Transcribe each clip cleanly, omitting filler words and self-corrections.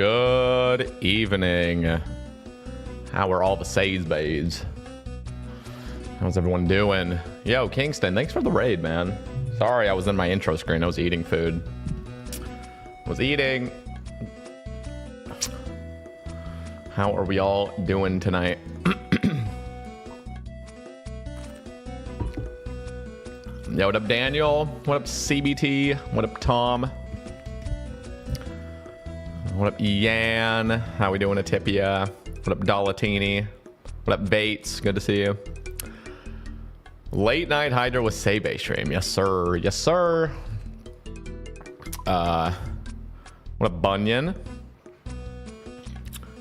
Good evening. How are all the Says Bays? How's everyone doing? Yo, Kingston, thanks for the raid, man. Sorry, I was in my intro screen. I was eating food. How are we all doing tonight? Yo, what up, Daniel? What up, CBT? What up, Tom? What up, Yan? How we doing, Atipia? What up, Dollatini? What up, Bates? Good to see you. Late night Hydra with Sebe stream. Yes, sir. Yes, sir. What up, Bunyan?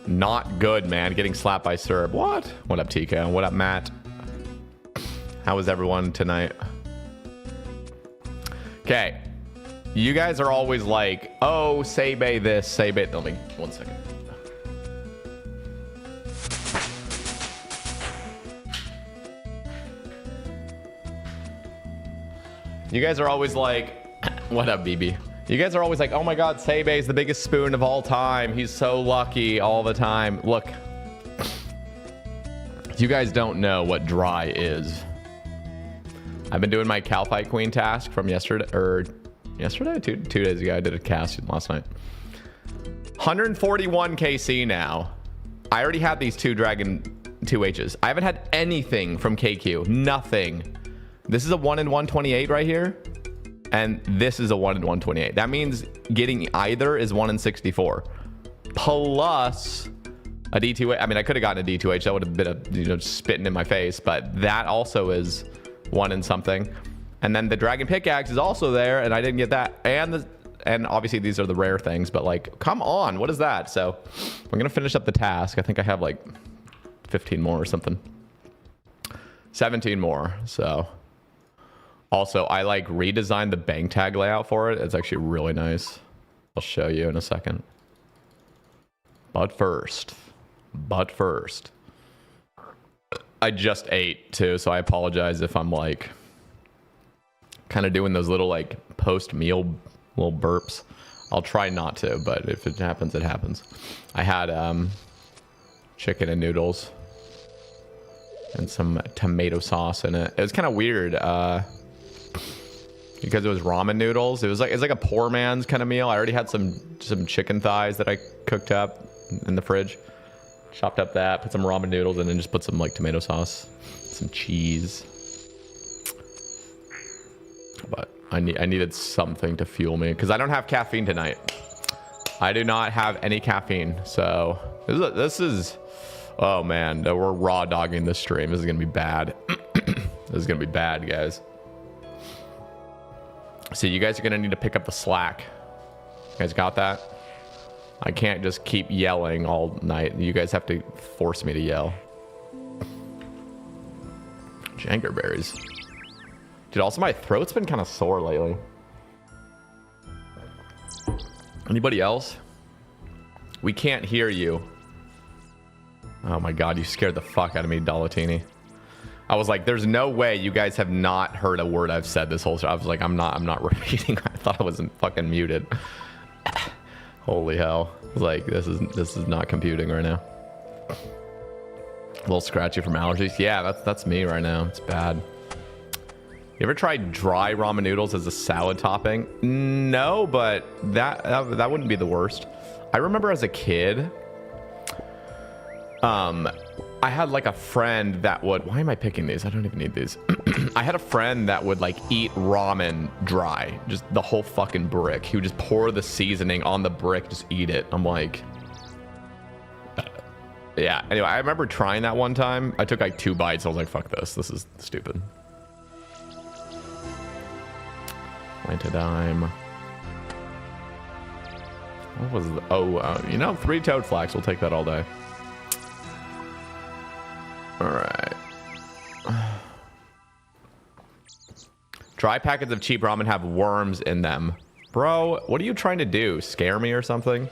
Not good, man. Getting slapped by Serb. What? What up, Tika? What up, Matt? How is everyone tonight? Okay. You guys are always like, oh, Sebe this, Sebe. Let me, 1 second. You guys are always like, what up, BB? You guys are always like, oh my God, Sebe is the biggest spoon of all time. He's so lucky all the time. Look, you guys don't know what dry is. I've been doing my Calfight Queen task from yesterday, or yesterday? Two days ago. I did a cast last night. 141 KC now. I already had these 2 dragon 2Hs. I haven't had anything from KQ. Nothing. This is a 1 in 128 right here. And this is a 1 in 128. That means getting either is 1 in 64. Plus a D2H. I mean, I could have gotten a D2H. That would have been a, you know, spitting in my face. But that also is 1 in something. And then the dragon pickaxe is also there, and I didn't get that. And obviously these are the rare things, but like, come on, what is that? So I'm gonna finish up the task. I think I have like 15 more or something. 17 more. So also I like redesigned the bank tag layout for it. It's actually really nice. I'll show you in a second. But first, I just ate too, so I apologize if I'm like kind of doing those little like post-meal little burps. I'll try not to, but if it happens, it happens. I had chicken and noodles and some tomato sauce in it. It was kind of weird because it was ramen noodles. It's like a poor man's kind of meal. I already had some chicken thighs that I cooked up in the fridge. Chopped up that, put some ramen noodles, and then just put some like tomato sauce, some cheese. But I needed something to fuel me because I don't have caffeine tonight. I do not have any caffeine. So this is oh man, we're raw dogging this stream. This is gonna be bad. This is gonna be bad, guys. So you guys are gonna need to pick up the slack. You guys got that? I can't just keep yelling all night. You guys have to force me to yell. Jangerberries. Dude, also my throat's been kind of sore lately. Anybody else? We can't hear you. Oh my God, you scared the fuck out of me, Dollatini. I was like, there's no way you guys have not heard a word I've said this whole show. I was like, I'm not repeating. I thought I wasn't fucking muted. Holy hell. Like, this is not computing right now. A little scratchy from allergies. Yeah, that's me right now. It's bad. You ever tried dry ramen noodles as a salad topping? No, but that wouldn't be the worst. I remember as a kid, I had like a friend that would, why am I picking these? I don't even need these. I had a friend that would like eat ramen dry, just the whole fucking brick. He would just pour the seasoning on the brick, just eat it. I'm like, yeah. Anyway, I remember trying that one time. I took like 2 bites. I was like, fuck this. This is stupid. Dime. What was the, oh, you know, 3 toad flax. We'll take that all day. All right. Dry packets of cheap ramen have worms in them. Bro, what are you trying to do? Scare me or something?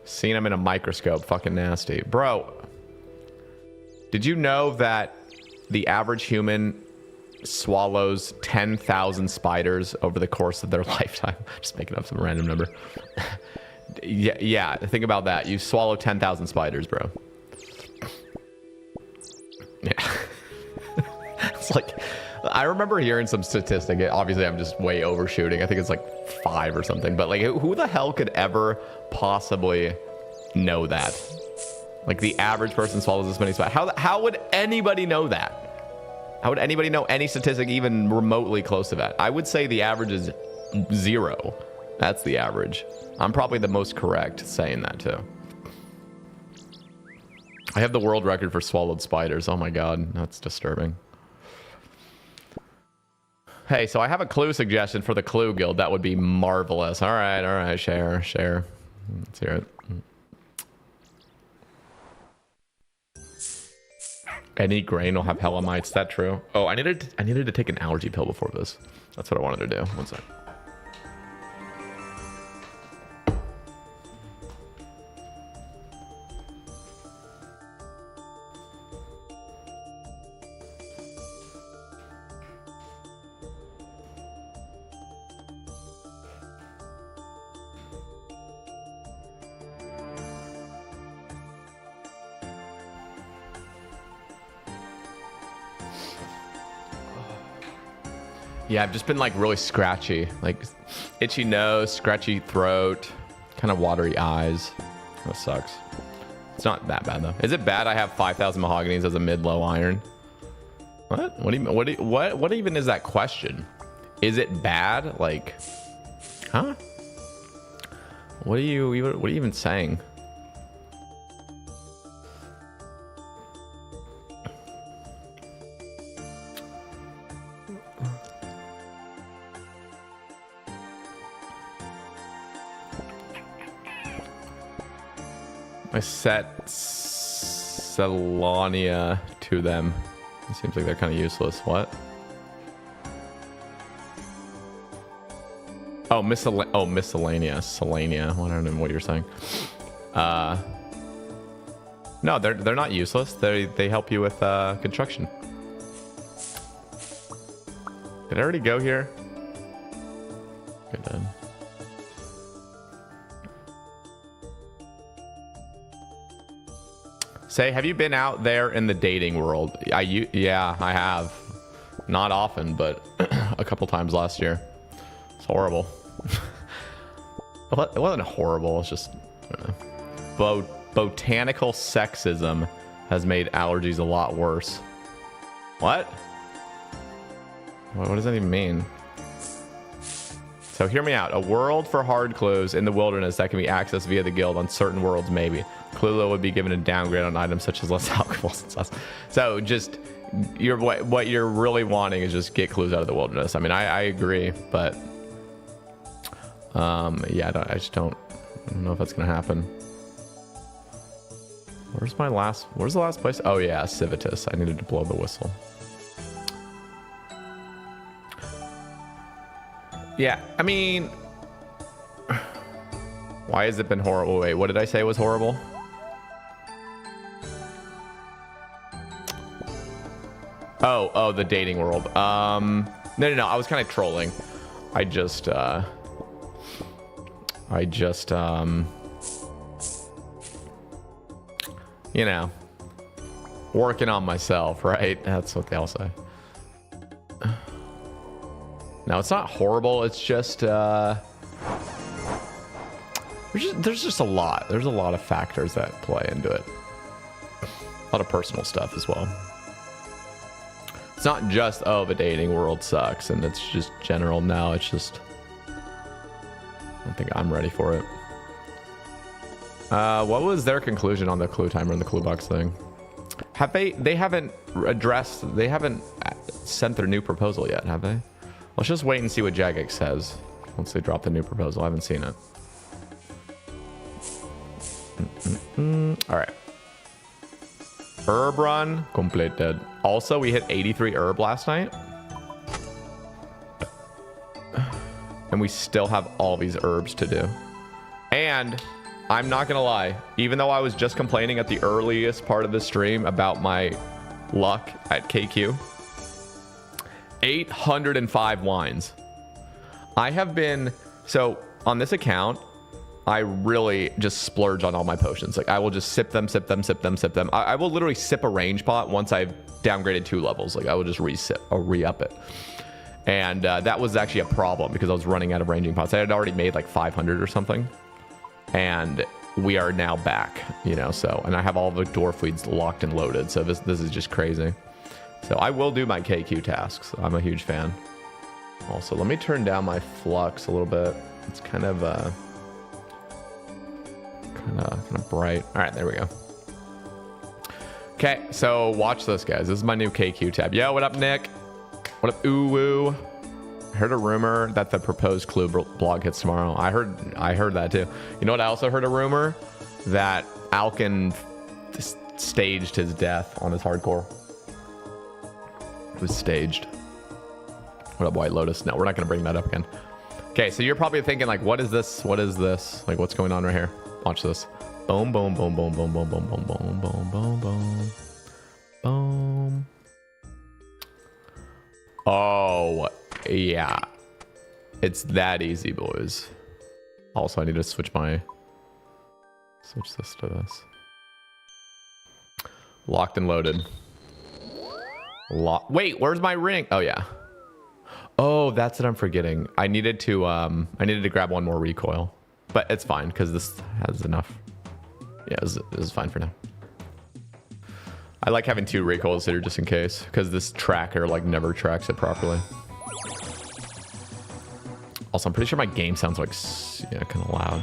Seen them in a microscope. Fucking nasty. Bro, did you know that the average human swallows 10,000 spiders over the course of their lifetime? Just making up some random number. Yeah, think about that. You swallow 10,000 spiders, bro. Yeah. It's like, I remember hearing some statistic. Obviously, I'm just way overshooting. I think it's like 5 or something. But like, who the hell could ever possibly know that? Like, the average person swallows this many spiders. How would anybody know that? How would anybody know any statistic even remotely close to that? I would say the average is 0. That's the average. I'm probably the most correct saying that too. I have the world record for swallowed spiders. Oh my god, that's disturbing. Hey, so I have a clue suggestion for the clue guild. That would be marvelous. All right, share. Let's hear it. Any grain will have hella mites. That true? Oh, I needed to take an allergy pill before this. That's what I wanted to do. One sec. Yeah, I've just been like really scratchy, like itchy nose, scratchy throat, kind of watery eyes. That sucks. It's not that bad though. Is it bad I have 5,000 mahoganies as a mid-low iron? What? What even is that question? Is it bad? Like, huh? What are you even saying? I set Selonia to them. It seems like they're kind of useless. What? Oh, miscellaneous. Selenia. I don't know what you're saying. No, they're not useless. They help you with construction. Did I already go here? Good done. Say, have you been out there in the dating world? Yeah, I have. Not often, but a couple times last year. It's horrible. It wasn't horrible. It's just botanical sexism has made allergies a lot worse. What? What does that even mean? So hear me out. A world for hard clues in the wilderness that can be accessed via the guild on certain worlds, maybe. Clue would be given a downgrade on items such as less alcohol. So just what you're really wanting is just get clues out of the wilderness. I mean, I agree, but yeah, I don't know if that's gonna happen. Where's the last place? Oh yeah, Civitas. I needed to blow the whistle. Yeah, I mean, why has it been horrible? Wait, what did I say was horrible? Oh, the dating world. No, I was kind of trolling. I just, you know, working on myself, right? That's what they all say. No, it's not horrible. It's just, there's just a lot. There's a lot of factors that play into it. A lot of personal stuff as well. It's not just, oh, the dating world sucks and it's just general. No, it's just, I don't think I'm ready for it. What was their conclusion on the clue timer and the clue box thing? Have they haven't sent their new proposal yet, have they? Let's just wait and see what Jagex says once they drop the new proposal. I haven't seen it. All right. Herb run completed. Also, we hit 83 herb last night. And we still have all these herbs to do. And I'm not going to lie. Even though I was just complaining at the earliest part of the stream about my luck at KQ. 805 wines. I have been, so on this account, I really just splurge on all my potions. Like I will just sip them, sip them, sip them, sip them. I will literally sip a range pot once I've downgraded 2 levels. Like I will just re-sip or re-up it. And that was actually a problem because I was running out of ranging pots. I had already made like 500 or something. And we are now back, you know, so, and I have all the dwarf weeds locked and loaded. So this is just crazy. So I will do my KQ tasks. I'm a huge fan. Also, let me turn down my flux a little bit. It's kind of bright. All right, there we go. Okay, so watch this, guys. This is my new KQ tab. Yo, what up, Nick? What up, Uwu? I heard a rumor that the proposed Clue blog hits tomorrow. I heard that too. You know what? I also heard a rumor that Alkin staged his death on his hardcore. It was staged. What up, White Lotus? No, we're not gonna bring that up again. Okay, so you're probably thinking like, what is this? What is this? Like, what's going on right here? Watch this. Boom, boom, boom, boom, boom, boom, boom, boom, boom, boom, boom, boom, boom. Oh, yeah. It's that easy, boys. Also, I need to switch this to this. Locked and loaded. Wait, where's my ring? Oh, yeah. Oh, that's what I'm forgetting. I needed to grab one more recoil, but it's fine because this has enough. Yeah, this is fine for now. I like having 2 recoils here just in case because this tracker like never tracks it properly. Also, I'm pretty sure my game sounds like, yeah, kind of loud.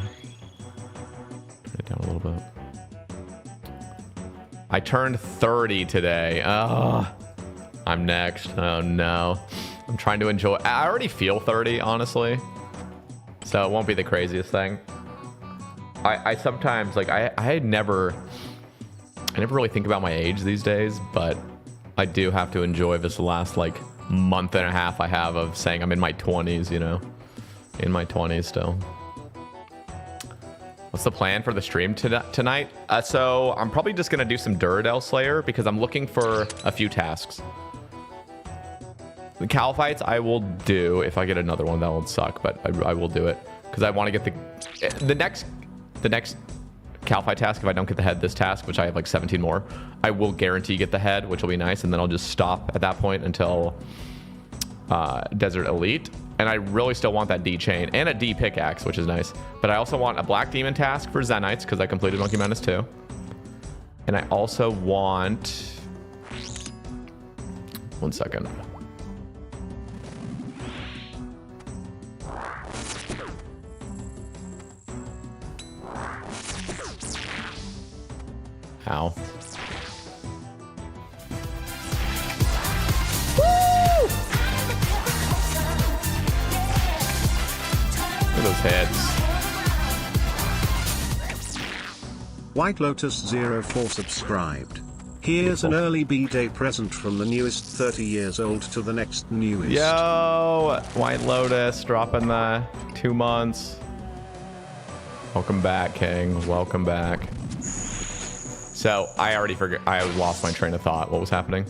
Turn it down a little bit. I turned 30 today. Oh, I'm next. Oh no. I'm trying to enjoy. I already feel 30, honestly. So it won't be the craziest thing. I sometimes, like, I never really think about my age these days, but I do have to enjoy this last, like, month and a half I have of saying I'm in my 20s, you know? In my 20s still. What's the plan for the stream tonight? So I'm probably just going to do some Duradel Slayer because I'm looking for a few tasks. The Cal fights I will do. If I get another one, that would suck, but I will do it because I want to get the next Cal fight task. If I don't get the head this task, which I have like 17 more, I will guarantee get the head, which will be nice, and then I'll just stop at that point until Desert Elite. And I really still want that D chain and a D pickaxe, which is nice. But I also want a Black Demon task for Zenites because I completed Monkey Madness 2. And I also want... One second. Ow. Those heads. White Lotus 04 subscribed. Here's an early B-Day present from the newest 30 years old to the next newest. Yo, White Lotus dropping the 2 months. Welcome back, King. Welcome back. So I already forgot. I lost my train of thought. What was happening?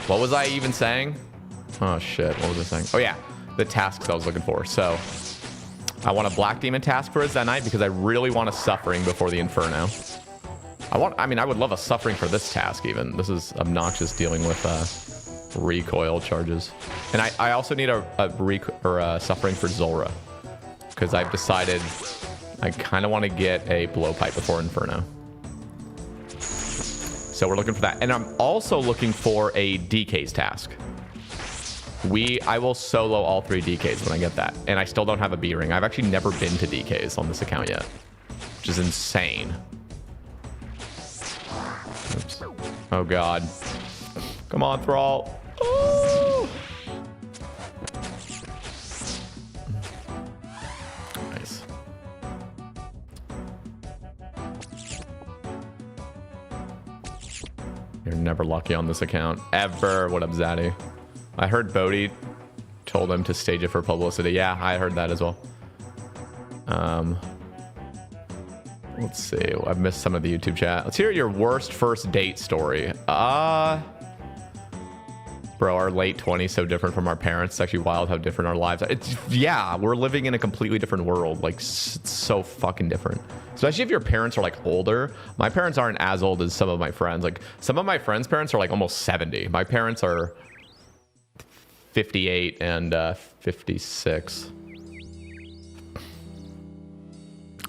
What was I even saying? Oh shit. What was I saying? Oh yeah. The tasks I was looking for. So I want a Black Demon task for a Zenite because I really want a Suffering before the Inferno. I mean, I would love a Suffering for this task even. This is obnoxious dealing with recoil charges. And I also need a Suffering for Zulrah because I've decided I kind of want to get a Blowpipe before Inferno. So we're looking for that. And I'm also looking for a DK's task. I will solo all 3 DKs when I get that. And I still don't have a B ring. I've actually never been to DKs on this account yet, which is insane. Oops. Oh God. Come on, Thrall. Oh! Nice. You're never lucky on this account. Ever. What up, Zaddy? I heard Bodhi told him to stage it for publicity. Yeah, I heard that as well. Let's see. I've missed some of the YouTube chat. Let's hear your worst first date story. Bro, our late 20s so different from our parents. It's actually wild how different our lives are. It's, yeah, we're living in a completely different world. Like, it's so fucking different. Especially if your parents are like older. My parents aren't as old as some of my friends. Like, some of my friends' parents are like almost 70. My parents are 58 and 56.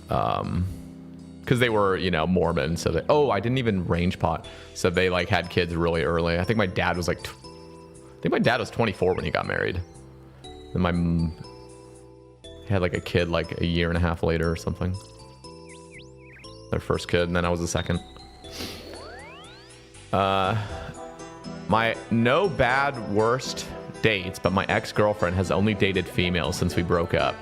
Because they were, you know, Mormon. So they, oh, I didn't even range pot. So they like had kids really early. I think my dad was like, I think my dad was 24 when he got married. And my had like a kid like a year and a half later or something. Their first kid, and then I was the second. My no bad worst dates, but my ex-girlfriend has only dated females since we broke up.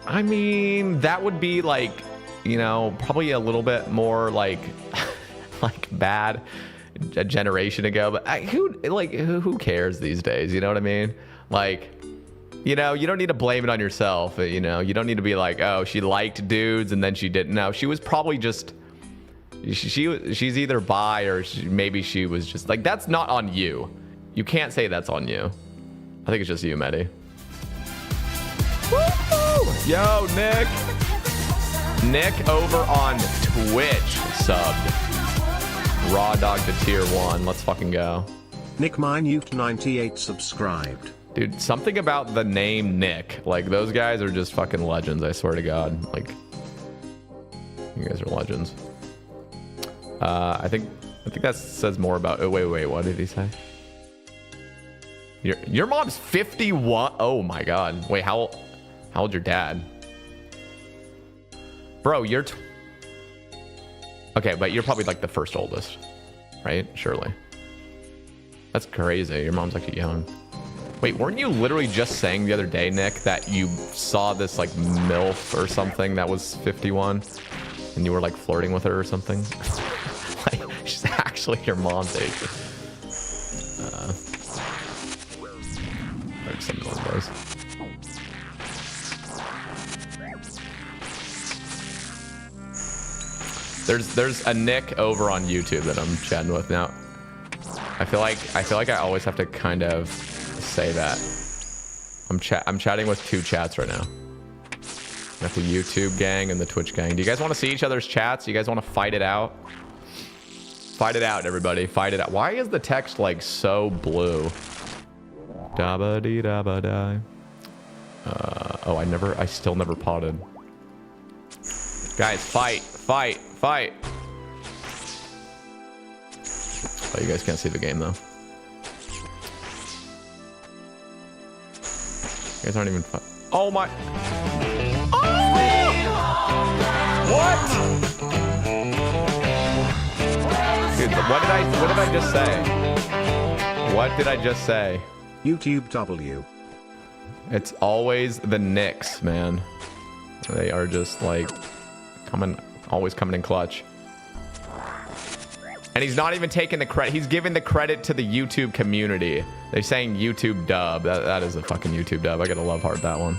I mean, that would be like, you know, probably a little bit more like like bad a generation ago, but who cares these days? You know what I mean? Like, you know, you don't need to blame it on yourself. You know, you don't need to be like, oh, she liked dudes and then she didn't. No, she was probably just she's either bi or maybe she was just like, that's not on you. You can't say that's on you. I think it's just you, Medi. Woo! Yo, Nick over on Twitch subbed. Raw dog to tier 1. Let's fucking go. Nick Minute 98 subscribed. Dude, something about the name Nick. Like, those guys are just fucking legends, I swear to God. Like, you guys are legends. I think that says more about... Oh, wait, what did he say? Your mom's 51? Oh my God. Wait, how old's your dad? Bro, you're... Okay, but you're probably like the first oldest, right? Surely. That's crazy. Your mom's actually young. Wait, weren't you literally just saying the other day, Nick, that you saw this like MILF or something that was 51 and you were like flirting with her or something? Like, she's actually your mom's age. Like something like those. There's a Nick over on YouTube that I'm chatting with now. I feel like I always have to kind of say that. I'm chatting with 2 chats right now. Got the YouTube gang and the Twitch gang. Do you guys want to see each other's chats? You guys want to fight it out? Fight it out, everybody. Fight it out. Why is the text like so blue? Dabba dee dabba die. Oh, I still never potted. Guys, fight. Oh, you guys can't see the game though. You guys aren't even oh my. Oh! What? Dude, what did I just say? What did I just say? YouTube W. It's always the Knicks, man. They are just like always coming in clutch. And he's not even taking the credit. He's giving the credit to the YouTube community. They're saying YouTube dub. That is a fucking YouTube dub. I gotta love hard that one.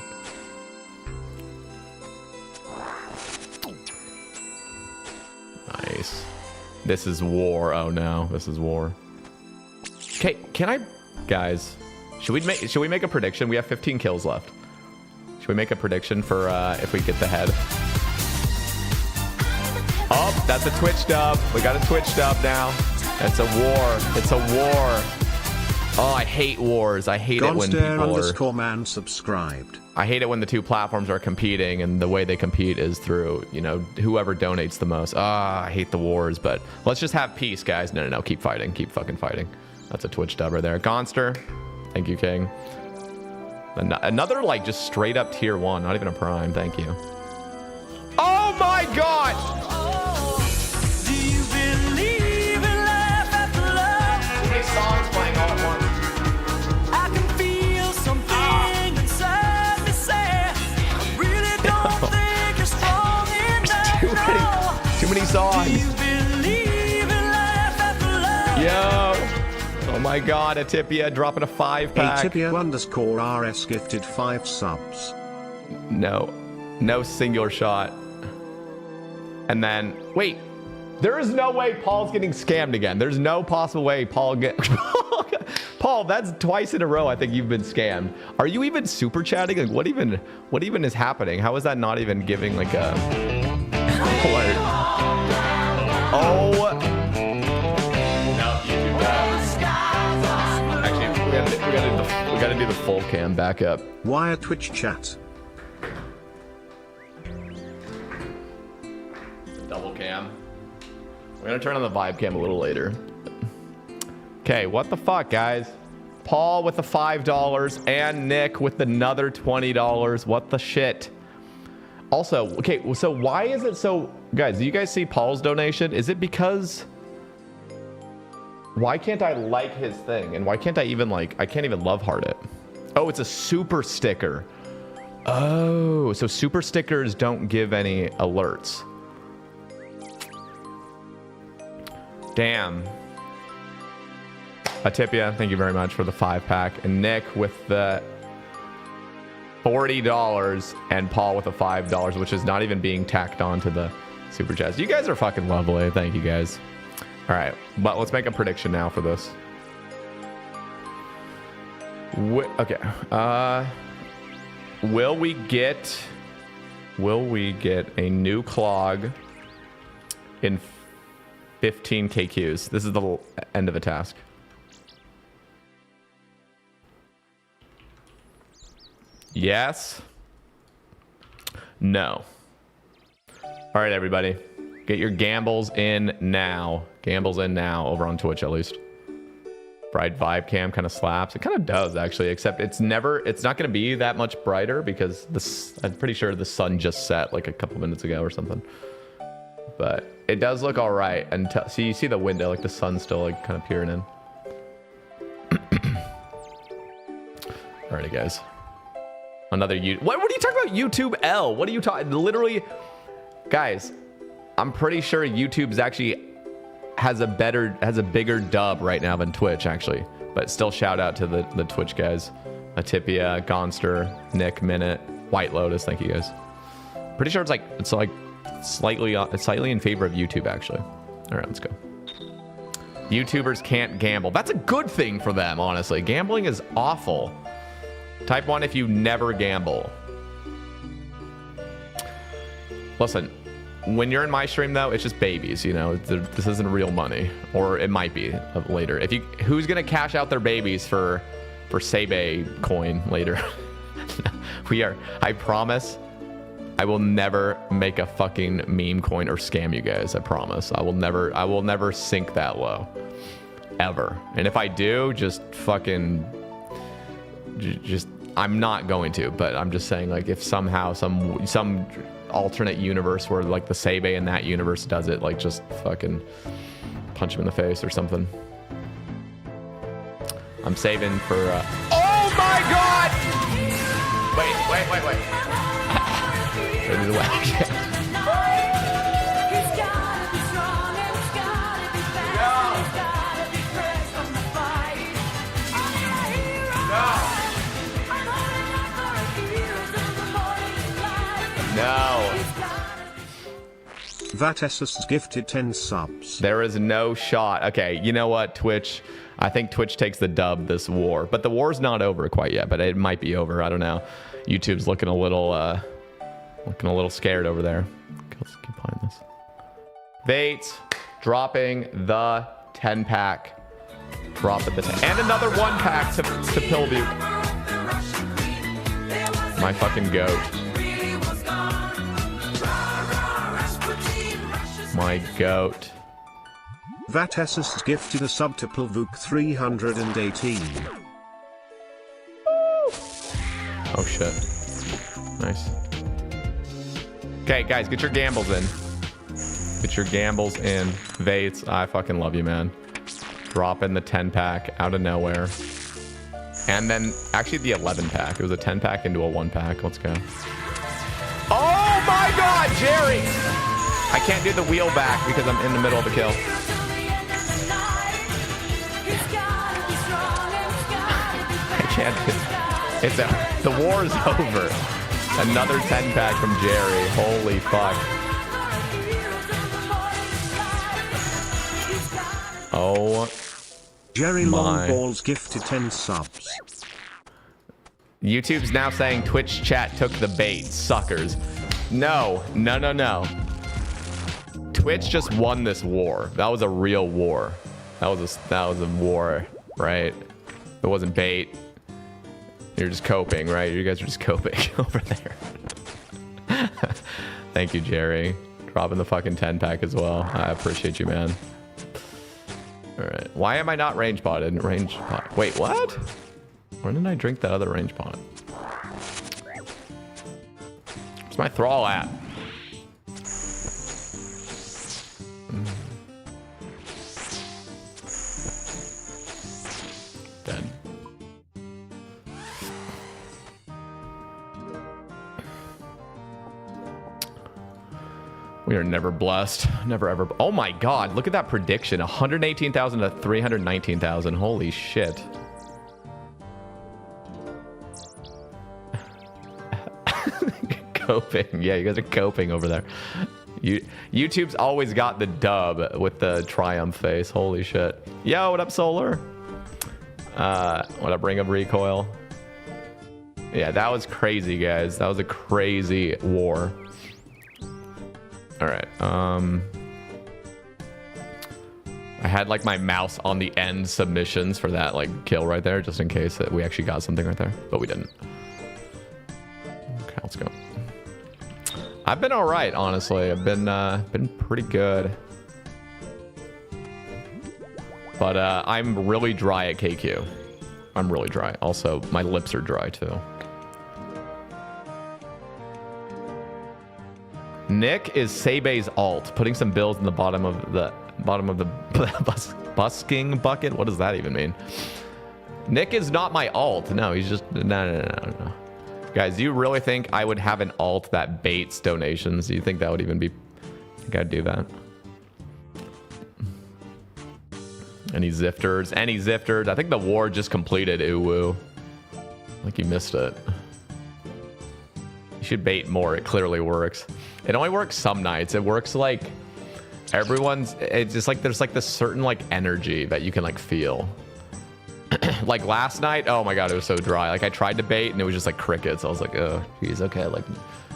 Nice. This is war. Oh no, this is war. Okay, can I, guys? Should we make a prediction? We have 15 kills left. Should we make a prediction for if we get the head? Oh, that's a Twitch dub. We got a Twitch dub now. It's a war. It's a war. Oh, I hate wars. I hate it when people are... man subscribed. I hate it when the 2 platforms are competing and the way they compete is through, you know, whoever donates the most. I hate the wars, but let's just have peace, guys. No. Keep fighting. Keep fucking fighting. That's a Twitch dub right there. Gonster. Thank you, King. Another, like, just straight up tier 1. Not even a prime. Thank you. Oh, my God! Songs playing all at once. I can feel something inside me say I really don't think you're strong enough. Too many songs. Do you believe in life after love? Yo. Oh my God, Atipia dropping a 5-pack. Atipia _RS gifted 5 subs. No singular shot. And then, wait. There is no way Paul's getting scammed again. There's no possible way Paul get... Paul, that's twice in a row I think you've been scammed. Are you even super chatting? Like, what even is happening? How is that not even giving like a alert? Oh. No, YouTube does. Actually, we gotta do the full cam back up. Wire Twitch chat. Double cam. We're gonna turn on the vibe cam a little later. Okay, what the fuck, guys? Paul with the $5 and Nick with another $20. What the shit? Also, okay, so why is it so... Guys, do you guys see Paul's donation? Is it because... Why can't I like his thing? And why can't I even like... I can't even love heart it. Oh, it's a super sticker. Oh, so super stickers don't give any alerts. Damn. Atipia, thank you very much for the 5-pack. And Nick with the $40 and Paul with the $5, which is not even being tacked on to the super chats. You guys are fucking lovely. Thank you guys. All right, but let's make a prediction now for this. Okay. Will we get a new clog in 15 KQs? This is the end of a task. Yes. No. All right, everybody. Get your gambles in now. Gambles in now over on Twitch, at least. Bright vibe cam kind of slaps. It kind of does, actually, except it's not going to be that much brighter because I'm pretty sure the sun just set like a couple minutes ago or something. But it does look all right until... See, you see the window, like the sun's still like kind of peering in. Alrighty, guys. Another what are you talking about? YouTube L? What are you talking? Literally, guys, I'm pretty sure YouTube's actually has a bigger dub right now than Twitch, actually. But still, shout out to the Twitch guys, Atipia, Gonster, Nick, Minute, White Lotus. Thank you guys. Pretty sure it's like slightly in favor of YouTube, actually. All right, let's go. YouTubers can't gamble. That's a good thing for them, honestly. Gambling is awful. Type 1 if you never gamble. Listen, when you're in my stream, though, it's just babies, you know. This isn't real money. Or it might be later. Who's going to cash out their babies for Sebe coin later? I promise, I will never make a fucking meme coin or scam you guys. I promise. I will never sink that low. Ever. And if I do, just fucking... I'm not going to, but I'm just saying, like, if somehow some alternate universe where like the Sebe in that universe does it, like, just fucking punch him in the face or something. I'm saving for oh my god! Wait. Ready to whack. No. Vatesus gifted 10 subs. There is no shot. Okay, you know what, Twitch? I think Twitch takes the dub this war. But the war's not over quite yet, but it might be over. I don't know. YouTube's looking a little scared over there. Let's keep playing this. Vates dropping the 10-pack. Drop it this and another 1-pack to Pillbuke. My fucking goat. My goat. Vatesus gifted a sub to Pillbuke 318. Oh shit. Nice. Okay, guys, get your gambles in. Get your gambles in. Vates, I fucking love you, man. Drop in the 10-pack out of nowhere. And then, actually the 11-pack. It was a 10-pack into a 1-pack. Let's go. Oh my god, Jerry! I can't do the wheel back because I'm in the middle of a kill. I can't do it. The war is over. Another 10-pack from Jerry. Holy fuck. Oh. Jerry My. Longballs gifted 10 subs. YouTube's now saying Twitch chat took the bait. Suckers. No. No, no, no. Twitch just won this war. That was a real war. That was a war, right? It wasn't bait. You're just coping, right? You guys are just coping over there. Thank you, Jerry. Dropping the fucking 10 pack as well. I appreciate you, man. All right. Why am I not range potted? Range pot. Wait, what? When did I drink that other range pot? Where's my thrall at? Dead. We are never blessed. Never ever. Oh my god, look at that prediction. 118,000 to 319,000. Holy shit. Coping. Yeah, you guys are coping over there. YouTube's always got the dub with the triumph face. Holy shit. Yo, what up, Solar? What up, Ring of Recoil? Yeah, that was crazy, guys. That was a crazy war. All right. I had like my mouse on the end submissions for that like kill right there, just in case that we actually got something right there, but we didn't. Okay, let's go. I've been all right, honestly. I've been pretty good, but I'm really dry at KQ. I'm really dry. Also, my lips are dry too. Nick is Seibei's alt, putting some bills in the bottom of the busking bucket. What does that even mean? Nick is not my alt. No, he's just no. Guys, do you really think I would have an alt that baits donations? Do you think that would even be? I think I'd do that. Any zifters? Any zifters? I think the war just completed. Ooh woo. Like you missed it. You should bait more. It clearly works. It only works some nights. It works like everyone's. It's just like there's like this certain like energy that you can like feel. Like last night, oh my god, it was so dry. Like I tried to bait and it was just like crickets. I was like, oh, geez, okay, like,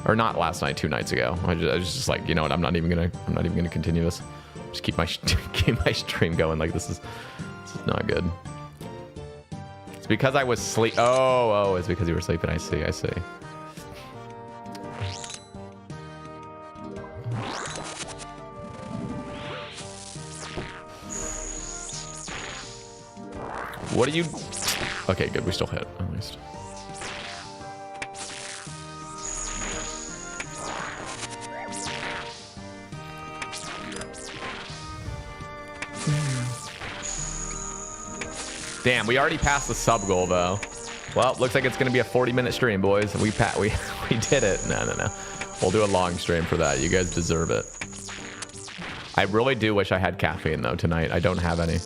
or not last night, 2 nights ago. I was just like, you know what? I'm not even gonna continue this. Just keep my stream going. Like this is not good. It's because I was sleep. Oh, it's because you were sleeping. I see. What are you? Okay, good. We still hit at least. Damn, we already passed the sub goal though. Well, looks like it's gonna be a 40-minute stream, boys. We did it. No. We'll do a long stream for that. You guys deserve it. I really do wish I had caffeine though tonight. I don't have any.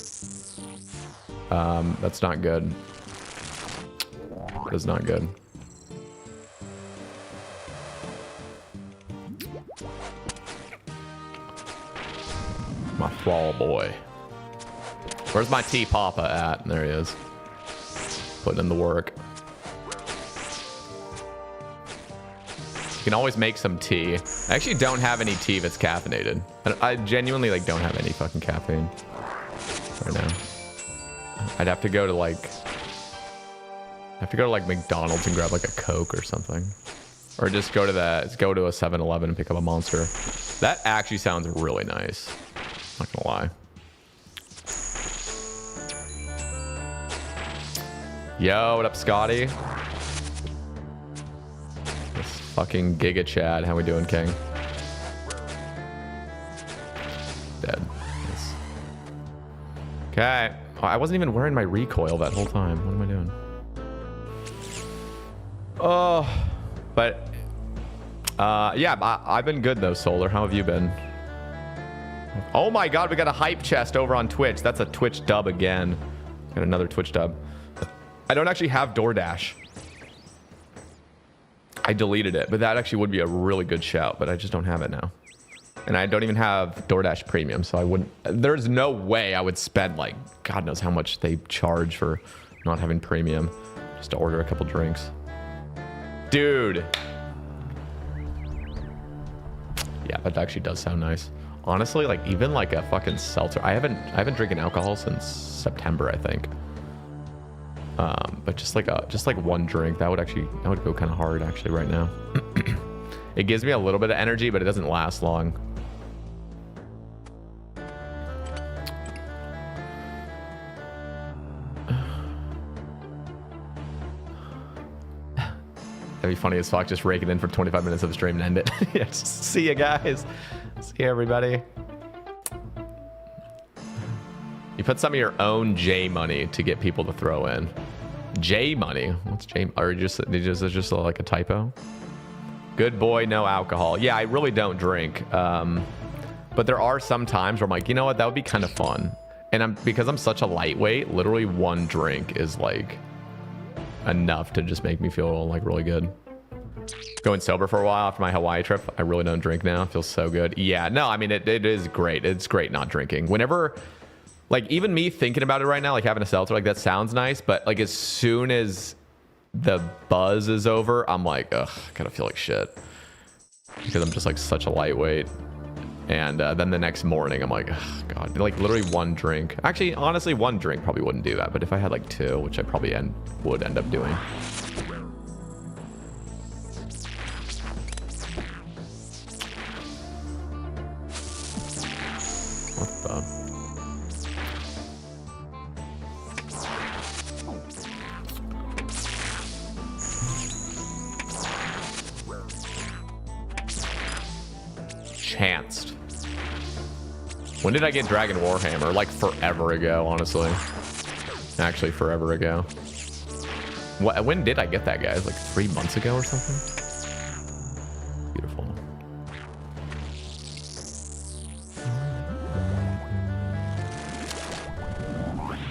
That's not good. That's not good. My thrall boy. Where's my tea papa at? There he is. Putting in the work. You can always make some tea. I actually don't have any tea that's caffeinated. I genuinely like don't have any fucking caffeine right now. I'd have to go to like McDonald's and grab like a Coke or something, or just go to a 7-Eleven and pick up a Monster. That actually sounds really nice. Not gonna lie. Yo, what up, Scotty? This fucking Giga Chad. How we doing, King? Dead. Nice. Okay. Oh, I wasn't even wearing my recoil that whole time. What am I doing? Oh, but yeah, I've been good though, Solar. How have you been? Oh my god, we got a hype chest over on Twitch. That's a Twitch dub again. Got another Twitch dub. I don't actually have DoorDash. I deleted it, but that actually would be a really good shout, but I just don't have it now. And I don't even have DoorDash Premium, so I wouldn't. There's no way I would spend like God knows how much they charge for not having premium just to order a couple drinks. Dude. Yeah, that actually does sound nice. Honestly, like even like a fucking seltzer. I haven't drinking alcohol since September, I think. But just like one drink, that would go kind of hard actually right now. It gives me a little bit of energy, but it doesn't last long. That'd be funny as fuck, just rake it in for 25 minutes of the stream and end it. Yeah, just see you guys. See you, everybody. You put some of your own J money to get people to throw in. J money? What's J? Or just like a typo? Good boy, no alcohol. Yeah, I really don't drink. But there are some times where I'm like, you know what? That would be kind of fun. And because I'm such a lightweight, literally one drink is like enough to just make me feel like really good. Going sober for a while after my Hawaii trip, I really don't drink now. It feels so good. Yeah, no, I mean, it is great. It's great not drinking. Whenever, like, even me thinking about it right now, like having a seltzer, like that sounds nice, but like as soon as the buzz is over, I'm like, ugh, I kind of feel like shit. Because I'm just like such a lightweight. And then the next morning, I'm like, oh, God, like literally one drink. Actually, honestly, one drink probably wouldn't do that. But if I had like two, which I probably would end up doing. What the? Chanced. When did I get Dragon Warhammer? Like forever ago, honestly. Actually, forever ago. When did I get that, guys? Like 3 months ago or something? Beautiful.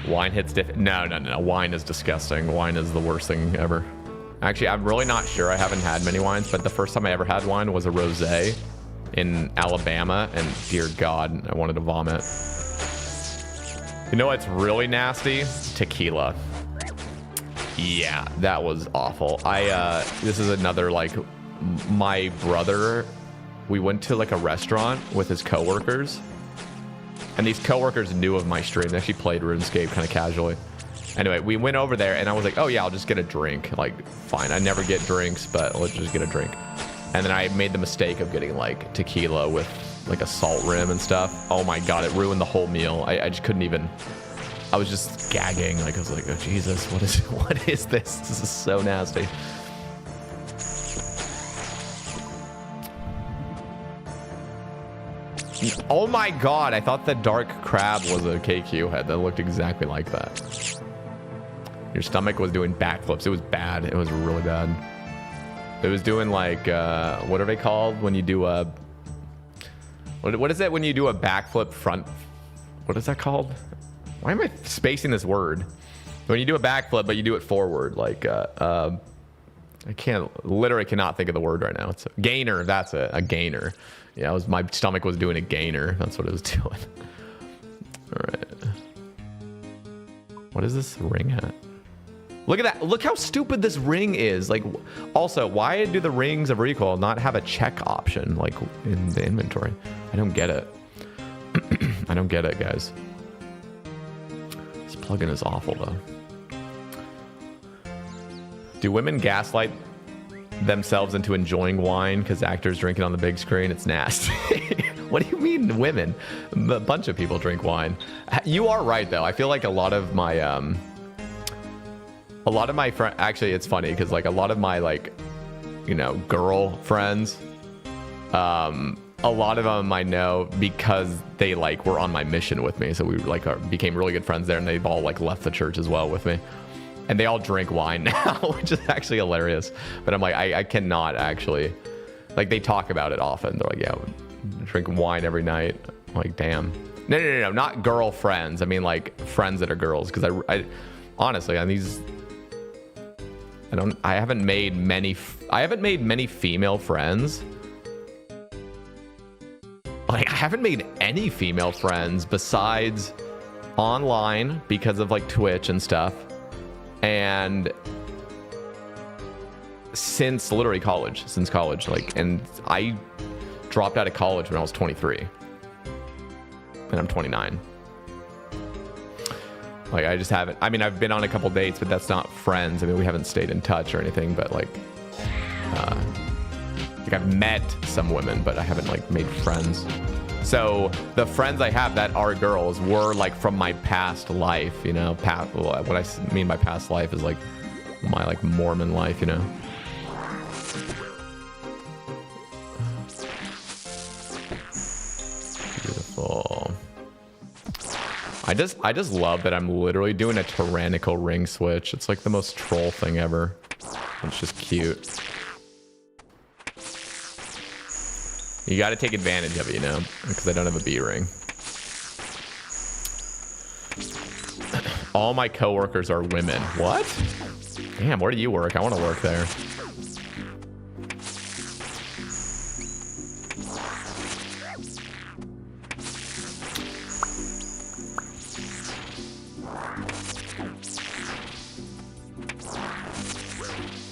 Wine hits diff. No. Wine is disgusting. Wine is the worst thing ever. Actually, I'm really not sure. I haven't had many wines, but the first time I ever had wine was a rosé in Alabama, and dear God, I wanted to vomit. You know what's really nasty? Tequila. Yeah, that was awful. This is another, like, my brother, we went to like a restaurant with his coworkers, and these coworkers knew of my stream. They actually played RuneScape kind of casually. Anyway, we went over there and I was like, oh yeah, I'll just get a drink. Like, fine, I never get drinks, but let's just get a drink. And then I made the mistake of getting like tequila with like a salt rim and stuff. Oh my God, it ruined the whole meal. I just couldn't even, I was just gagging. Like, I was like, oh Jesus, what is this? This is so nasty. Oh my God, I thought the dark crab was a KQ head. That looked exactly like that. Your stomach was doing backflips. It was bad. It was really bad. It was doing like, what are they called when you do a, what is it when you do a backflip front? What is that called? Why am I spacing this word? When you do a backflip, but you do it forward, like, I literally cannot think of the word right now. It's a gainer. That's it. A gainer. Yeah, my stomach was doing a gainer. That's what it was doing. All right. What is this ring at? Look at that. Look how stupid this ring is. Like, also, why do the rings of recoil not have a check option, like, in the inventory? I don't get it. I don't get it, guys. This plugin is awful, though. Do women gaslight themselves into enjoying wine because actors drink it on the big screen? It's nasty. What do you mean women? A bunch of people drink wine. You are right, though. I feel like a lot of my friends, actually, it's funny because like a lot of my, like, you know, girl friends, a lot of them I know because they like were on my mission with me. So we like became really good friends there, and they've all like left the church as well with me. And they all drink wine now, which is actually hilarious. But I'm like, I cannot actually, like, they talk about it often. They're like, yeah, drink wine every night. I'm like, damn. No, not girlfriends. I mean, like, friends that are girls. Because I honestly, on these, I haven't made many female friends Like, I haven't made any female friends besides online because of like Twitch and stuff. And since literally college, like, and I dropped out of college when I was 23 and I'm 29. Like, I just haven't, I mean, I've been on a couple dates, but that's not friends. I mean, we haven't stayed in touch or anything, but like I've met some women, but I haven't like made friends. So the friends I have that are girls were like from my past life, you know. What I mean by past life is like my like Mormon life, you know. Beautiful. I just love that I'm literally doing a tyrannical ring switch. It's like the most troll thing ever. It's just cute. You got to take advantage of it, you know, because I don't have a B ring. All my coworkers are women. What? Damn, where do you work? I want to work there.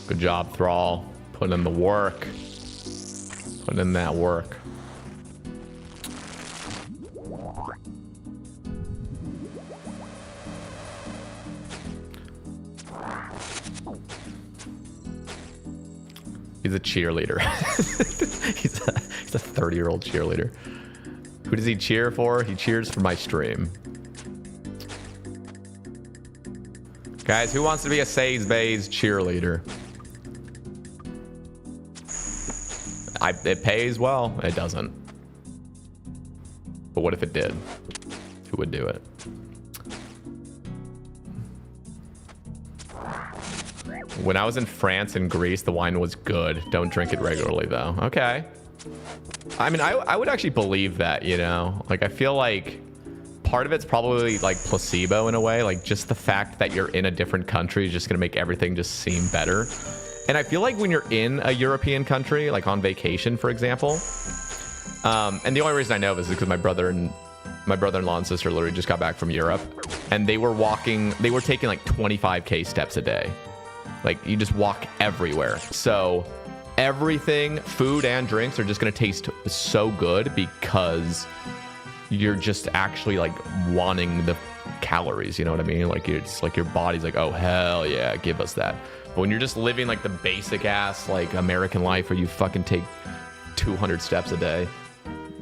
Good job, Thrall. Put in the work. Put in that work. He's a cheerleader. he's a 30-year-old cheerleader. Who does he cheer for? He cheers for my stream. Guys, who wants to be a Says Bays cheerleader? It pays well. It doesn't. But what if it did? Who would do it? When I was in France and Greece, the wine was good. Don't drink it regularly, though. Okay. I mean, I would actually believe that, you know? Like, I feel like part of it's probably like placebo in a way. Like, just the fact that you're in a different country is just going to make everything just seem better. And I feel like when you're in a European country, like on vacation, for example, and the only reason I know this is because my brother-in-law and sister literally just got back from Europe, and they were taking like 25K steps a day. Like, you just walk everywhere. So everything, food and drinks, are just going to taste so good because you're just actually like wanting the calories. You know what I mean? Like, it's like your body's like, oh, hell yeah, give us that. But when you're just living like the basic ass like American life where you fucking take 200 steps a day,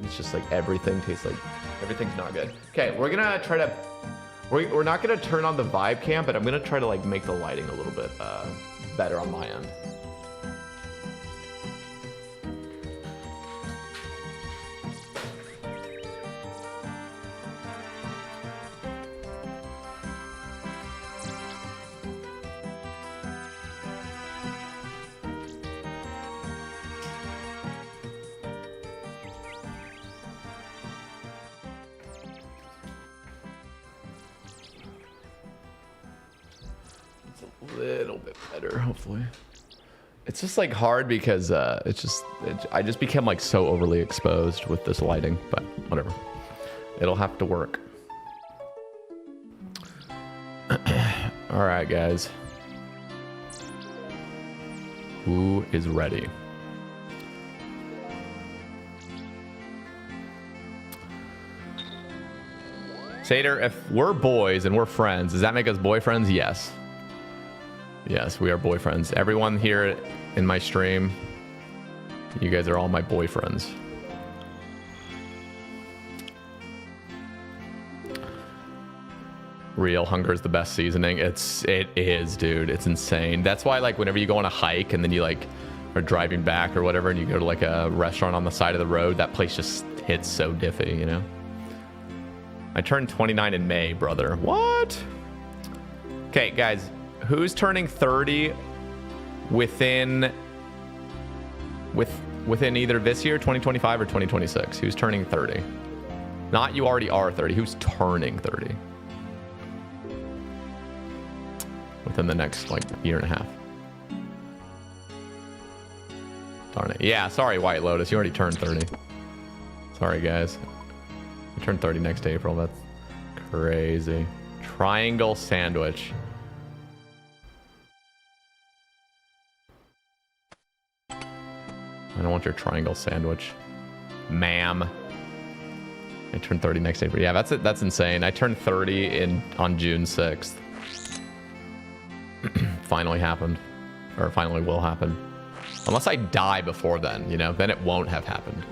it's just like everything tastes like everything's not good. Okay, we're gonna try to we're not gonna turn on the vibe cam, but I'm gonna try to like make the lighting a little bit better on my end. Little bit better, hopefully. It's just like hard because I just became like so overly exposed with this lighting, but whatever. It'll have to work. All right, guys. Who is ready? Sater, if we're boys and we're friends, does that make us boyfriends? Yes. Yes, we are boyfriends. Everyone here in my stream, you guys are all my boyfriends. Real hunger is the best seasoning. It is, dude. It's insane. That's why, like, whenever you go on a hike and then you like are driving back or whatever, and you go to like a restaurant on the side of the road, that place just hits so diffy, you know. I turned 29 in May, brother. What? Okay, guys. Who's turning 30 within either this year, 2025, or 2026? Who's turning 30? Not you already are 30. Who's turning 30? Within the next, like, year and a half. Darn it. Yeah, sorry, White Lotus. You already turned 30. Sorry, guys. I turn 30 next April. That's crazy. Triangle sandwich. I don't want your triangle sandwich, ma'am. I turn 30 next April. Yeah, that's it. That's insane. I turned 30 on June 6th. Finally happened, or finally will happen. Unless I die before then, you know, then it won't have happened.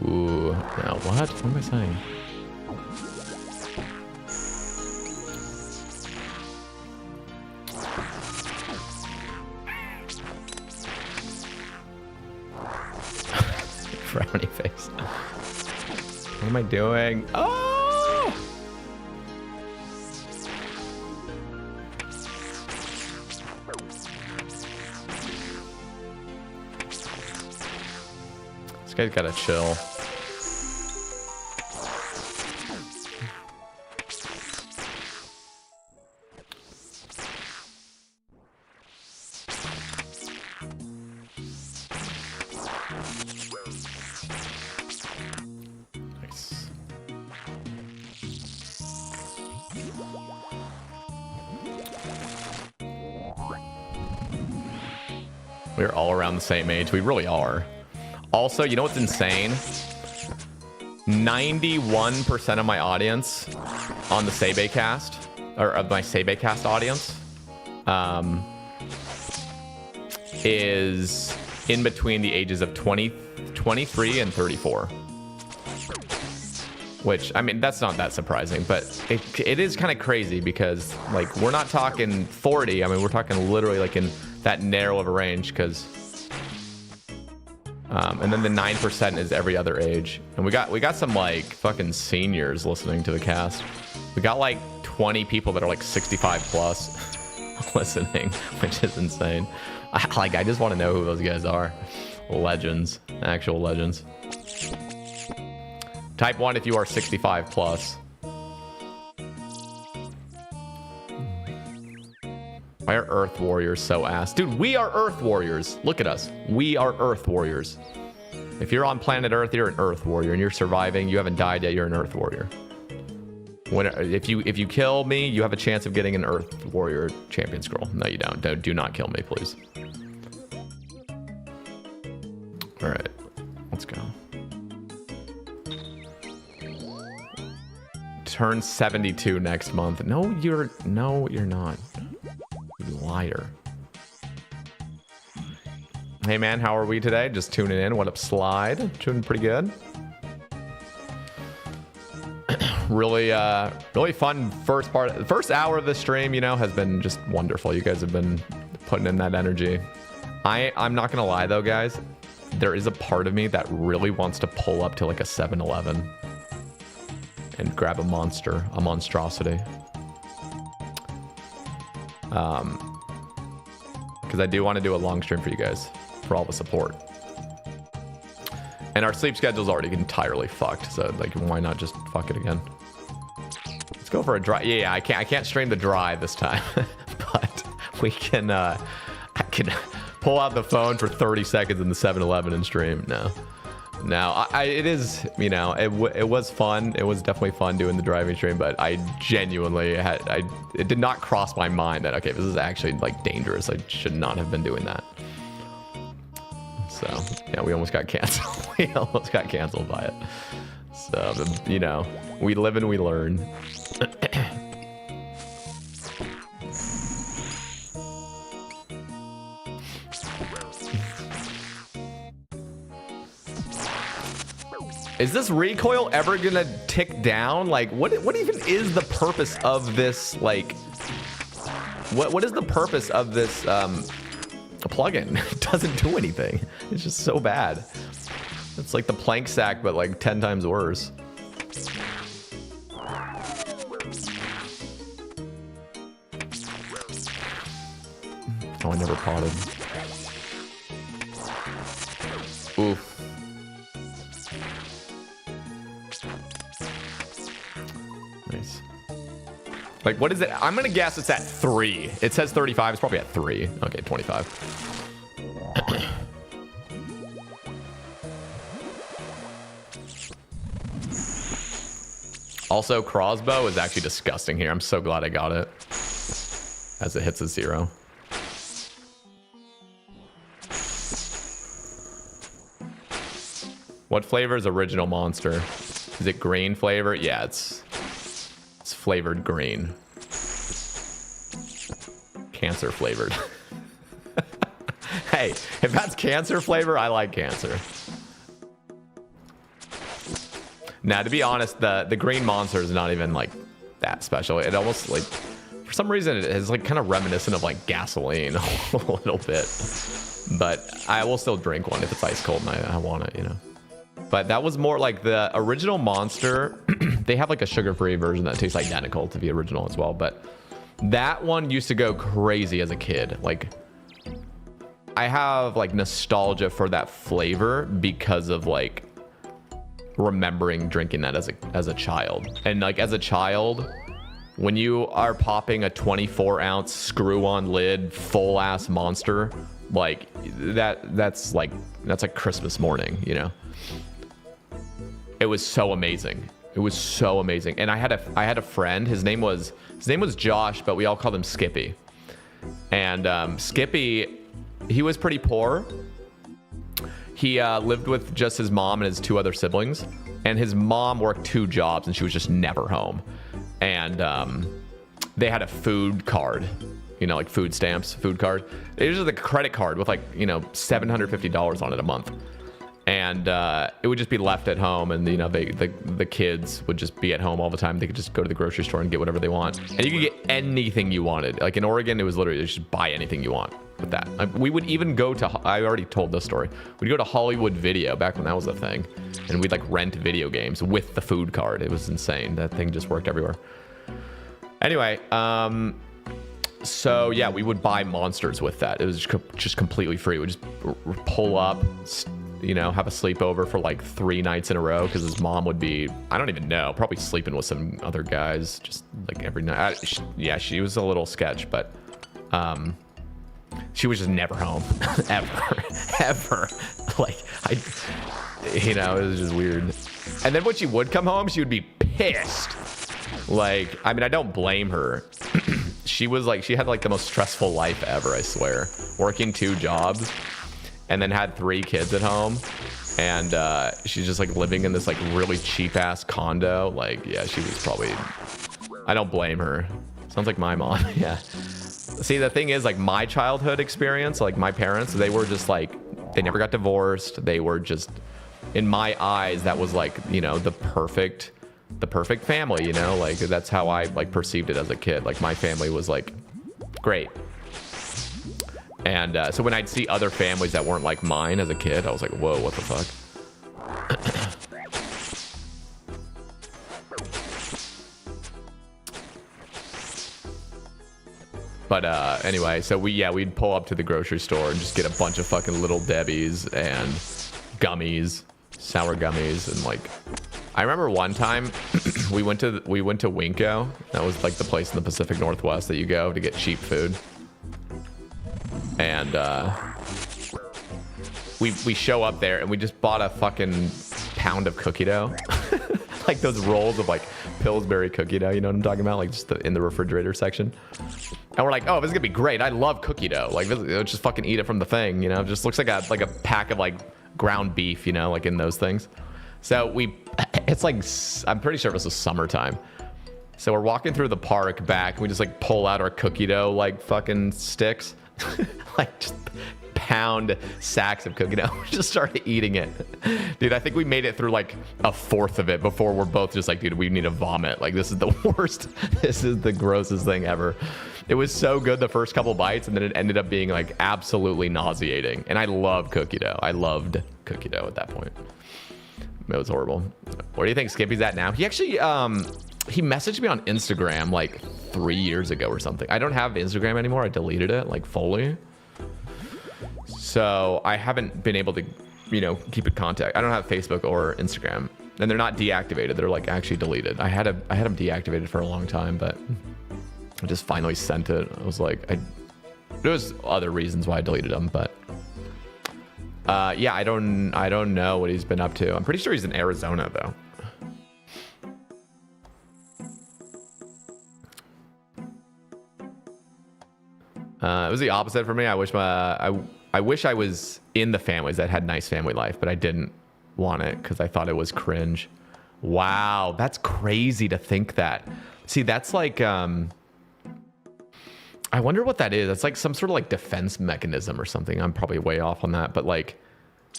Ooh, now what? What am I saying? Frowny face. What am I doing? Oh! This guy's gotta chill. We're all around the same age. We really are. Also, you know what's insane? 91% of my audience on the Seibecast, or of my Seibecast audience, is in between the ages of 23 and 34. Which, I mean, that's not that surprising, but it is kind of crazy because, like, we're not talking 40. I mean, we're talking literally, like, in that narrow of a range, because and then the 9% is every other age, and we got some like fucking seniors listening to the cast. We got like 20 people that are like 65 plus listening, which is insane. I just want to know who those guys are. Legends, actual legends. Type 1 if you are 65 plus. Why are Earth Warriors so ass? Dude, we are Earth Warriors. Look at us. We are Earth Warriors. If you're on planet Earth, you're an Earth Warrior, and you're surviving. You haven't died yet. You're an Earth Warrior. If you kill me, you have a chance of getting an Earth Warrior champion scroll. No, you don't. Do not kill me, please. All right, let's go. Turn 72 next month. No, you're not. You liar. Hey man, how are we today? Just tuning in. What up, Slide? Doing pretty good. Really fun first hour of the stream, you know, has been just wonderful. You guys have been putting in that energy. I'm not gonna lie though, guys. There is a part of me that really wants to pull up to like a 7-Eleven and grab a monstrosity. Because I do want to do a long stream for you guys, for all the support. And our sleep schedule's already entirely fucked, so like, why not just fuck it again? Let's go for a drive. Yeah, I can't stream the drive this time, but we can. I can pull out the phone for 30 seconds in the 7-Eleven and stream. No, it is, you know, it was fun. It was definitely fun doing the driving stream, but I genuinely it did not cross my mind that, okay, this is actually like dangerous. I should not have been doing that. So yeah, we almost got canceled. We almost got canceled by it. So, you know, we live and we learn. Is this recoil ever gonna tick down? Like, what even is the purpose of this? Like, what is the purpose of this plugin? It doesn't do anything. It's just so bad. It's like the plank sack, but like 10 times worse. Oh, I never potted. Oof. Nice. Like, what is it? I'm gonna guess it's at 3. It says 35. It's probably at 3. Okay, 25. Also, crossbow is actually disgusting here. I'm so glad I got it. As it hits a 0. What flavor is original monster? Is it green flavor? Yeah, it's flavored green. Cancer flavored. Hey, if that's cancer flavor, I like cancer. Now, to be honest, the green monster is not even like that special. It almost like, for some reason, it is like kind of reminiscent of like gasoline a little bit. But I will still drink one if it's ice cold and I want it, you know. But that was more like the original monster. They have like a sugar-free version that tastes identical to the original as well. But that one used to go crazy as a kid. Like, I have like nostalgia for that flavor because of like remembering drinking that as a child. And like as a child, when you are popping a 24-ounce screw-on lid full ass monster, like that's like Christmas morning, you know. It was so amazing. It was so amazing. And I had a friend. His name was Josh, but we all called him Skippy. And Skippy, he was pretty poor. He lived with just his mom and his 2 other siblings. And his mom worked 2 jobs, and she was just never home. And they had a food card, you know, like food stamps, food card. It was just a credit card with like, you know, $750 on it a month. And it would just be left at home, and you know the kids would just be at home all the time. They could just go to the grocery store and get whatever they want, and you could get anything you wanted. Like in Oregon, it was literally just buy anything you want with that. We would even go to, I already told this story, we'd go to Hollywood Video back when that was a thing, and we'd like rent video games with the food card. It was insane. That thing just worked everywhere. Anyway, so yeah, we would buy monsters with that. It was just completely free. We'd just pull up, you know, have a sleepover for like 3 nights in a row because his mom would be, I don't even know, probably sleeping with some other guys just like every night. Yeah, she was a little sketch, but she was just never home ever. Like, you know, it was just weird. And then when she would come home, she would be pissed. Like, I mean, I don't blame her. She had like the most stressful life ever, I swear. Working 2 jobs. And then had 3 kids at home, and she's just like living in this like really cheap ass condo. Like, yeah, she was probably, I don't blame her. Sounds like my mom. Yeah. See, the thing is, like, my childhood experience, like my parents, they were just like, they never got divorced. They were just, in my eyes, that was like, you know, the perfect family, you know, like that's how I like perceived it as a kid. Like my family was like great. And so when I'd see other families that weren't like mine as a kid, I was like, whoa, what the fuck? But anyway, so we'd pull up to the grocery store and just get a bunch of fucking Little Debbies and gummies, sour gummies, and like, I remember one time we went to Winco. That was like the place in the Pacific Northwest that you go to get cheap food. And we show up there and we just bought a fucking pound of cookie dough. Like those rolls of like Pillsbury cookie dough, you know what I'm talking about? Like just in the refrigerator section. And we're like, oh, this is gonna be great. I love cookie dough. Like, let's just fucking eat it from the thing, you know? It just looks like a pack of like ground beef, you know, like in those things. So it's like, I'm pretty sure it was summertime. So we're walking through the park back and we just like pull out our cookie dough like fucking sticks. Like just pound sacks of cookie dough. We just started eating it. Dude, I think we made it through like a fourth of it before we're both just like, dude, we need to vomit. Like this is the worst. This is the grossest thing ever. It was so good the first couple bites and then it ended up being like absolutely nauseating. And I love cookie dough. I loved cookie dough at that point. It was horrible. Where do you think Skippy's at now? He actually, he messaged me on Instagram like 3 years ago or something. I don't have Instagram anymore. I deleted it like fully. So I haven't been able to, you know, keep in contact. I don't have Facebook or Instagram, and they're not deactivated. They're like actually deleted. I had them deactivated for a long time, but I just finally sent it. I was like, there was other reasons why I deleted them, but yeah, I don't know what he's been up to. I'm pretty sure he's in Arizona though. It was the opposite for me. I wish I wish I was in the families that had nice family life, but I didn't want it because I thought it was cringe. Wow, that's crazy to think that. See, that's like I wonder what that is. It's like some sort of like defense mechanism or something. I'm probably way off on that, but like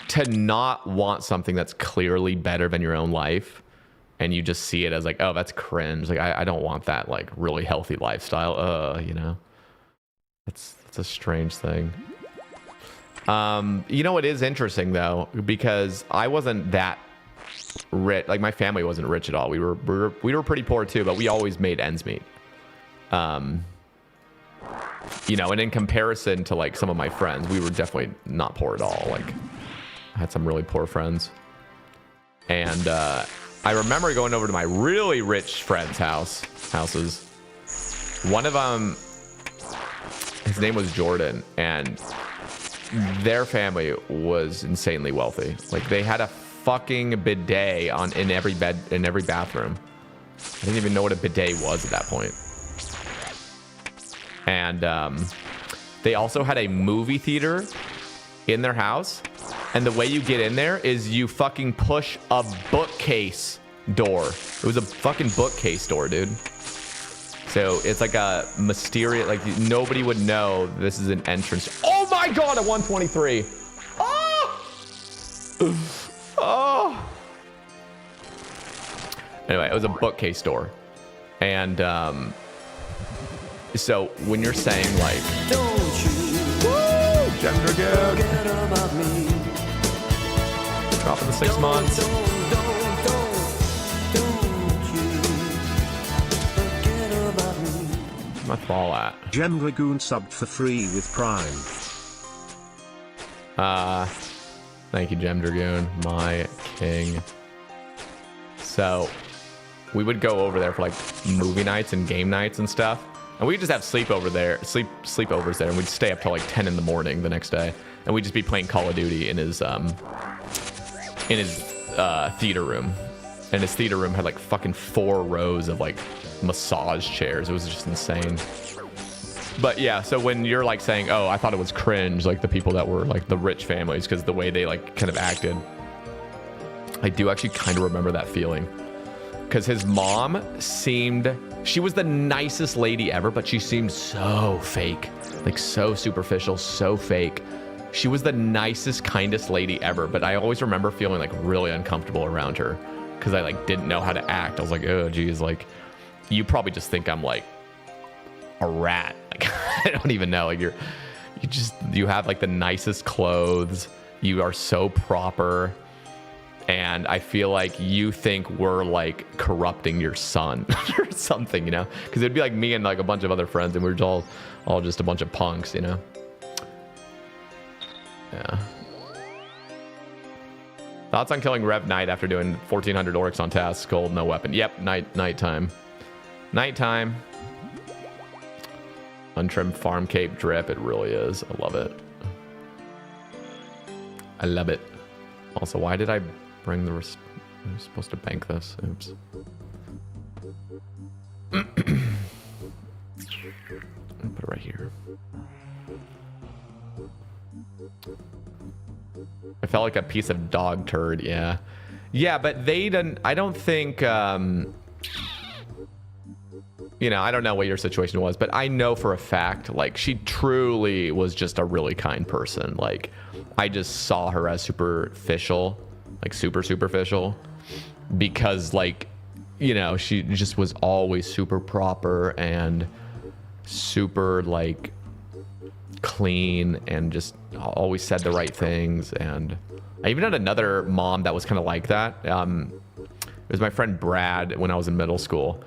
to not want something that's clearly better than your own life, and you just see it as like, oh, that's cringe. Like I don't want that like really healthy lifestyle. You know, that's a strange thing. You know, it is interesting though, because I wasn't that rich. Like my family wasn't rich at all. We were pretty poor too, but we always made ends meet. You know, and in comparison to like some of my friends, we were definitely not poor at all. Like I had some really poor friends. And I remember going over to my really rich friends' houses. One of them, his name was Jordan, and their family was insanely wealthy. Like they had a fucking bidet in every bathroom. I didn't even know what a bidet was at that point. And they also had a movie theater in their house. And the way you get in there is you fucking push a bookcase door. It was a fucking bookcase door, dude. So it's like a mysterious, like nobody would know this is an entrance. Oh my God, a 123. Oh! Oh! Anyway, it was a bookcase door. And so when you're saying like, don't you gender forget about me. Dropping the 6 months. Don't you forget about me. Where's my fall at? Gem Dragoon subbed for free with Prime. Thank you, Gem Dragoon, my king. So we would go over there for like movie nights and game nights and stuff. And we'd just have sleepovers there, and we'd stay up till like 10 in the morning the next day, and we'd just be playing Call of Duty in his theater room. And his theater room had like fucking 4 rows of like massage chairs. It was just insane. But yeah, so when you're like saying, oh, I thought it was cringe, like the people that were like the rich families, because the way they like kind of acted, I do actually kind of remember that feeling. Because his mom she was the nicest lady ever, but she seemed so fake, like so superficial, so fake. She was the nicest, kindest lady ever, but I always remember feeling like really uncomfortable around her because I like didn't know how to act. I was like, oh geez, like you probably just think I'm like a rat. Like I don't even know. Like you have like the nicest clothes. You are so proper. And I feel like you think we're like corrupting your son or something, you know? Because it'd be like me and like a bunch of other friends, and we're all just a bunch of punks, you know? Yeah. Thoughts on killing Rev Knight after doing 1400 orcs on task, cold, no weapon. Yep, nighttime. Nighttime. Untrimmed farm cape drip, it really is. I love it. I love it. Also, why did I bring the I'm supposed to bank this. Oops. Put it right here. I felt like a piece of dog turd. Yeah, but they didn't. I don't think. You know, I don't know what your situation was, but I know for a fact, like, she truly was just a really kind person. Like, I just saw her as superficial, like super superficial, because like, you know, she just was always super proper and super like clean and just always said the right things. And I even had another mom that was kind of like that. It was my friend Brad when I was in middle school.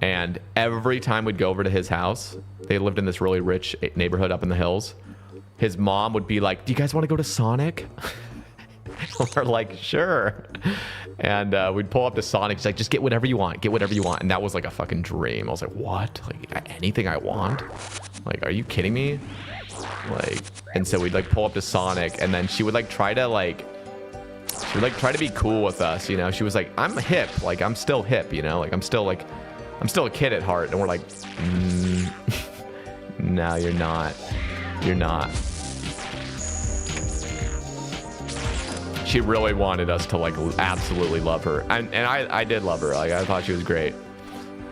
And every time we'd go over to his house, they lived in this really rich neighborhood up in the hills. His mom would be like, do you guys want to go to Sonic? We're like, sure. And we'd pull up to Sonic. He's like, just get whatever you want. Get whatever you want. And that was like a fucking dream. I was like, what? Like anything I want? Like, are you kidding me? Like, and so we'd like pull up to Sonic, and then she would like try to be cool with us. You know, she was like, I'm hip. Like, I'm still hip, you know, like I'm still a kid at heart. And we're like, No, you're not. You're not. She really wanted us to like absolutely love her, and I did love her. Like I thought she was great,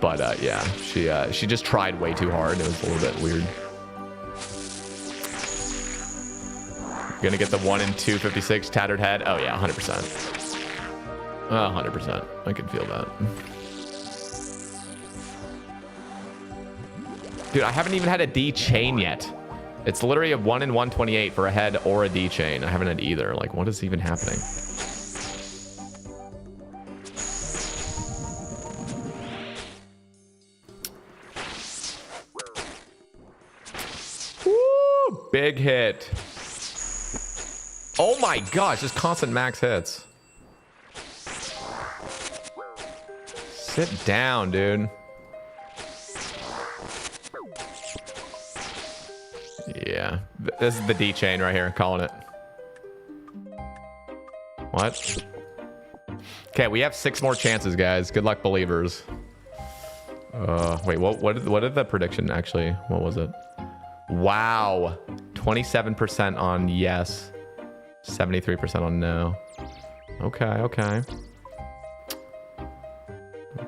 but yeah, she just tried way too hard. It was a little bit weird. Gonna get the 1 in 256 tattered head. Oh yeah, 100%. 100%. I can feel that. Dude, I haven't even had a D chain yet. It's literally a 1 in 128 for a head or a D chain. I haven't had either. Like, what is even happening? Woo! Big hit. Oh my gosh, just constant max hits. Sit down, dude. Yeah, this is the D chain right here, calling it. What? Okay, we have 6 more chances, guys. Good luck, believers. Wait, what did the prediction actually? What was it? Wow, 27% on yes. 73% on no. Okay, okay.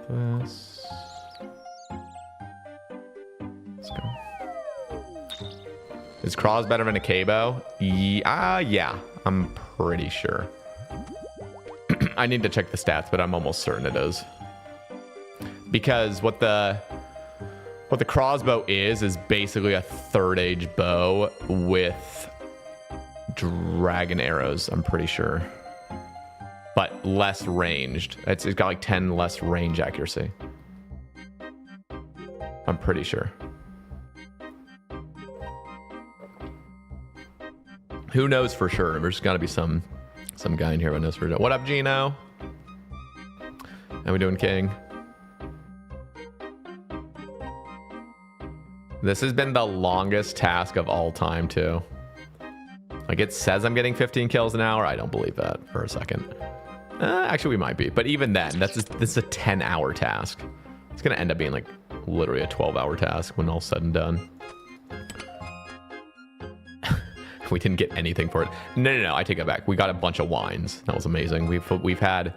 This. Let's go. Is Craws better than a Cabo? Yeah, I'm pretty sure. I need to check the stats, but I'm almost certain it is. Because what the crossbow is basically a 3rd age bow with dragon arrows, I'm pretty sure, but less ranged. It's got like 10 less range accuracy, I'm pretty sure. Who knows for sure? There's got to be some guy in here who knows for sure. What up, Gino? How we doing, King? This has been the longest task of all time too. Like, it says I'm getting 15 kills an hour. I don't believe that for a second. Actually, we might be. But even then, this is a 10-hour task. It's going to end up being like literally a 12-hour task when all's said and done. We didn't get anything for it. No. I take it back. We got a bunch of wines. That was amazing. We've had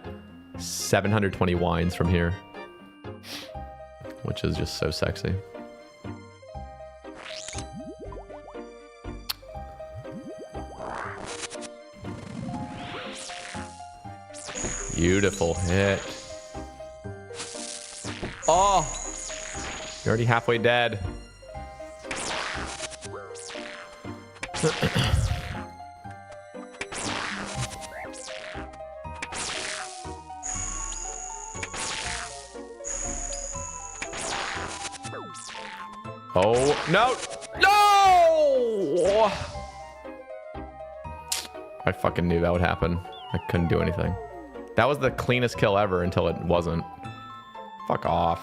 720 wines from here, which is just so sexy. Beautiful hit. Oh, you're already halfway dead. Oh, no. No! I fucking knew that would happen. I couldn't do anything. That was the cleanest kill ever until it wasn't. Fuck off.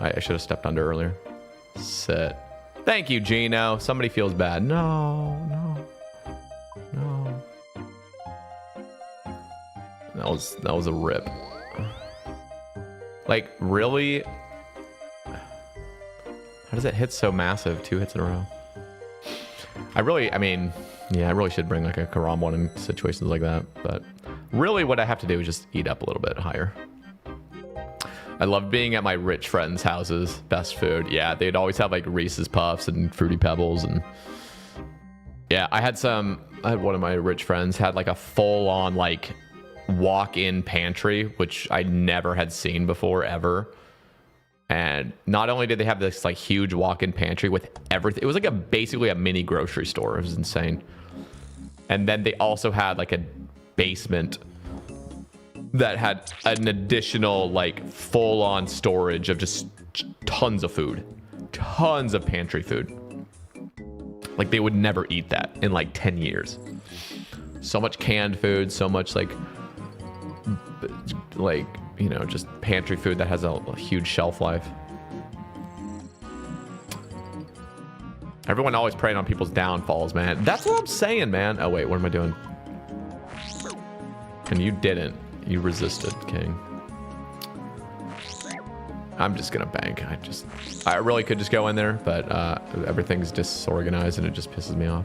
I should have stepped under earlier. Sit. Thank you, Gino. Somebody feels bad. No. That was a rip. Like, really? How does it hit so massive? 2 hits in a row. I really should bring like a Karam one in situations like that. But really what I have to do is just eat up a little bit higher. I love being at my rich friends' houses. Best food. Yeah, they'd always have like Reese's Puffs and Fruity Pebbles. And yeah, I had one of my rich friends had like a full-on like walk-in pantry, which I never had seen before ever. And not only did they have this like huge walk-in pantry with everything, it was like basically a mini grocery store. It was insane. And then they also had like a basement that had an additional like full-on storage of just tons of food, tons of pantry food. Like they would never eat that in like 10 years. So much canned food, so much like, you know, just pantry food that has a huge shelf life. Everyone always preying on people's downfalls, man. That's what I'm saying, man. Oh, wait, what am I doing? And you didn't. You resisted, King. I'm just gonna bank. I really could just go in there, but everything's disorganized and it just pisses me off.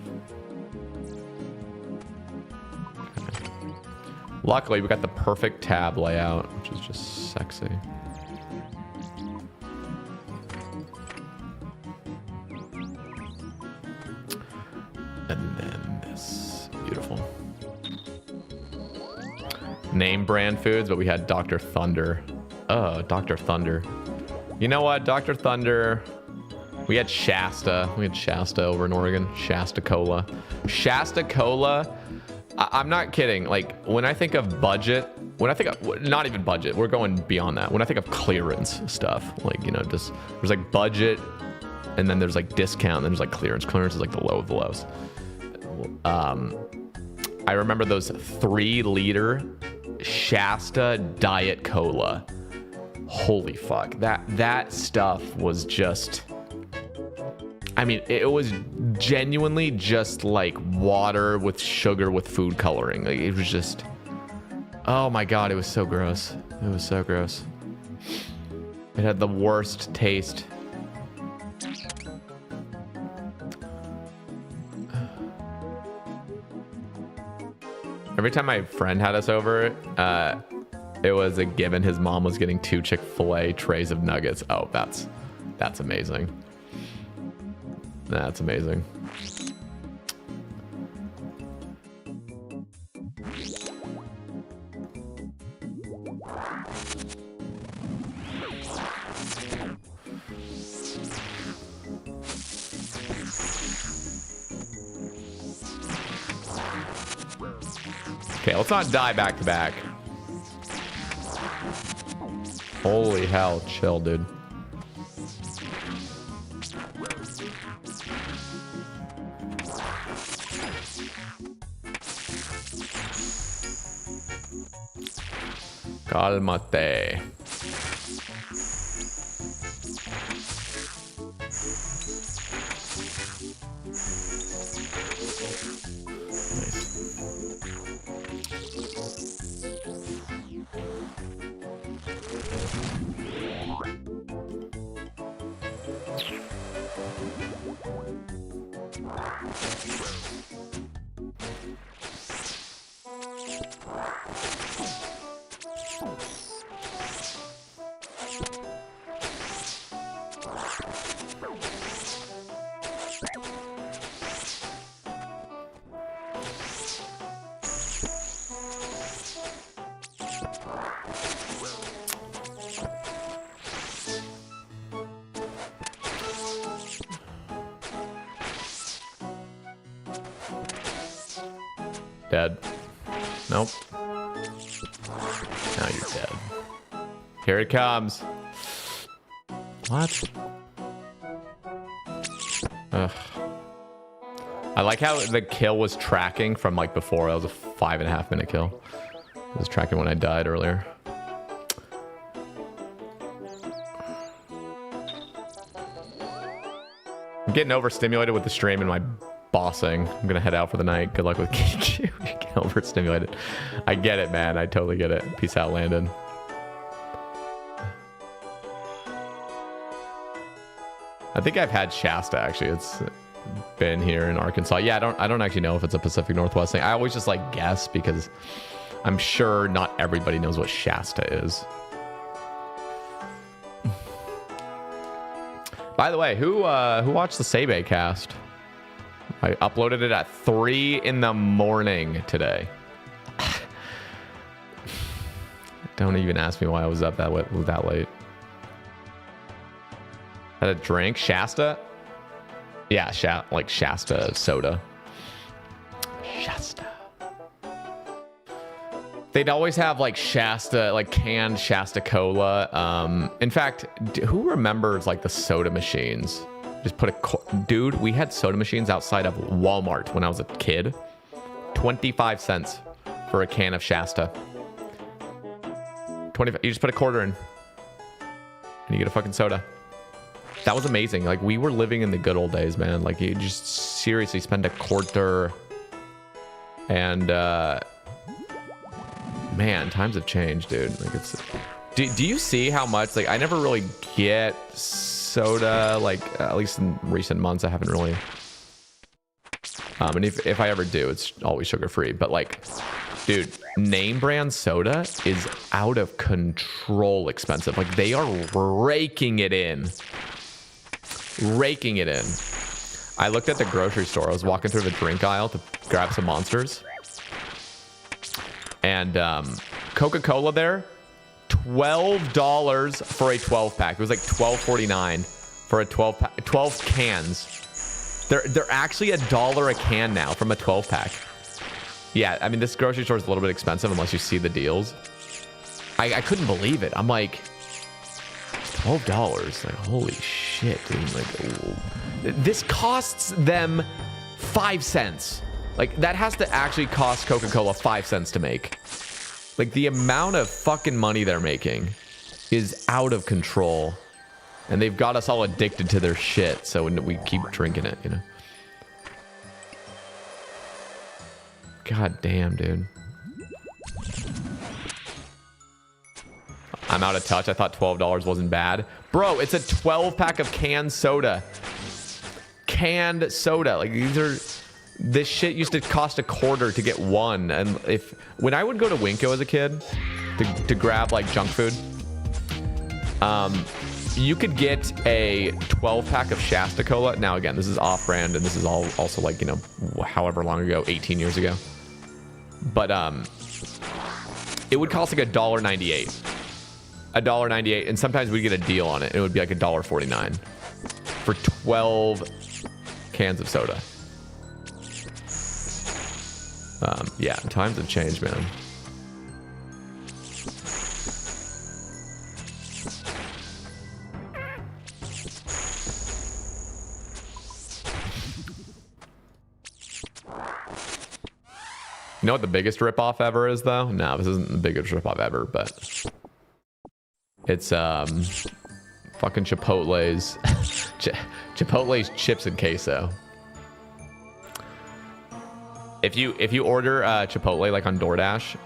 Okay. Luckily, we got the perfect tab layout, which is just sexy. And then this, beautiful. Name brand foods, but we had Dr. Thunder. Oh, Dr. Thunder. You know what? Dr. Thunder. We had Shasta. We had Shasta over in Oregon. Shasta Cola. Shasta Cola. I'm not kidding. Like, when I think of budget, when I think of, not even budget, we're going beyond that. When I think of clearance stuff, like, you know, just, there's like budget, and then there's like discount, and then there's like clearance. Clearance is like the low of the lows. I remember those 3-liter Shasta Diet Cola. Holy fuck. That stuff was just, I mean, it was genuinely just like water with sugar with food coloring. Like, it was just, oh my God, it was so gross. It was so gross. It had the worst taste. Every time my friend had us over, it was a given. His mom was getting 2 Chick-fil-A trays of nuggets. Oh, that's amazing. That's amazing. Okay, let's not die back to back. Holy hell, chill, dude. Calmate. Dead. Nope. Now you're dead. Here it comes. What? Ugh. I like how the kill was tracking from like before. That was a 5.5 minute kill. It was tracking when I died earlier. I'm getting overstimulated with the stream and my bossing. I'm gonna head out for the night. Good luck with KQ. You're getting overstimulated. I get it, man. I totally get it. Peace out, Landon. I think I've had Shasta actually. It's been here in Arkansas. Yeah, I don't actually know if it's a Pacific Northwest thing. I always just like guess because I'm sure not everybody knows what Shasta is. By the way, who watched the Sebe cast? I uploaded it at 3 in the morning today. Don't even ask me why I was up that late. Had a drink? Shasta? Yeah, like Shasta soda. Shasta. They'd always have like Shasta, like canned Shasta Cola. In fact, who remembers like the soda machines? Just put a dude. We had soda machines outside of Walmart when I was a kid. 25 cents for a can of Shasta. 25. You just put a quarter in, and you get a fucking soda. That was amazing. Like we were living in the good old days, man. Like you just seriously spend a quarter, and man, times have changed, dude. Like Do you see how much, like, I never really get soda, like, at least in recent months, I haven't really. And if I ever do, it's always sugar-free. But, like, dude, name brand soda is out of control expensive. Like, they are raking it in. Raking it in. I looked at the grocery store. I was walking through the drink aisle to grab some Monsters. And Coca-Cola there, $12 for a 12-pack. It was like $12.49 for a 12-pack, 12 cans. They're actually $1 a can now from a 12-pack. Yeah, I mean, this grocery store is a little bit expensive unless you see the deals. I couldn't believe it. I'm like, $12. Like, holy shit, dude. Like, this costs them 5 cents. Like, that has to actually cost Coca-Cola 5 cents to make. Like, the amount of fucking money they're making is out of control. And they've got us all addicted to their shit, so we keep drinking it, you know? God damn, dude. I'm out of touch. I thought $12 wasn't bad. Bro, it's a 12-pack of canned soda. Canned soda. Like, these are... This shit used to cost $0.25 to get one. And when I would go to Winco as a kid to grab, like, junk food, you could get a 12-pack of Shasta Cola. Now, again, this is off-brand, and this is all also, like, you know, however long ago, 18 years ago. But it would cost like $1.98. $1.98, and sometimes we'd get a deal on it. It would be like $1.49 for 12 cans of soda. Yeah, times have changed, man. You know what the biggest ripoff ever is, though? No, this isn't the biggest ripoff ever, but it's fucking Chipotle's Chipotle's chips and queso. If you order Chipotle like on DoorDash,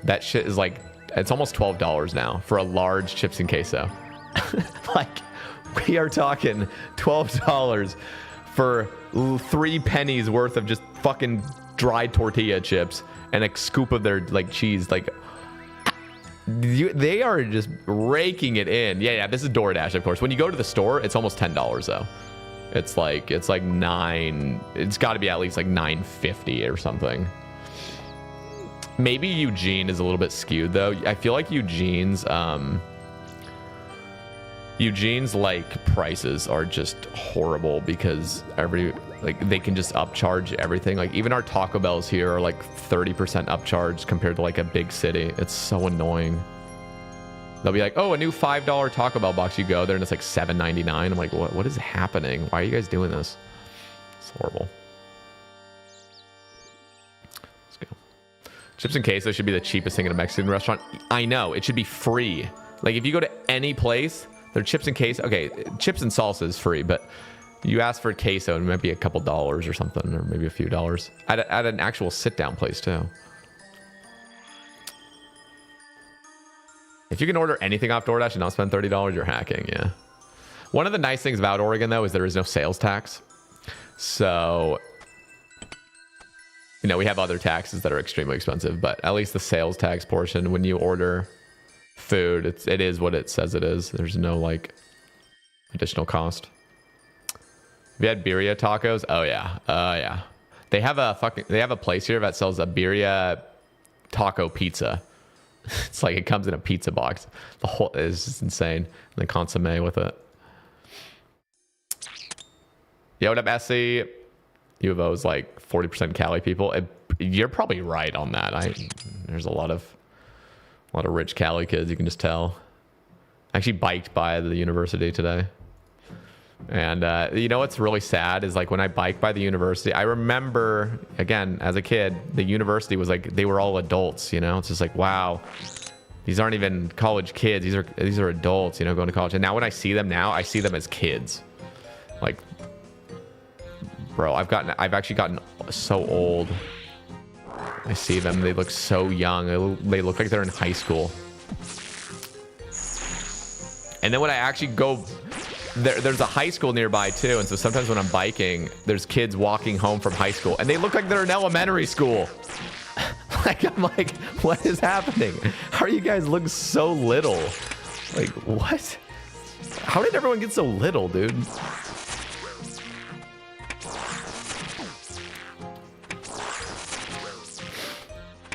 that shit is like, it's almost $12 now for a large chips and queso. Like, we are talking $12 for 3 pennies worth of just fucking dried tortilla chips and a scoop of their like cheese. Like, they are just raking it in. Yeah, this is DoorDash, of course. When you go to the store, it's almost $10 though. It's like 9. It's got to be at least like $9.50 or something. Maybe Eugene is a little bit skewed though. I feel like Eugene's like prices are just horrible because they can just upcharge everything. Like, even our Taco Bells here are like 30% upcharged compared to like a big city. It's so annoying. They'll be like, oh, a new $5 Taco Bell box. You go there and it's like $7.99. I'm like, what is happening? Why are you guys doing this? It's horrible. Let's go. Chips and queso should be the cheapest thing in a Mexican restaurant. I know, it should be free. Like, if you go to any place, their chips and queso. Okay, chips and salsa is free, but you ask for queso, it might be a couple dollars or something, or maybe a few dollars at an actual sit-down place too. If you can order anything off DoorDash and not spend $30, you're hacking. Yeah. One of the nice things about Oregon though is there is no sales tax, so you know we have other taxes that are extremely expensive, but at least the sales tax portion when you order food, it is what it says it is. There's no like additional cost. Have you had birria tacos? Oh yeah, yeah. They have a place here that sells a birria taco pizza. It's like it comes in a pizza box. The whole is just insane. And the consomme with it. Yo, what up, Essie? U of O is like 40% Cali people. You're probably right on that. There's a lot of rich Cali kids. You can just tell. I actually biked by the university today. And you know what's really sad is like when I biked by the university, I remember, again, as a kid, the university was like, they were all adults, you know? It's just like, wow, these aren't even college kids. These are adults, you know, going to college. And now when I see them now, I see them as kids. Like, bro, I've actually gotten so old. I see them, they look so young. They look like they're in high school. And then when I actually go, there's a high school nearby too. And so sometimes when I'm biking, there's kids walking home from high school and they look like they're in elementary school. Like, I'm like, what is happening? How are you guys look so little? Like, what? How did everyone get so little, dude?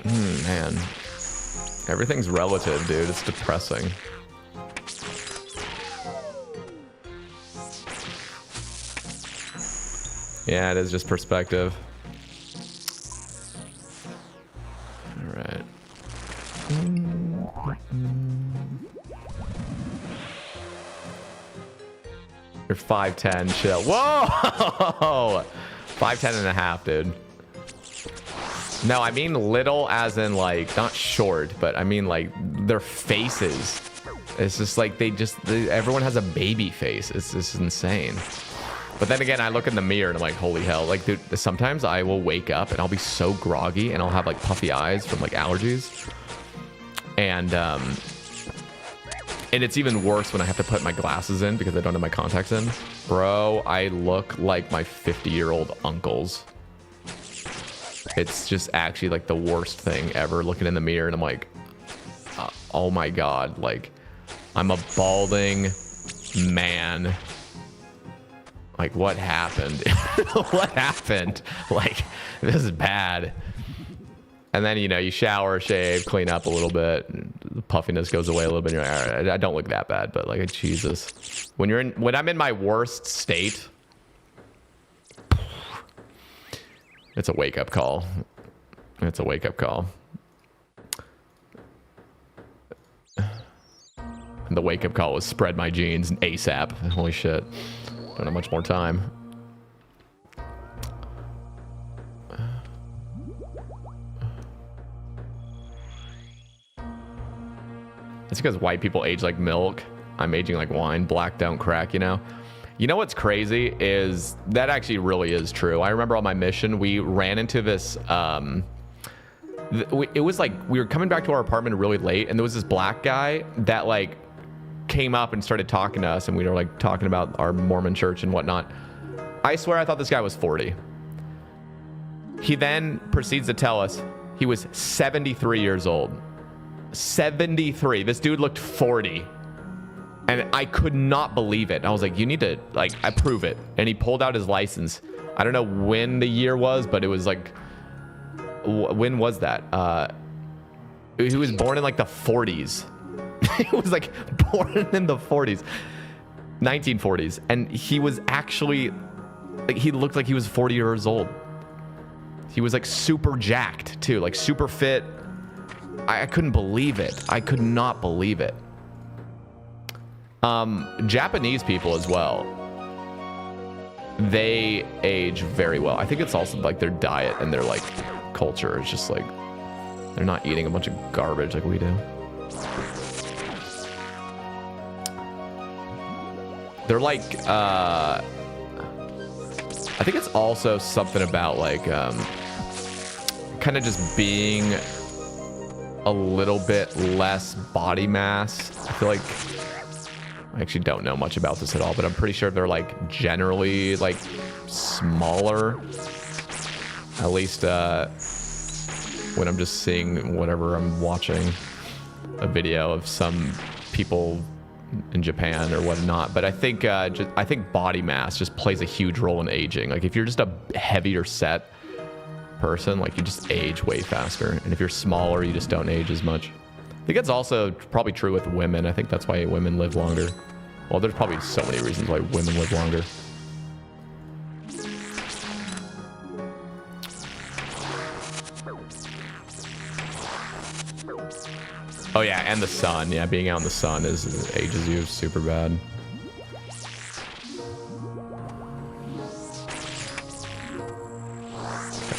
Man. Everything's relative, dude. It's depressing. Yeah, it is just perspective. All right. You're 5'10", chill. Whoa! 5'10 and a half, dude. No, I mean little as in like, not short, but I mean like their faces. It's just like everyone has a baby face. It's just insane. But then again, I look in the mirror and I'm like, holy hell. Like, dude, sometimes I will wake up and I'll be so groggy and I'll have like puffy eyes from like allergies. And it's even worse when I have to put my glasses in because I don't have my contacts in. Bro, I look like my 50-year-old uncles. It's just actually like the worst thing ever, looking in the mirror and I'm like, oh my God, like I'm a balding man. Like, what happened? What happened? Like, this is bad. And then, you know, you shower, shave, clean up a little bit. The puffiness goes away a little bit. You're like, all right, I don't look that bad, but like, Jesus. When I'm in my worst state, it's a wake-up call. It's a wake-up call. And the wake-up call was spread my jeans ASAP. Holy shit. Don't have much more time. It's because white people age like milk. I'm aging like wine. Black don't crack, you know? You know what's crazy is that actually really is true. I remember on my mission, we ran into this... it was like we were coming back to our apartment really late, and there was this black guy that like came up and started talking to us, and we were like talking about our Mormon church and whatnot. I swear I thought this guy was 40. He then proceeds to tell us he was 73 years old. 73. This dude looked 40. And I could not believe it. I was like, you need to like approve it. And he pulled out his license. I don't know when the year was, but it was like, when was that? He was born in like the 40s. He was like born in the 40s, 1940s, and he was actually like, he looked like he was 40 years old. He was like super jacked too, like super fit. I couldn't believe it. I could not believe it. Japanese people as well, they age very well. I think it's also like their diet and their like culture. It's just like they're not eating a bunch of garbage like we do. They're like, I think it's also something about like, kind of just being a little bit less body mass. I feel like, I actually don't know much about this at all, but I'm pretty sure they're like generally like smaller. At least when I'm just seeing whatever I'm watching a video of some people in Japan or whatnot. But I think I think body mass just plays a huge role in aging. Like if you're just a heavier set person, like you just age way faster, and if you're smaller, you just don't age as much. I think it's also probably true with women. I think that's why women live longer. Well, there's probably so many reasons why women live longer. Oh yeah, and the sun. Yeah, being out in the sun ages you super bad.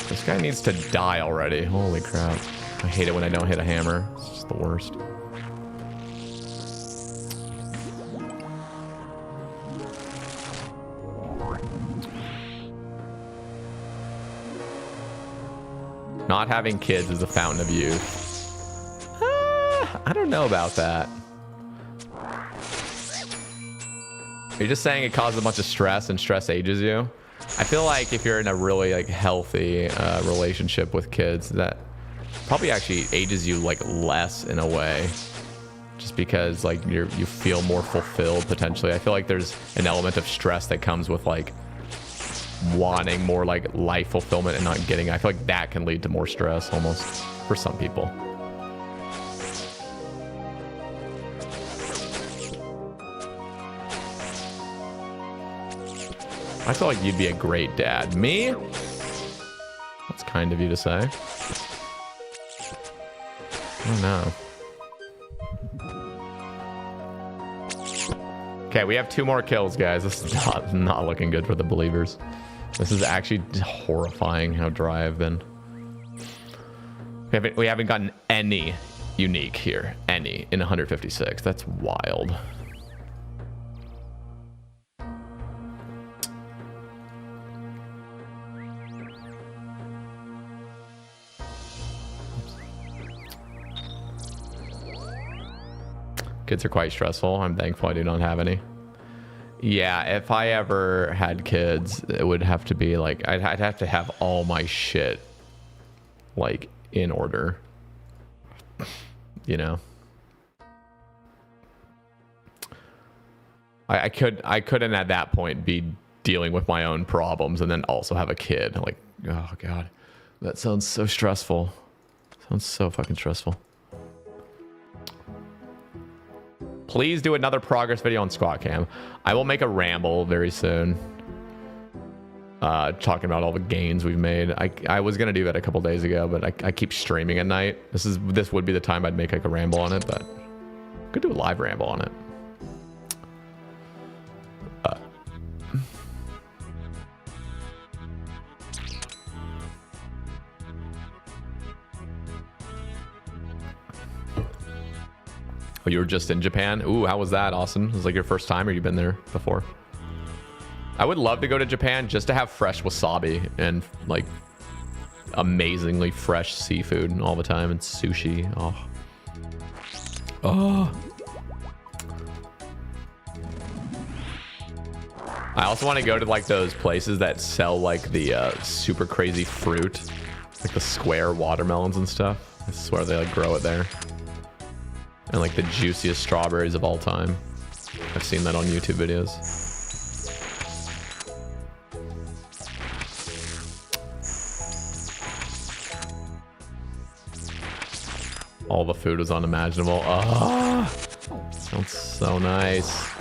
This guy needs to die already. Holy crap. I hate it when I don't hit a hammer. It's just the worst. Not having kids is a fountain of youth. I don't know about that. Are you just saying it causes a bunch of stress and stress ages you? I feel like if you're in a really like healthy relationship with kids, that probably actually ages you like less in a way, just because like you feel more fulfilled potentially. I feel like there's an element of stress that comes with like wanting more like life fulfillment and not getting. I feel like that can lead to more stress almost for some people. I feel like you'd be a great dad. Me? That's kind of you to say. Oh no. Okay, we have 2 more kills, guys. This is not looking good for the believers. This is actually horrifying how dry I've been. We haven't gotten any unique here. Any in 156. That's wild. Kids are quite stressful. I'm thankful I do not have any. Yeah, if I ever had kids, it would have to be like, I'd have to have all my shit like in order, you know. I couldn't at that point be dealing with my own problems and then also have a kid. Like, oh god, that sounds so stressful. Sounds so fucking stressful. Please do another progress video on Squat Cam. I will make a ramble very soon. Talking about all the gains we've made. I was gonna do that a couple days ago, but I keep streaming at night. This would be the time I'd make like a ramble on it, but I could do a live ramble on it. Oh, you were just in Japan? Ooh, how was that, Austin? Was it like your first time, or you been there before? I would love to go to Japan just to have fresh wasabi and like amazingly fresh seafood all the time and sushi. Oh. I also want to go to like those places that sell like the super crazy fruit, like the square watermelons and stuff. I swear they like grow it there. And like the juiciest strawberries of all time. I've seen that on YouTube videos. All the food was unimaginable. Oh, sounds so nice.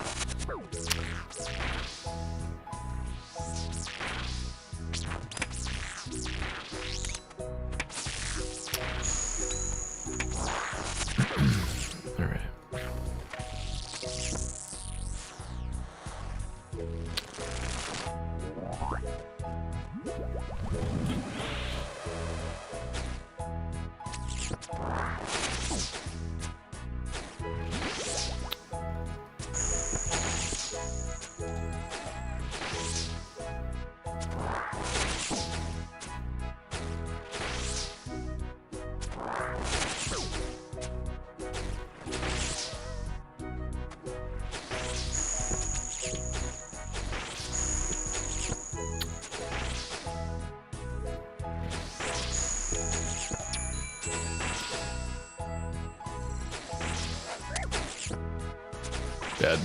Dead.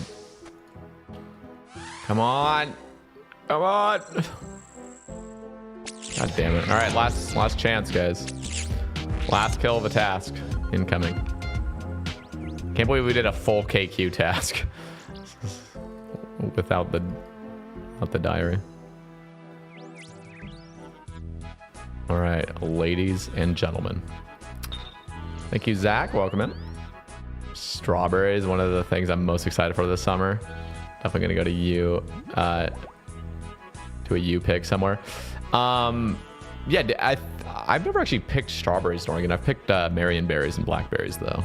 Come on. Come on. God damn it. All right, last chance, guys. Last kill of a task incoming. Can't believe we did a full KQ task without the diary. All right, ladies and gentlemen. Thank you, Zach. Welcome in. Strawberries, one of the things I'm most excited for this summer. Definitely gonna go to a U pick somewhere. Yeah, I've never actually picked strawberries in Oregon. I've picked Marion berries and blackberries though.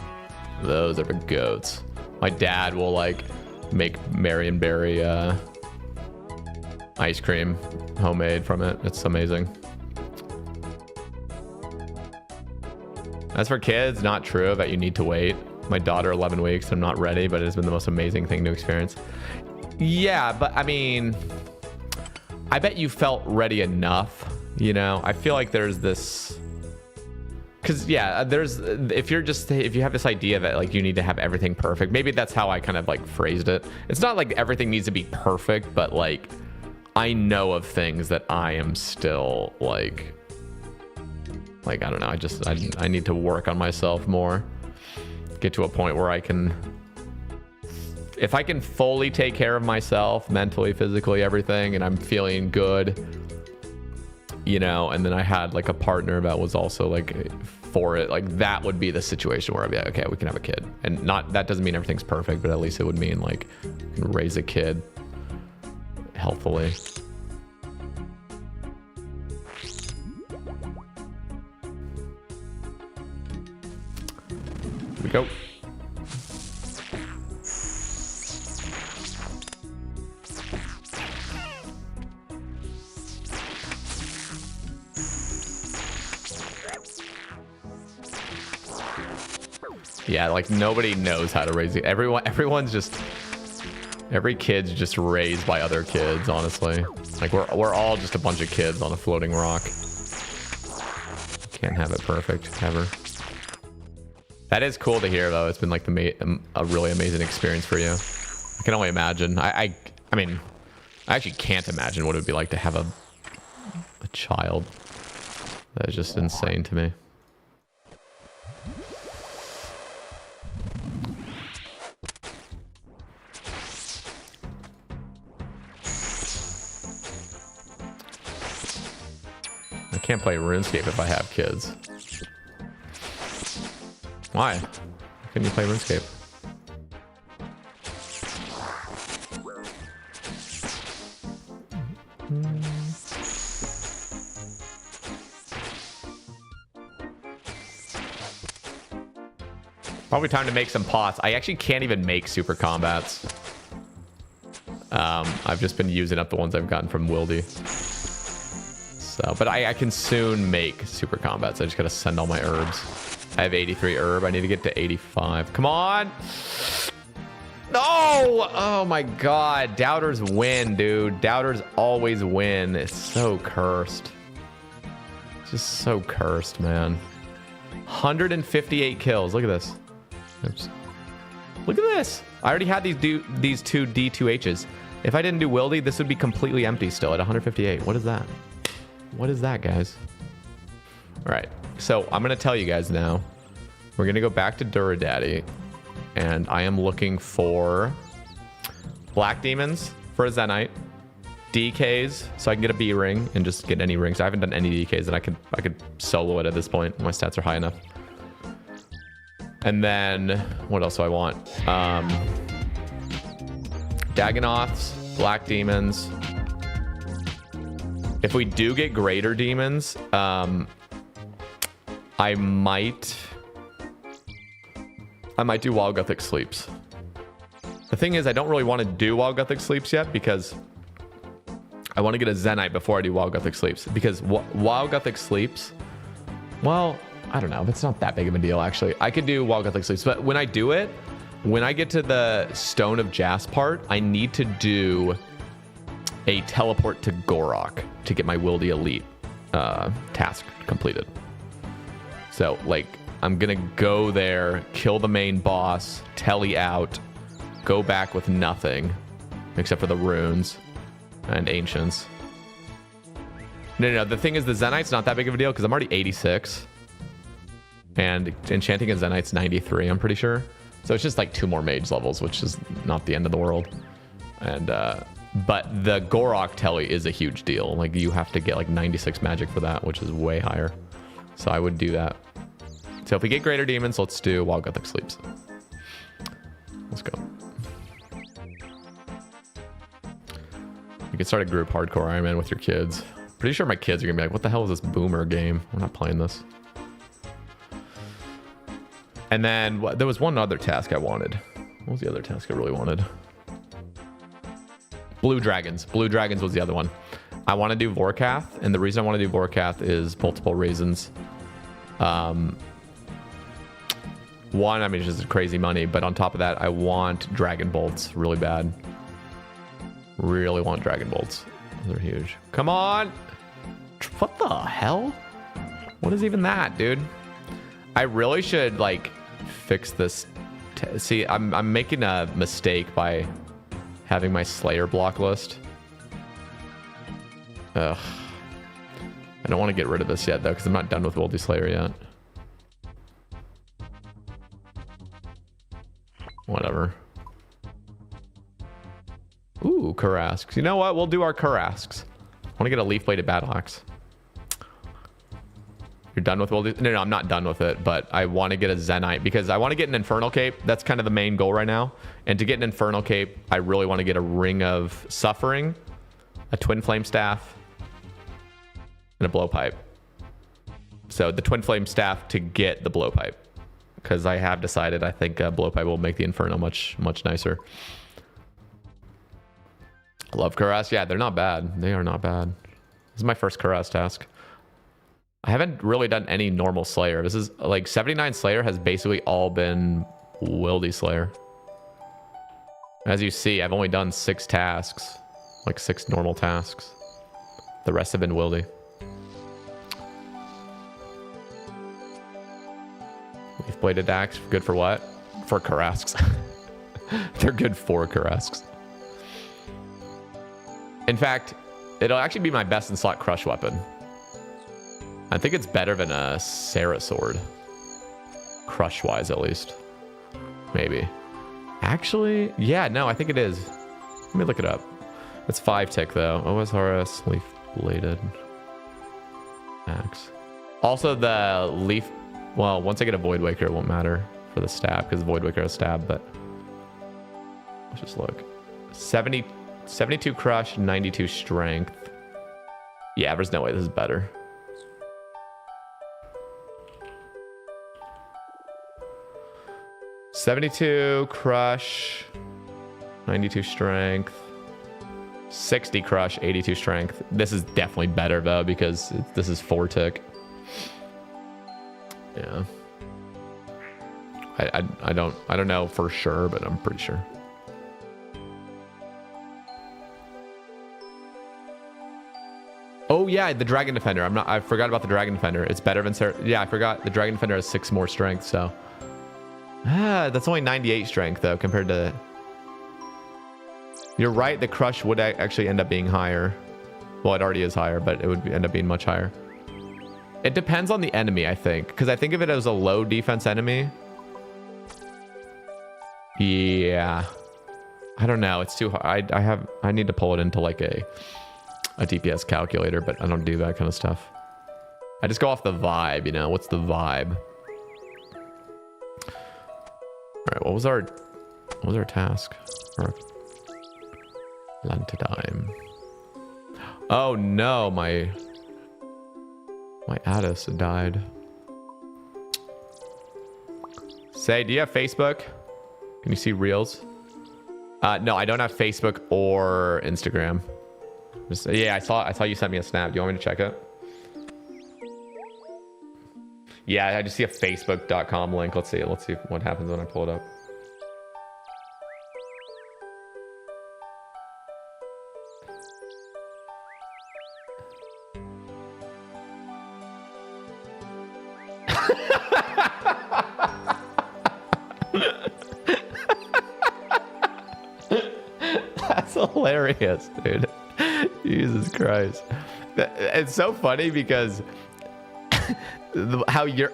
Those are the goats. My dad will like make Marion berry ice cream, homemade from it. It's amazing. As for kids, not true that you need to wait. my daughter 11 weeks. I'm not ready, but it has been the most amazing thing to experience. Yeah, but I mean, I bet you felt ready enough, you know? I feel like there's this... Because, yeah, if you have this idea that, like, you need to have everything perfect, maybe that's how I kind of, like, phrased it. It's not like everything needs to be perfect, but, like, I know of things that I am still, like, I don't know. I need to work on myself more. Get to a point where I can... If I can fully take care of myself, mentally, physically, everything, and I'm feeling good... You know, and then I had like a partner that was also like for it, like that would be the situation where I'd be like, okay, we can have a kid. And not, that doesn't mean everything's perfect, but at least it would mean like raise a kid healthily. Here we go. Yeah, like nobody knows how to raise it. Everyone's just, every kid's just raised by other kids, honestly. Like we're all just a bunch of kids on a floating rock. Can't have it perfect ever. That is cool to hear though. It's been like a really amazing experience for you. I can only imagine. I mean, I actually can't imagine what it would be like to have a child. That is just insane to me. I can't play RuneScape if I have kids. Why? How can you play RuneScape? Probably time to make some pots. I actually can't even make super combats. I've just been using up the ones I've gotten from Wildy. So, but I can soon make super combats. I just gotta send all my herbs. I have 83 herb. I need to get to 85. Come on! No! Oh my god. Doubters win, dude. Doubters always win. It's so cursed. It's just so cursed, man. 158 kills. Look at this. Oops. Look at this. I already had these two D2Hs. If I didn't do Wildy, this would be completely empty still at 158. What is that? What is that, guys? All right. So I'm going to tell you guys now. We're going to go back to Duradaddy. And I am looking for Black Demons for a Zenite. DKs, so I can get a B ring and just get any rings. I haven't done any DKs, and I could solo it at this point. My stats are high enough. And then, what else do I want? Dagonoths, Black Demons. If we do get Greater Demons, I might do Wild Gothic Sleeps. The thing is, I don't really want to do Wild Gothic Sleeps yet because I want to get a Zenite before I do Wild Gothic Sleeps. Because Wild Gothic Sleeps, well, I don't know. It's not that big of a deal, actually. I could do Wild Gothic Sleeps, but when I do it, when I get to the Stone of Jas part, I need to do a teleport to Gorok to get my Wildy Elite task completed. So, like, I'm gonna go there, kill the main boss, telly out, go back with nothing, except for the runes and ancients. No. The thing is, the Zenite's not that big of a deal because I'm already 86. And enchanting a Zenite's 93, I'm pretty sure. So it's just like 2 more mage levels, which is not the end of the world. And, but the Gorok telly is a huge deal. Like, you have to get like 96 magic for that, which is way higher. So I would do that. So if we get Greater Demons, let's do Wild Gothic Sleeps. Let's go. You can start a group hardcore Iron Man with your kids. Pretty sure my kids are gonna be like, what the hell is this boomer game? We're not playing this. And then there was one other task I wanted. What was the other task I really wanted? Blue Dragons. Blue Dragons was the other one. I want to do Vorkath, and the reason I want to do Vorkath is multiple reasons. One, I mean, it's just crazy money, but on top of that, I want Dragon Bolts really bad. Really want Dragon Bolts. Those are huge. Come on! What the hell? What is even that, dude? I really should, like, fix this. See, I'm making a mistake by having my Slayer block list. Ugh. I don't want to get rid of this yet, though, because I'm not done with Wildy Slayer yet. Whatever. Ooh, Karasks. You know what? We'll do our Karasks. I want to get a leaf-bladed battle axe. You're done with Wildy? No, I'm not done with it, but I want to get a Zenite because I want to get an Infernal Cape. That's kind of the main goal right now. And to get an Infernal Cape, I really want to get a Ring of Suffering, a Twin Flame Staff, and a Blowpipe. So the Twin Flame Staff to get the Blowpipe. Because I have decided I think Blowpipe will make the Inferno much nicer. Love Cuirass. Yeah, they're not bad. They are not bad. This is my first Cuirass task. I haven't really done any normal Slayer. This is like 79 Slayer has basically all been Wildy Slayer. As you see, I've only done 6 tasks. Like 6 normal tasks. The rest have been Wildy. Leaf bladed axe, good for what? For Karasks. They're good for Karasks. In fact, it'll actually be my best in slot crush weapon. I think it's better than a Sarah sword. Crush wise, at least. Maybe. Actually, yeah, no, I think it is. Let me look it up. It's 5 tick though. OSRS leaf bladed axe. Also, the leaf. Well, once I get a Void Waker, it won't matter for the stab because Void Waker has stab, but let's just look. 72 crush, 92 strength. Yeah, there's no way this is better. $72 crush, 92 strength, 60 crush, 82 strength. This is definitely better though because this is 4 tick. Yeah. I don't know for sure, but I'm pretty sure. Oh yeah, the Dragon Defender. I forgot about the Dragon Defender. It's better than Sarah. Yeah, I forgot the Dragon Defender has 6 more strength, so that's only 98 strength though compared to. You're right, the crush would actually end up being higher. Well, it already is higher, but it would end up being much higher. It depends on the enemy, I think, because I think of it as a low defense enemy. Yeah, I don't know. It's too hard. I need to pull it into like a DPS calculator, but I don't do that kind of stuff. I just go off the vibe, you know. What's the vibe? All right, what was our task? Lantidime. Oh no, my Addis died. Say, do you have Facebook? Can you see reels? No, I don't have Facebook or Instagram. Yeah, I saw you sent me a snap. Do you want me to check it? Yeah, I just see a facebook.com link. Let's see what happens when I pull it up. That's hilarious, dude. Jesus Christ. It's so funny because how you're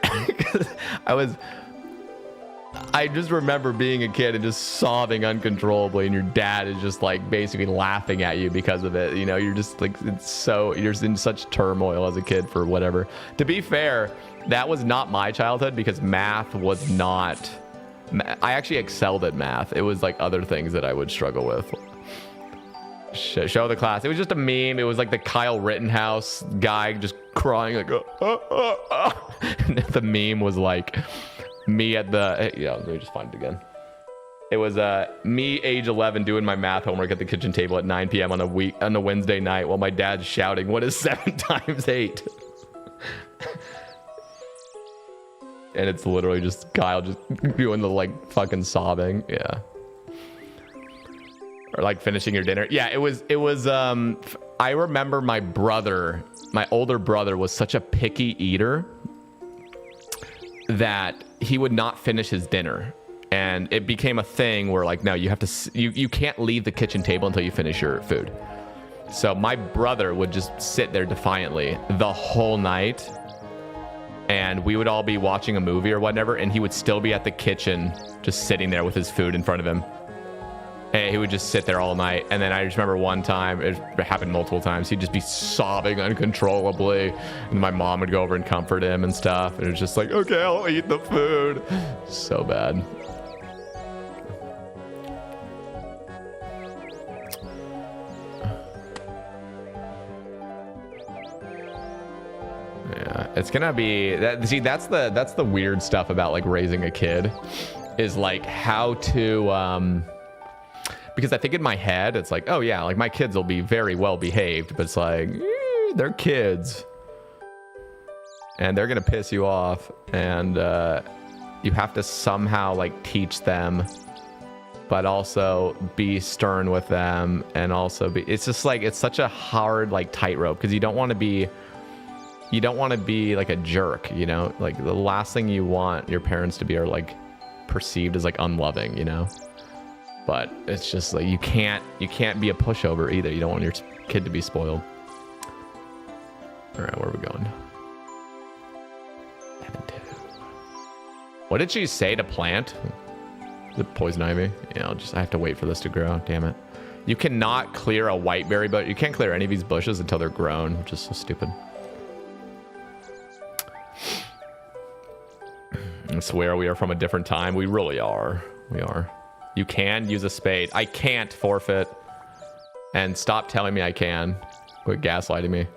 I just remember being a kid and just sobbing uncontrollably, and your dad is just like basically laughing at you because of it. You know, you're just like, you're in such turmoil as a kid for whatever. To be fair, that was not my childhood because math was not. I actually excelled at math. It was like other things that I would struggle with. Show the class. It was just a meme. It was like the Kyle Rittenhouse guy just crying like, and the meme was like me at the, yeah, let me just find it again. It was me age 11 doing my math homework at the kitchen table at 9 p.m. on a Wednesday night while my dad's shouting, "What is 7 times 8?" And it's literally just Kyle just doing the like fucking sobbing. Yeah. Or like finishing your dinner. Yeah, it was I remember my older brother was such a picky eater that he would not finish his dinner. And it became a thing where like, no, you have to, you can't leave the kitchen table until you finish your food. So my brother would just sit there defiantly the whole night. And we would all be watching a movie or whatever, and he would still be at the kitchen just sitting there with his food in front of him. And he would just sit there all night. And then I just remember one time, it happened multiple times, he'd just be sobbing uncontrollably. And my mom would go over and comfort him and stuff. And it was just like, okay, I'll eat the food. So bad. Yeah, it's gonna be that. See, that's the weird stuff about like raising a kid, is like how to because I think in my head it's like, oh yeah, like my kids will be very well behaved, but it's like they're kids and they're gonna piss you off, and you have to somehow like teach them, but also be stern with them, and also be, it's just like, it's such a hard like tightrope, because you don't want to be like a jerk, you know? Like the last thing you want your parents to be are like perceived as like unloving, you know? But it's just like you can't be a pushover either. You don't want your kid to be spoiled. All right, where are we going? What did she say to plant? The poison ivy? Yeah, I have to wait for this to grow. Damn it. You cannot clear a whiteberry, but you can't clear any of these bushes until they're grown, which is so stupid. I swear we are from a different time. We really are. We are. You can use a spade. I can't forfeit. And stop telling me I can. Quit gaslighting me.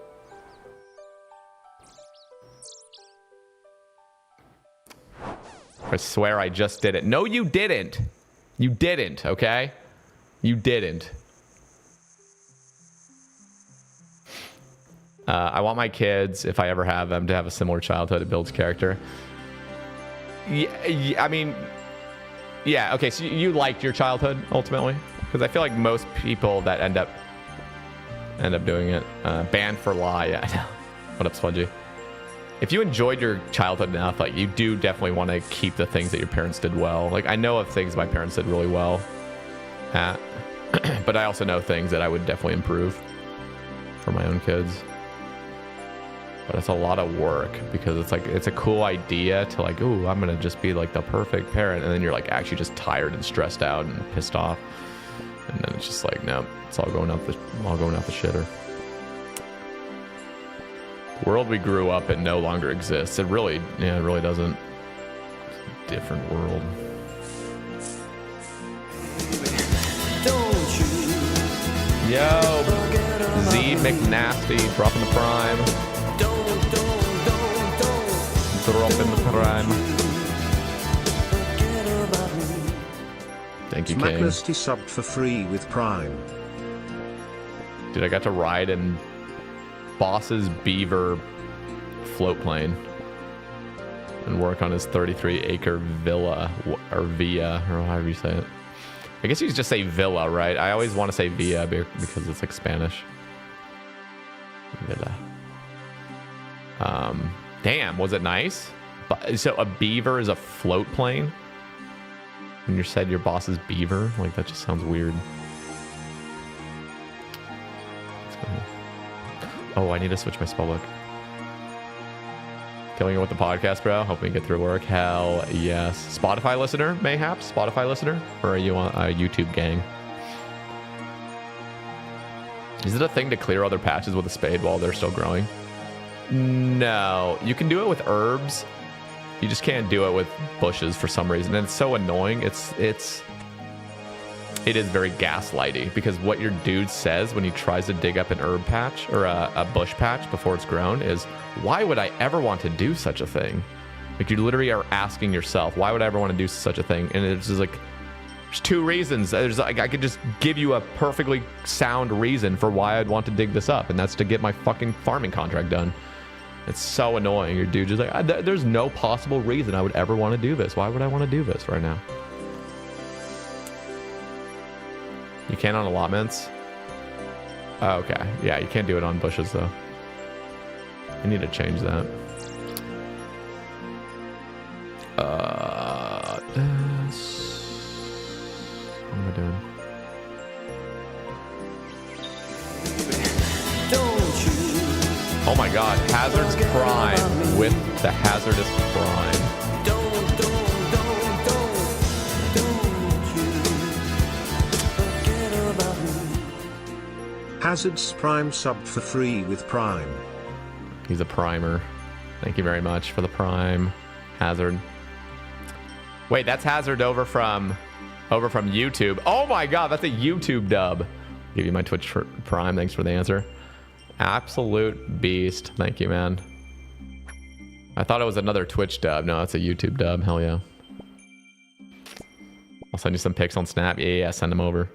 I swear I just did it. No, you didn't. You didn't, okay? You didn't. I want my kids, if I ever have them, to have a similar childhood. It builds character. Yeah, I mean, yeah, okay, so you liked your childhood, ultimately? Because I feel like most people that end up doing it. Banned for lie, yeah. What up, Sludgy? If you enjoyed your childhood enough, like, you do definitely want to keep the things that your parents did well. Like, I know of things my parents did really well at, but I also know things that I would definitely improve for my own kids. But it's a lot of work, because it's like, it's a cool idea to like, ooh, I'm gonna just be like the perfect parent, and then you're like actually just tired and stressed out and pissed off, and then it's just like, no, it's all going out the shitter. The world we grew up in no longer exists. It really doesn't. It's a different world. Yo, Z McNasty dropping the prime. Dropping the prime. Thank you, King. McNasty subbed for free with Prime. Dude, I got to ride in Boss's Beaver float plane and work on his 33-acre villa, or villa, or however you say it. I guess you just say villa, right? I always want to say villa because it's like Spanish. Villa. Damn, was it nice? So a beaver is a float plane? And you said your boss is beaver? Like, that just sounds weird. Oh, I need to switch my spellbook. Killing it with the podcast, bro. Hoping to get through work. Hell yes. Spotify listener, mayhaps? Spotify listener? Or are you on a YouTube gang? Is it a thing to clear other patches with a spade while they're still growing? No. You can do it with herbs. You just can't do it with bushes for some reason. And it's so annoying. It is very gaslighty, because what your dude says when he tries to dig up an herb patch or a bush patch before it's grown is, why would I ever want to do such a thing? Like, you literally are asking yourself, why would I ever want to do such a thing? And it's just like, there's two reasons. There's like, I could just give you a perfectly sound reason for why I'd want to dig this up, and that's to get my fucking farming contract done. It's so annoying. Your dude just like, there's no possible reason I would ever want to do this. Why would I want to do this right now? You can on allotments? Oh, okay. Yeah, you can't do it on bushes though. I need to change that. What am I doing? Oh my god, Hazard's Prime with the Hazardous Prime. Hazard's Prime subbed for free with Prime. He's a primer. Thank you very much for the Prime, Hazard. Wait, that's Hazard over from YouTube. Oh my god, that's a YouTube dub. Give you my Twitch Prime. Thanks for the answer. Absolute beast. Thank you, man. I thought it was another Twitch dub. No, it's a YouTube dub. Hell yeah. I'll send you some pics on Snap. Yeah, send them over.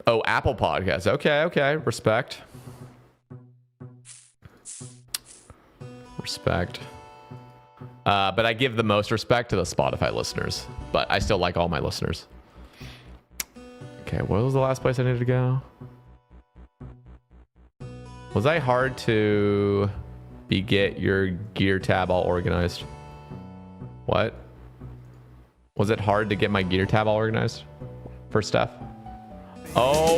Oh, Apple Podcasts. Okay. Respect. But I give the most respect to the Spotify listeners. But I still like all my listeners. Okay, what was the last place I needed to go? Was I hard to get your gear tab all organized? What? Was it hard to get my gear tab all organized for stuff? Oh!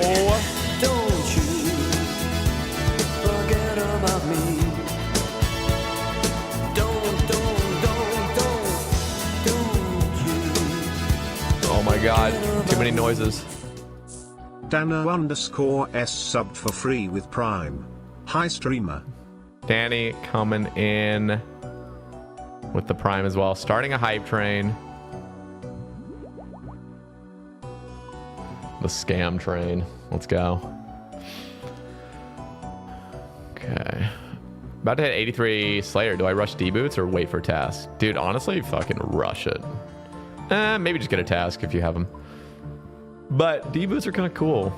Don't you forget about me. Don't you. Oh my god, too many noises. Dano_S subbed for free with Prime. Hi streamer. Danny coming in with the Prime as well. Starting a hype train. The scam train. Let's go. Okay. About to hit 83 Slayer. Do I rush D-boots or wait for tasks? Dude, honestly, fucking rush it. Maybe just get a task if you have them. But D-boots are kind of cool.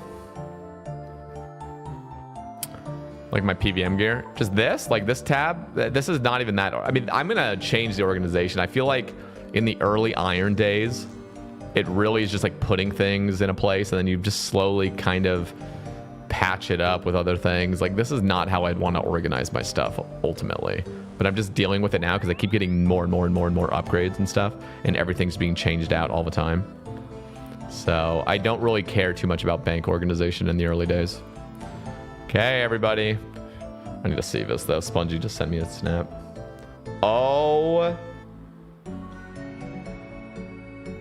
Like my PVM gear. Just this? Like this tab? This is not even that. I mean, I'm going to change the organization. I feel like in the early Iron days, it really is just like putting things in a place and then you just slowly kind of patch it up with other things. Like this is not how I'd want to organize my stuff ultimately. But I'm just dealing with it now because I keep getting more and more upgrades and stuff. And everything's being changed out all the time. So I don't really care too much about bank organization in the early days. Okay, everybody. I need to see this though. Spongy just sent me a snap. Oh.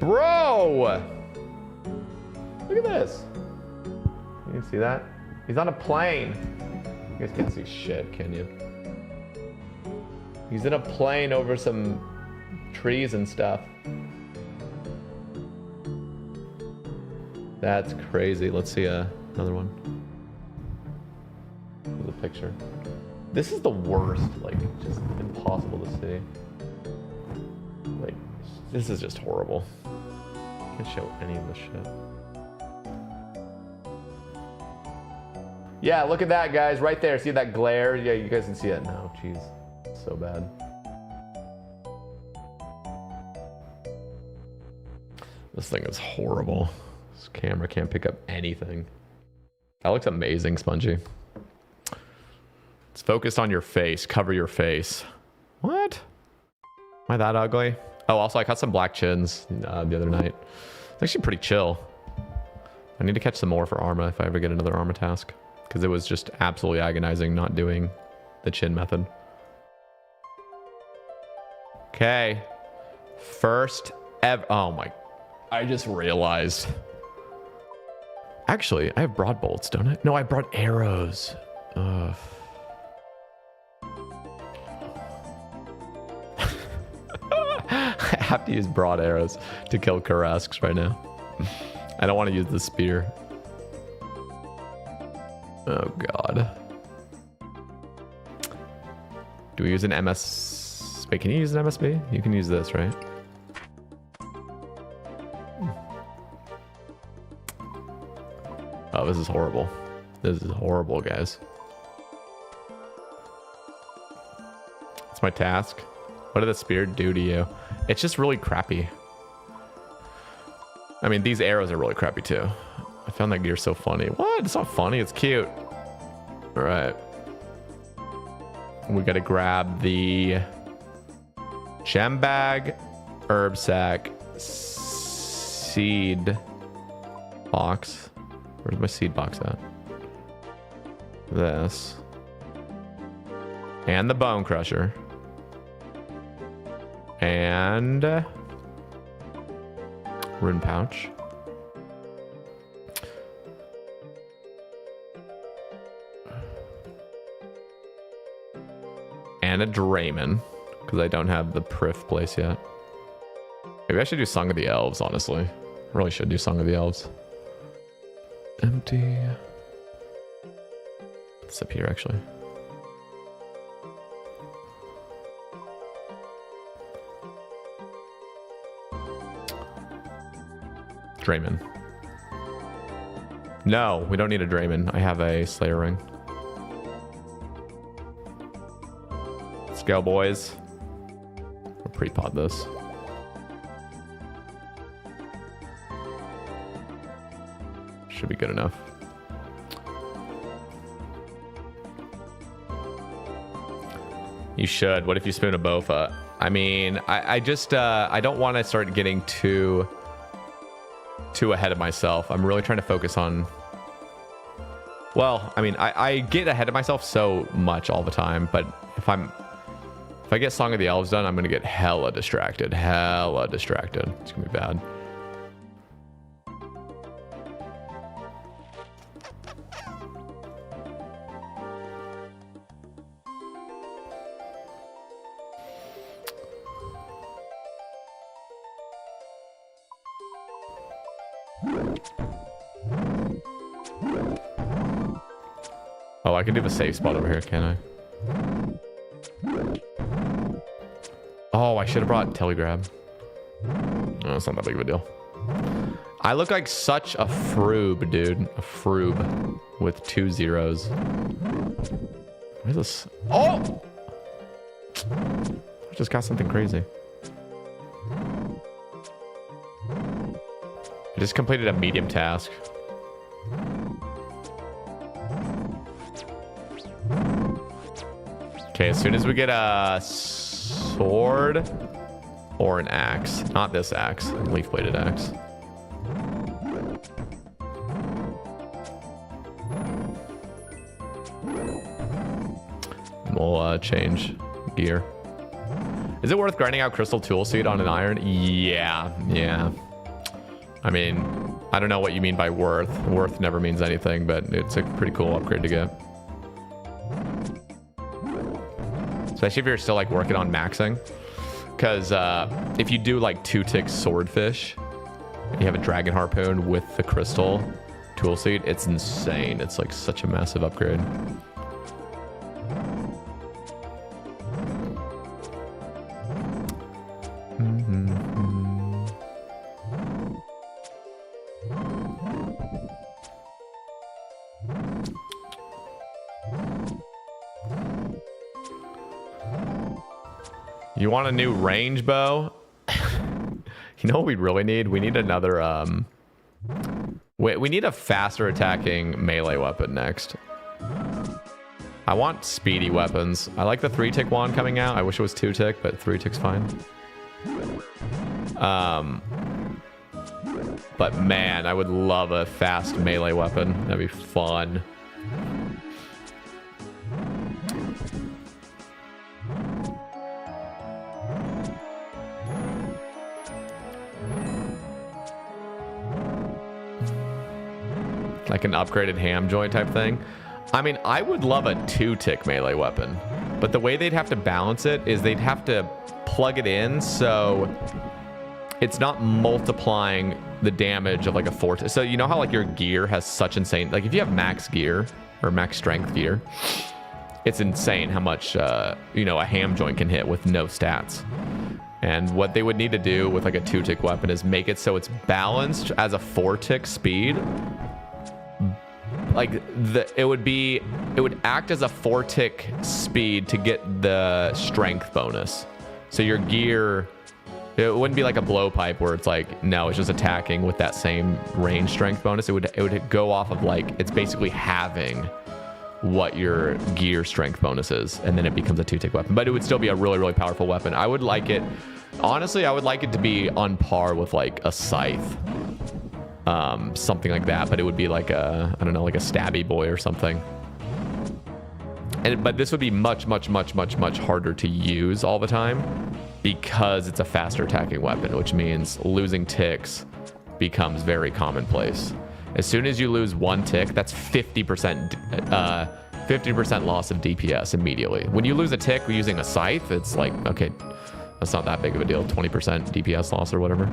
Bro. Look at this. You can see that? He's on a plane. You guys can't see shit, can you? He's in a plane over some trees and stuff. That's crazy. Let's see another one. There's a picture. This is the worst. Like, just impossible to see. Like, this is just horrible. Can't show any of this shit. Yeah, look at that, guys. Right there. See that glare? Yeah, you guys can see it now. Jeez. So bad. This thing is horrible. This camera can't pick up anything. That looks amazing, Spongy. It's focused on your face. Cover your face. What? Am I that ugly? Oh, also, I cut some black chins the other night. It's actually pretty chill. I need to catch some more for Arma if I ever get another Arma task. Because it was just absolutely agonizing not doing the chin method. Okay. First ever. Oh my. I just realized. Actually, I have broad bolts, don't I? No, I brought arrows. Ugh. I have to use broad arrows to kill Karasks right now. I don't want to use the spear. Oh god. Do we use an MS? Wait, can you use an MSB? You can use this, right? Oh, this is horrible. This is horrible, guys. That's my task. What did the spear do to you? It's just really crappy. I mean, these arrows are really crappy too. I found that gear so funny. What? It's not funny. It's cute. All right. We got to grab the gem bag, herb sack, seed box. Where's my seed box at? This. And the bone crusher. And rune pouch. And a Draymond, because I don't have the Prif place yet. Maybe I should do Song of the Elves, honestly. I really should do Song of the Elves. Empty. It's up here, actually. Draymond. No, we don't need a Draymond. I have a Slayer ring. Let's go, boys. We'll pre-pod this. Should be good enough. You should. What if you spoon a Bofa? I mean, I just I don't want to start getting too ahead of myself. I'm really trying to focus on. Well, I mean, I get ahead of myself so much all the time, but if I get Song of the Elves done, I'm gonna get hella distracted. Hella distracted. It's gonna be bad. Oh, I can do the safe spot over here, can I? Oh, I should have brought Telegrab. Oh, it's not that big of a deal. I look like such a froob, dude. A froob with 2 zeros. What is this? Oh! I just got something crazy. I just completed a medium task. Okay, as soon as we get a sword or an axe, not this axe, a leaf-bladed axe. We'll change gear. Is it worth grinding out Crystal Tool Seed on an iron? Yeah. I mean, I don't know what you mean by worth. Worth never means anything, but it's a pretty cool upgrade to get. Especially if you're still like working on maxing. Because if you do like 2-tick swordfish, you have a dragon harpoon with the crystal tool seed, it's insane. It's like such a massive upgrade. You want a new range bow? You know what we really need? We need another we need a faster attacking melee weapon next. I want speedy weapons. I like the 3-tick one coming out. I wish it was 2-tick, but 3-tick's fine. But man, I would love a fast melee weapon. That'd be fun. Like an upgraded ham joint type thing. I mean, I would love a 2-tick melee weapon, but the way they'd have to balance it is they'd have to plug it in so it's not multiplying the damage of like a 4-tick. So you know how like your gear has such insane, like if you have max gear or max strength gear, it's insane how much you know, a ham joint can hit with no stats. And what they would need to do with like a 2-tick weapon is make it so it's balanced as a 4-tick speed, like it would act as a 4-tick speed to get the strength bonus. So your gear, it wouldn't be like a blowpipe where it's like, no, it's just attacking with that same range strength bonus. It would go off of like, it's basically having what your gear strength bonus is, and then it becomes a 2-tick weapon. But it would still be a really, really powerful weapon. I would like it, honestly, I would like it to be on par with like a scythe. Something like that, but it would be like a, I don't know, like a stabby boy or something. But this would be much, much, much, much, much harder to use all the time because it's a faster attacking weapon, which means losing ticks becomes very commonplace. As soon as you lose 1 tick, that's 50% loss of DPS immediately. When you lose a tick using a scythe, it's like, okay, that's not that big of a deal. 20% DPS loss or whatever.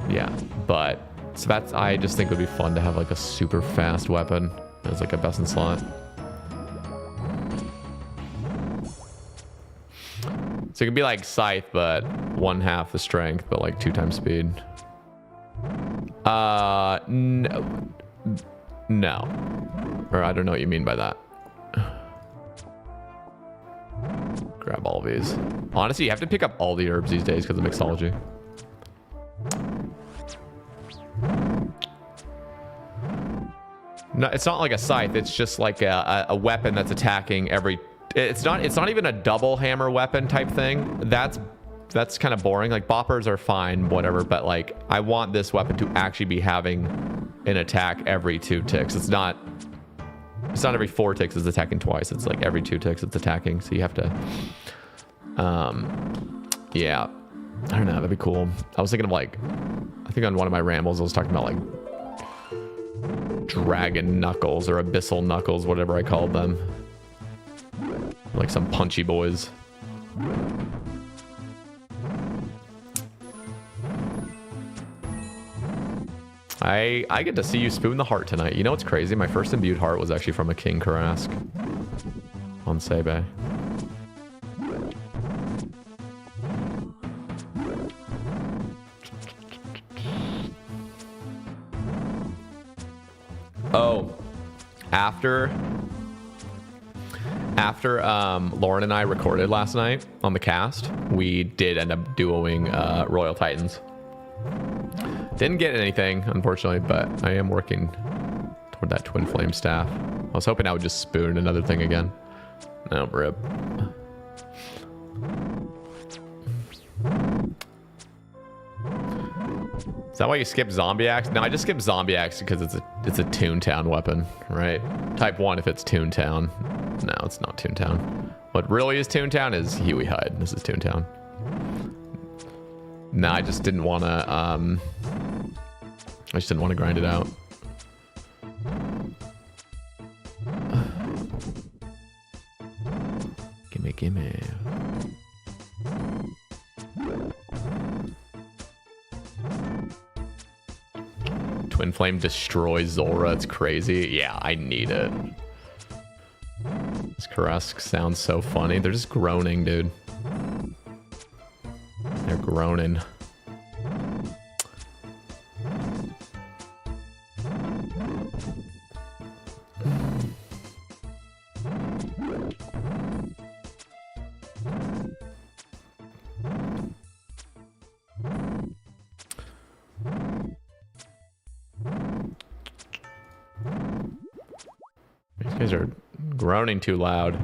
Yeah, but so that's, I just think it would be fun to have like a super fast weapon as like a best in slot. So it could be like scythe, but 1/2 the strength, but like 2 times speed. No. Or I don't know what you mean by that. Grab all these. Honestly, you have to pick up all the herbs these days because of mixology. No, it's not like a scythe. It's just like a weapon that's attacking every. It's not even a double hammer weapon type thing. That's kind of boring. Like boppers are fine, whatever. But like, I want this weapon to actually be having an attack every 2 ticks. It's not every 4 ticks it's attacking twice. It's like every 2 ticks it's attacking. So you have to. Yeah, I don't know. That'd be cool. I was thinking of like, I think on one of my rambles I was talking about like dragon knuckles or abyssal knuckles, whatever I called them. Like some punchy boys. I get to see you spoon the heart tonight. You know what's crazy? My first imbued heart was actually from a King Karask on Sebe. Oh, after Lauren and I recorded last night on the cast, we did end up duoing Royal Titans. Didn't get anything, unfortunately, but I am working toward that twin flame staff. I was hoping I would just spoon another thing again. No, rip. Is that why you skip Zombie Axe? No, I just skip Zombie Axe because it's a Toontown weapon, right? Type 1 if it's Toontown. No, it's not Toontown. What really is Toontown is Huey Hyde. This is Toontown. No, I just didn't want to, grind it out. Gimme. Twin Flame destroys Zora. It's crazy. Yeah, I need it. This Karask sounds so funny. They're just groaning, dude. They're groaning. These guys are groaning too loud.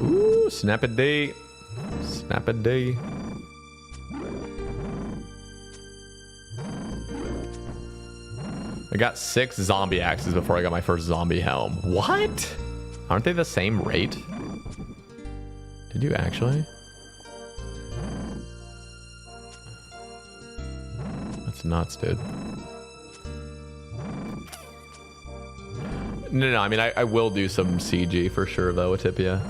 Ooh, snap a day. Snap a day. I got 6 zombie axes before I got my first zombie helm. What? Aren't they the same rate? Did you actually? That's nuts, dude. No, I mean, I will do some CG for sure, though, Atipia.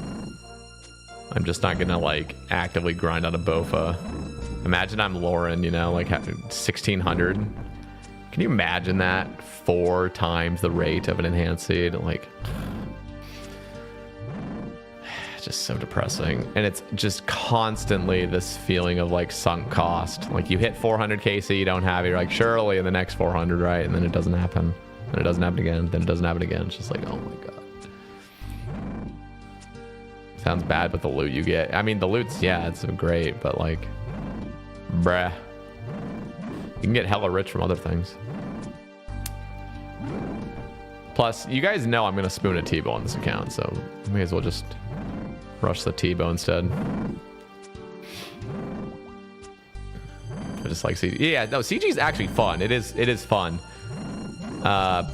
I'm just not gonna, like, actively grind out a Bofa. Imagine I'm Lauren, you know, like, 1600. Can you imagine that? 4 times the rate of an enhanced seed? Like, just so depressing. And it's just constantly this feeling of like sunk cost. Like you hit 400 KC, you don't have it. You're like, surely in the next 400, right? And then it doesn't happen. Then it doesn't happen again. Then it doesn't happen again. It's just like, oh my God. Sounds bad with the loot you get. I mean, the loot's, yeah, it's great, but like, bruh. You can get hella rich from other things. Plus, you guys know I'm going to spoon a T-bow on this account, so may as well just rush the T-bow instead. I just like CG. Yeah, no, CG is actually fun. It is fun. But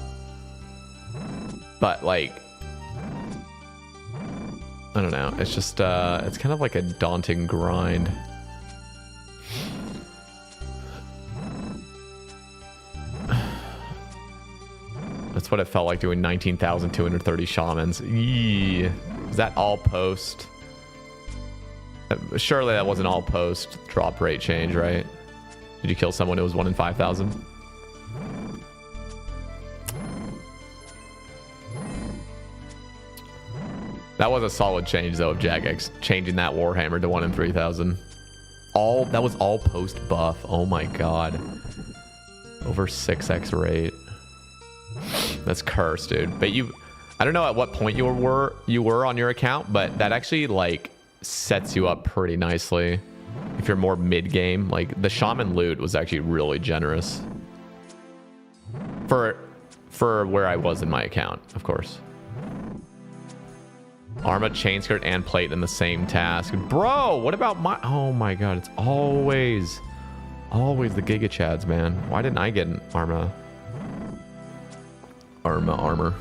like, I don't know. It's just, it's kind of like a daunting grind. That's what it felt like doing 19,230 shamans. Eee. Is that all post? Surely that wasn't all post drop rate change, right? Did you kill someone who was 1 in 5,000? That was a solid change though of Jagex, changing that Warhammer to 1 in 3,000. That was all post buff. Oh my God. Over 6x rate. That's cursed, dude. But I don't know at what point you were on your account, but that actually like sets you up pretty nicely if you're more mid game. Like the shaman loot was actually really generous for where I was in my account, of course. Arma, chain skirt, and plate in the same task. Bro, what about my... Oh my God, it's always the Giga Chads, man. Why didn't I get an Arma? Armor.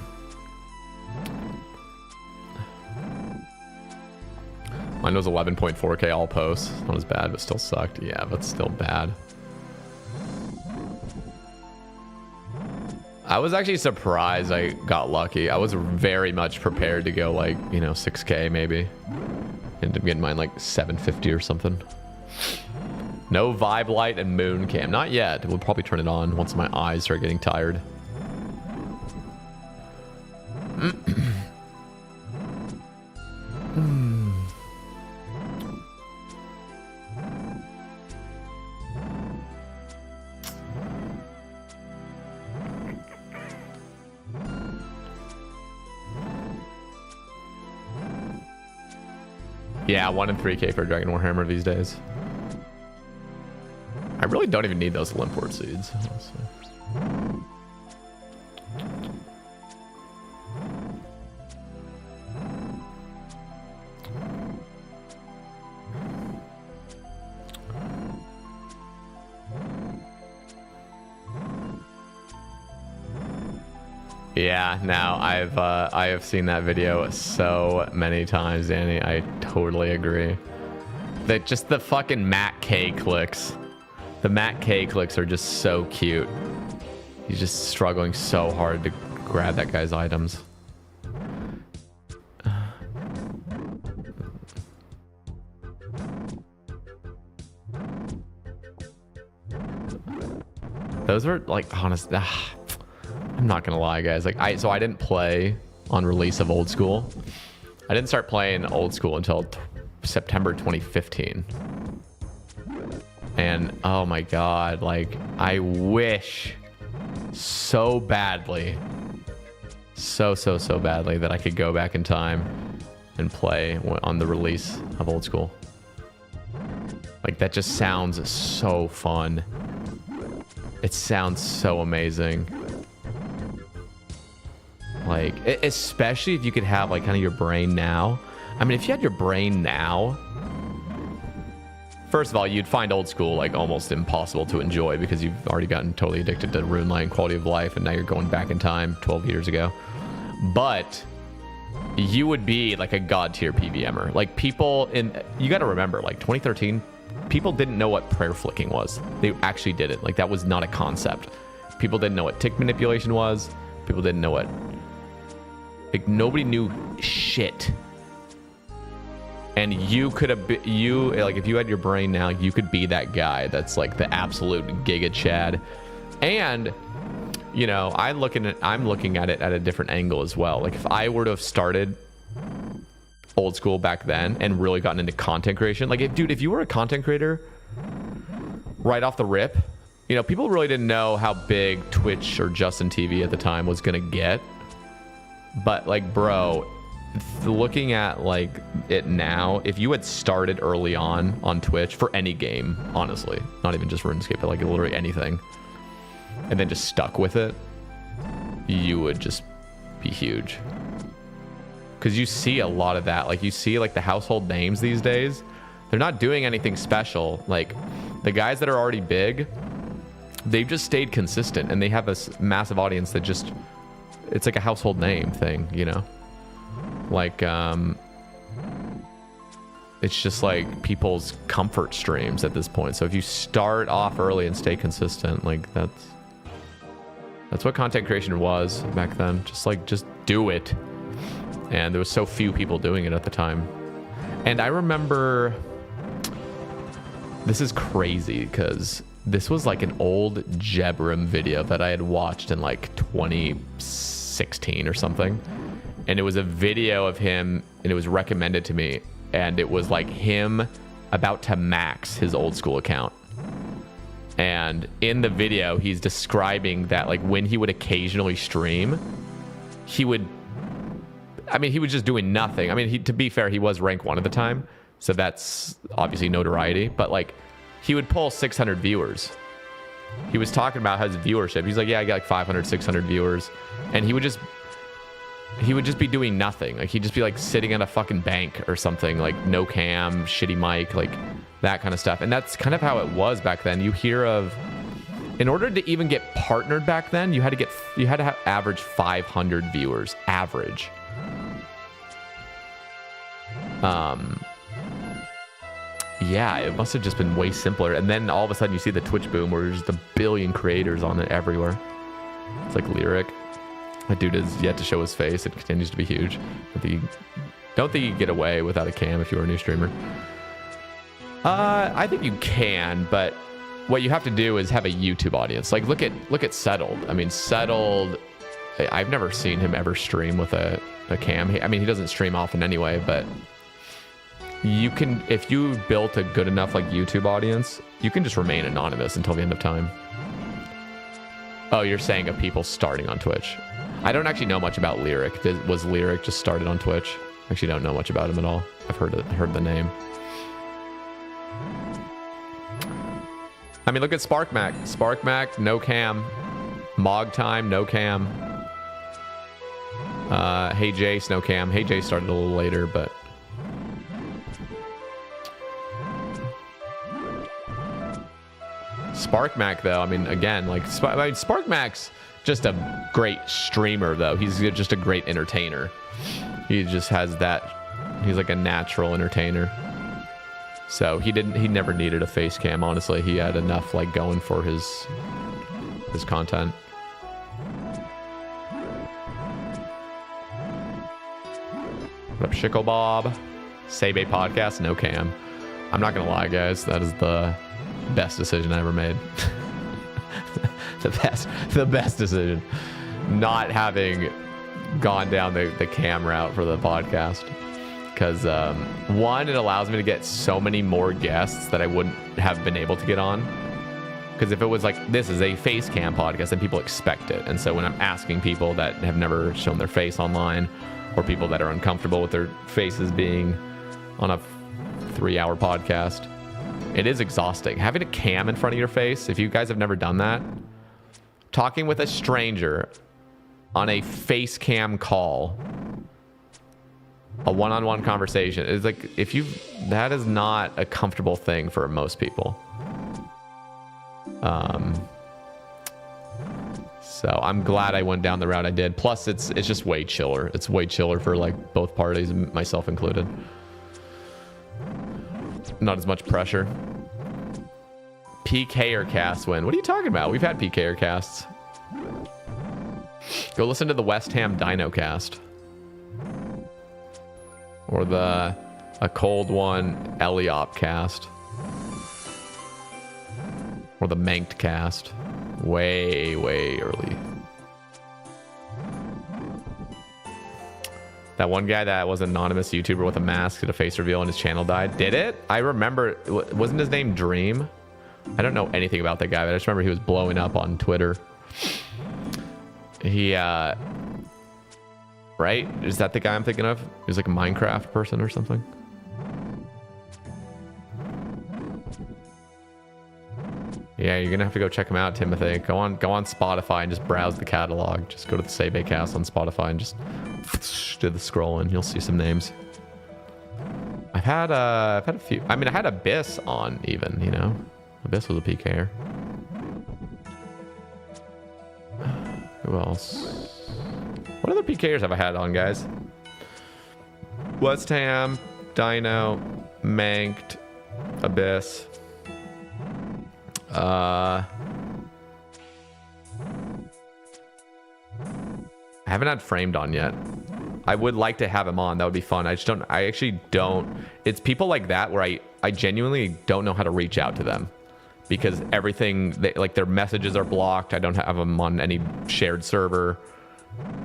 Mine was 11.4k all posts. Not as bad, but still sucked. Yeah, but still bad. I was actually surprised I got lucky. I was very much prepared to go like, 6k maybe. Ended up getting mine like 750 or something. No vibe light and moon cam. Not yet. We'll probably turn it on once my eyes start getting tired. Yeah, 1 in 3k for Dragon Warhammer these days. I really don't even need those Limport seeds, honestly. Yeah, now I have seen that video so many times, Danny. I totally agree. That just the fucking Matt K clicks. The Matt K clicks are just so cute. He's just struggling so hard to grab that guy's items. Those were like honest. I'm not gonna lie, guys. Like I didn't play on release of Old School. I didn't start playing Old School until September 2015. And oh my God, like I wish so badly, so badly that I could go back in time and play on the release of Old School. Like that just sounds so fun. It sounds so amazing. Like, especially if you could have like kind of your brain now. I mean, if you had your brain now, first of all, you'd find Old School like almost impossible to enjoy because you've already gotten totally addicted to Rune Light and Quality of Life, and now you're going back in time 12 years ago. But you would be like a god tier PVMer. Like people you got to remember, like 2013, people didn't know what prayer flicking was. They actually did it. Like that was not a concept. People didn't know what tick manipulation was. People didn't know what. Like nobody knew shit. And you could have like if you had your brain now, you could be that guy that's like the absolute Giga Chad. And I'm looking at it at a different angle as well. Like if I were to have started old school back then and really gotten into content creation, like if you were a content creator right off the rip, you know, people really didn't know how big Twitch or Justin TV at the time was gonna get. But like, bro, looking at like it now, if you had started early on Twitch for any game, honestly, not even just RuneScape, but like literally anything, and then just stuck with it, you would just be huge. Because you see a lot of that. Like, you see like the household names these days, they're not doing anything special. Like the guys that are already big, they've just stayed consistent, and they have a massive audience that just, it's like a household name thing, you know? Like, it's just like people's comfort streams at this point. So if you start off early and stay consistent, like that's what content creation was back then. Just do it. And there was so few people doing it at the time. And I remember, this is crazy because this was like an old Jebrim video that I had watched in like 2016 or something. And it was a video of him, and it was recommended to me. And it was like him about to max his old school account. And in the video, he's describing that like when he would occasionally stream, he would just doing nothing. I mean, to be fair, he was rank 1 at the time, so that's obviously notoriety. But like, he would pull 600 viewers. He was talking about his viewership. He's like, yeah, I got like 500, 600 viewers, and he would just be doing nothing. Like, he'd just be like sitting at a fucking bank or something, like no cam, shitty mic, like that kind of stuff. And that's kind of how it was back then. You hear of, in order to even get partnered back then, you had to have average 500 viewers, average. Yeah, it must have just been way simpler. And then all of a sudden you see the Twitch boom where there's just a billion creators on it everywhere. It's like Lyric. That dude has yet to show his face. It continues to be huge. Don't think you can get away without a cam if you're a new streamer. I think you can, but what you have to do is have a YouTube audience. Like, look at Settled. I mean, Settled, I've never seen him ever stream with a cam. I mean, he doesn't stream often anyway, but you can, if you built a good enough like YouTube audience, you can just remain anonymous until the end of time. Oh, you're saying of people starting on Twitch. I don't actually know much about Lyric. Was Lyric just started on Twitch? I actually don't know much about him at all. I've heard the name. I mean, look at SparkMac. SparkMac, no cam. Mog Time, no cam. Hey Jace, no cam. Hey Jace started a little later, but SparkMac though, I mean, again, like, SparkMac's just a great streamer though. He's just a great entertainer. He just has that. He's like a natural entertainer. So he never needed a face cam. Honestly, he had enough like going for his content. What up, Shickle Bob? Sebe podcast, no cam. I'm not gonna lie, guys. That is the best decision I ever made. the best decision. Not having gone down the cam route for the podcast. Because one, it allows me to get so many more guests that I wouldn't have been able to get on. Because if it was like, this is a face cam podcast, then people expect it. And so when I'm asking people that have never shown their face online, or people that are uncomfortable with their faces being on a 3-hour podcast, it is exhausting. Having a cam in front of your face, if you guys have never done that, talking with a stranger on a face cam call, a one-on-one conversation, is like, that is not a comfortable thing for most people. So I'm glad I went down the route I did. Plus, it's just way chiller. It's way chiller for like both parties, myself included. Not as much pressure. PKer cast win. What are you talking about? We've had PKer casts. Go listen to the West Ham Dino cast. Or a cold one, Eliop cast. Or the Manked cast. Way, way early. That one guy that was an anonymous YouTuber with a mask did a face reveal and his channel died. Did it? I remember. Wasn't his name Dream? I don't know anything about that guy, but I just remember he was blowing up on Twitter. He, right? Is that the guy I'm thinking of? He was like a Minecraft person or something. Yeah, you're gonna have to go check him out, Timothy. Go on Spotify and just browse the catalog. Just go to the Sebe Cast on Spotify and just do the scrolling. You'll see some names. I've had a few. I mean, I had Abyss on even. You know, Abyss was a PKer. Who else? What other PKers have I had on, guys? West Ham, Dino, Manked, Abyss. I haven't had Framed on yet. I would like to have him on. That would be fun. I actually don't. It's people like that where I genuinely don't know how to reach out to them because everything, like their messages are blocked. I don't have them on any shared server.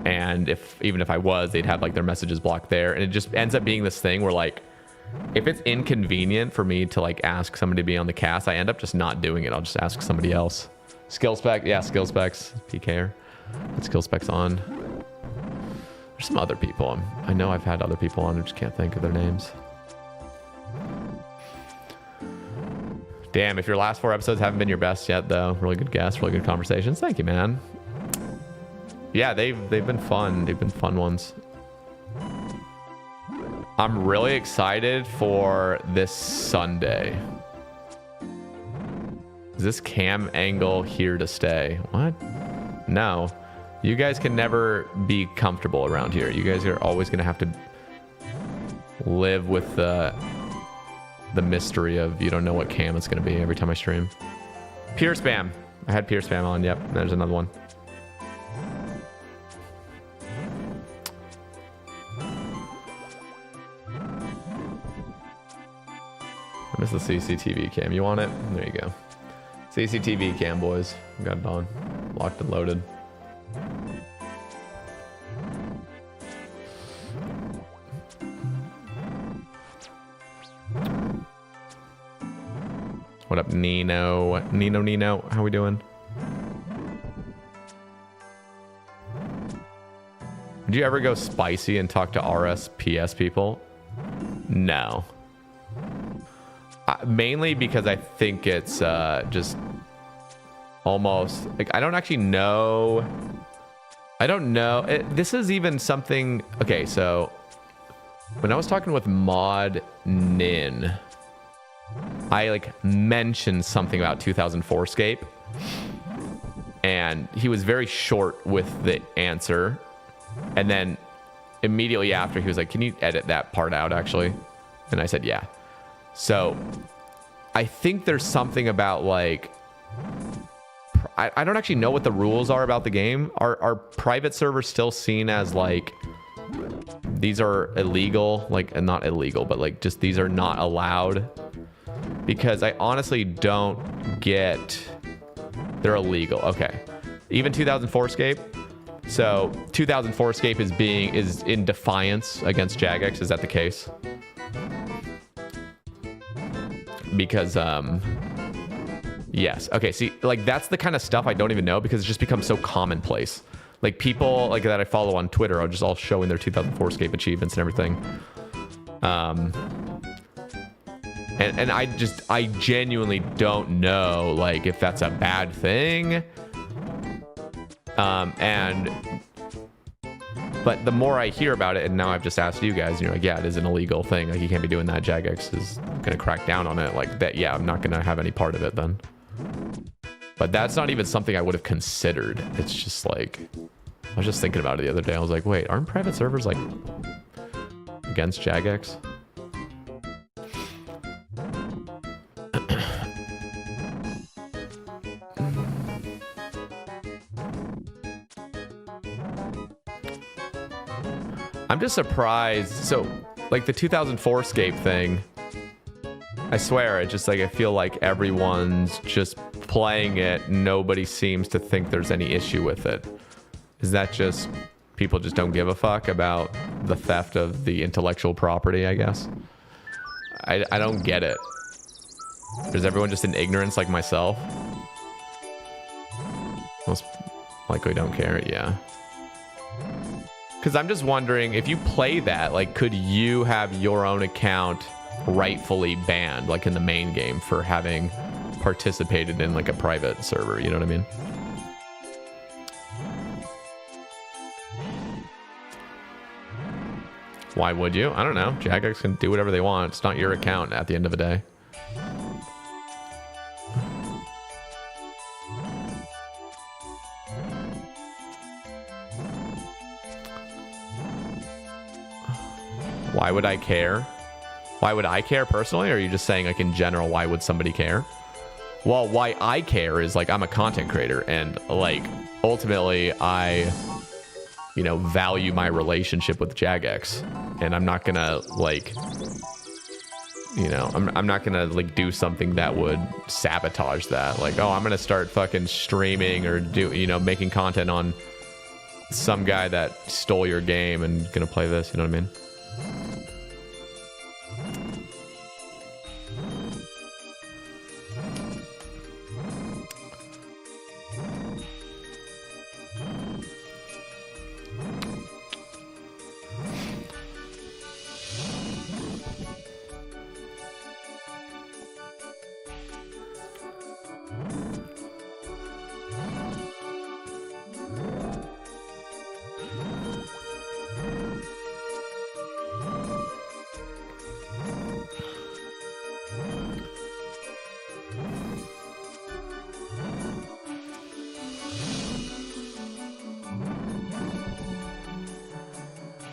And even if I was, they'd have like their messages blocked there. And it just ends up being this thing where like, if it's inconvenient for me to like ask somebody to be on the cast, I end up just not doing it. I'll just ask somebody else. Skill spec, yeah, skill specs, PKer. Put skill specs on. There's some other people. I know I've had other people on. I just can't think of their names. Damn, if your last 4 episodes haven't been your best yet, though. Really good guests, really good conversations. Thank you, man. Yeah, they've been fun. They've been fun ones. I'm really excited for this Sunday. Is this cam angle here to stay? What? No. You guys can never be comfortable around here. You guys are always going to have to live with the mystery of you don't know what cam it's going to be every time I stream. Pure spam. I had pure spam on. Yep. There's another one. I miss the CCTV cam. You want it? There you go. CCTV cam, boys. Got it on. Locked and loaded. What up, Nino? Nino, how we doing? Did you ever go spicy and talk to RSPS people? No. Mainly because I think it's just almost like I don't actually know. I don't know. This is even something. Okay, so when I was talking with Mod Nin, I like mentioned something about 2004scape, and he was very short with the answer, and then immediately after he was like, "Can you edit that part out, actually?" And I said, "Yeah." So I think there's something about like, I don't actually know what the rules are about the game. Are private servers still seen as like, these are illegal? Like, not illegal, but like just these are not allowed? Because I honestly don't get, they're illegal. Okay. Even 2004scape. So 2004scape is in defiance against Jagex. Is that the case? Because yes. Okay, see, like that's the kind of stuff I don't even know because it's just become so commonplace. Like people like that I follow on Twitter are just all showing their 2004scape achievements and everything. And I genuinely don't know like if that's a bad thing. But the more I hear about it, and now I've just asked you guys, you're like, yeah, it is an illegal thing. Like, you can't be doing that. Jagex is going to crack down on it. Like, that, yeah, I'm not going to have any part of it then. But that's not even something I would have considered. It's just like, I was just thinking about it the other day. I was like, wait, aren't private servers, like, against Jagex? I'm just surprised. So, like the 2004scape thing, I swear, it just like I feel like everyone's just playing it. Nobody seems to think there's any issue with it. Is that just people just don't give a fuck about the theft of the intellectual property, I guess. I don't get it. Is everyone just in ignorance like myself? Most likely don't care, yeah. Because I'm just wondering, if you play that, like, could you have your own account rightfully banned, like in the main game, for having participated in like a private server? You know what I mean? Why would you? I don't know. Jagex can do whatever they want. It's not your account at the end of the day. Why would I care? Why would I care personally? Or are you just saying, like, in general, why would somebody care? Well, why I care is, like, I'm a content creator, and, like, ultimately I, you know, value my relationship with Jagex, and I'm not gonna, like, you know, I'm not gonna, like, do something that would sabotage that. Like, oh, I'm gonna start fucking streaming or making content on some guy that stole your game and gonna play this, you know what I mean?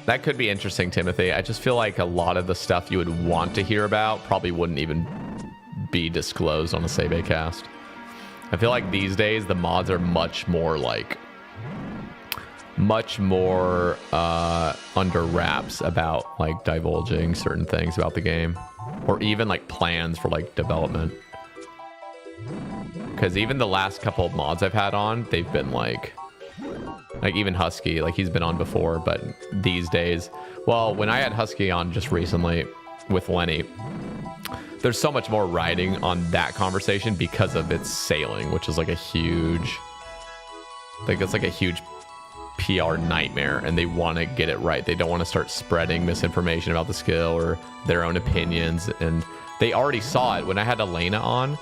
That could be interesting, Timothy. I just feel like a lot of the stuff you would want to hear about probably wouldn't even be disclosed on a Sebe cast. I feel like these days the mods are much more under wraps about like divulging certain things about the game, or even like plans for like development. Because even the last couple of mods I've had on, they've been like even Husky, like he's been on before, but these days, well, when I had Husky on just recently with Lenny, there's so much more riding on that conversation because of its sailing, which is like a huge, like it's like a huge PR nightmare, and they want to get it right. They don't want to start spreading misinformation about the skill or their own opinions, and they already saw it when I had Elena on,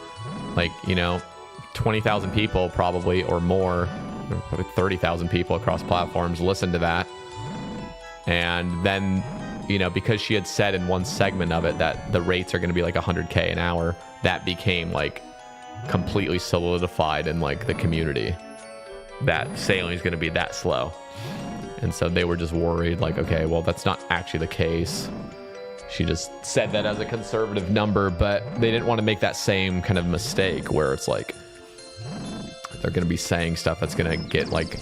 like, you know, 20,000 people probably or more, probably 30,000 people across platforms listened to that. And then, you know, because she had said in one segment of it that the rates are going to be like 100K an hour, that became like completely solidified in like the community that sailing is going to be that slow. And so they were just worried, like, okay, well, that's not actually the case. She just said that as a conservative number, but they didn't want to make that same kind of mistake where it's like they're going to be saying stuff that's going to get like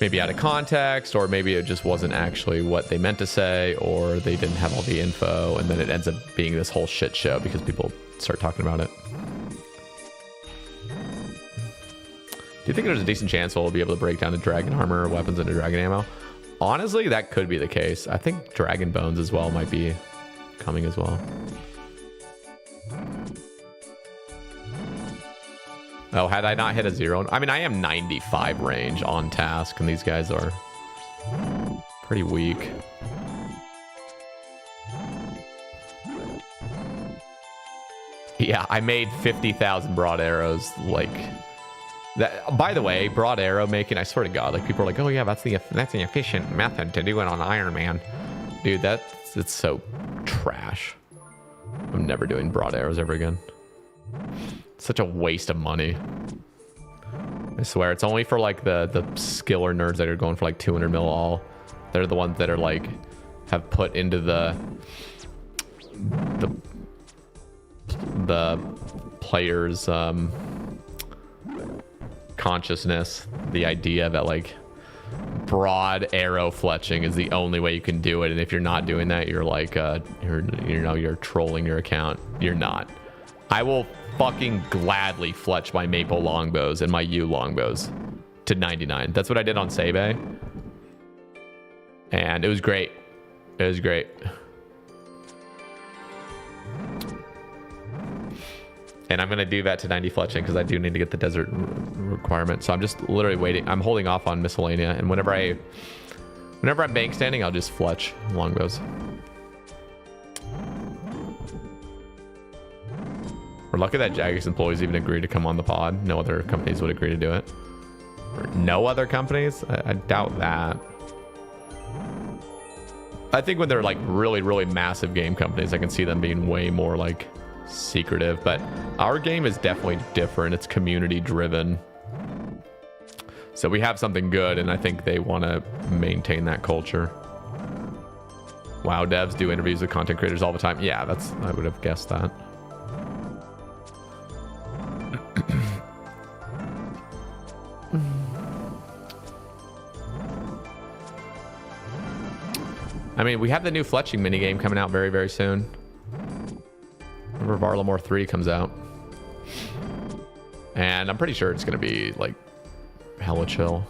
maybe out of context, or maybe it just wasn't actually what they meant to say, or they didn't have all the info, and then it ends up being this whole shit show because people start talking about it. Do you think there's a decent chance we'll be able to break down the dragon armor, weapons, into dragon ammo? Honestly, that could be the case. I think dragon bones as well might be coming as well. Oh, had I not hit a 0? I mean, I am 95 range on task, and these guys are pretty weak. Yeah, I made 50,000 broad arrows, like that. By the way, broad arrow making, I swear to God, like people are like, oh yeah, that's the efficient method to do it on Iron Man. Dude, it's so trash. I'm never doing broad arrows ever again. Such a waste of money. I swear, it's only for like the skiller nerds that are going for like 200 mil all. They're the ones that are like have put into the players consciousness the idea that like broad arrow fletching is the only way you can do it, and if you're not doing that, you're like you're trolling your account. You're not. I will fucking gladly fletch my maple longbows and my yew longbows to 99. That's what I did on Sebe. And it was great. It was great. And I'm going to do that to 90 fletching because I do need to get the desert requirement. So I'm just literally waiting. I'm holding off on miscellanea. And whenever I'm bank standing, I'll just fletch longbows. We're lucky that Jagex employees even agreed to come on the pod. No other companies would agree to do it. Or no other companies? I doubt that. I think when they're like really, really massive game companies, I can see them being way more like secretive, but our game is definitely different. It's community driven, so we have something good, and I think they want to maintain that culture. WoW devs do interviews with content creators all the time. Yeah, I would have guessed that. I mean, we have the new fletching minigame coming out very, very soon. Whenever Varlamore 3 comes out. And I'm pretty sure it's going to be, like, hella chill.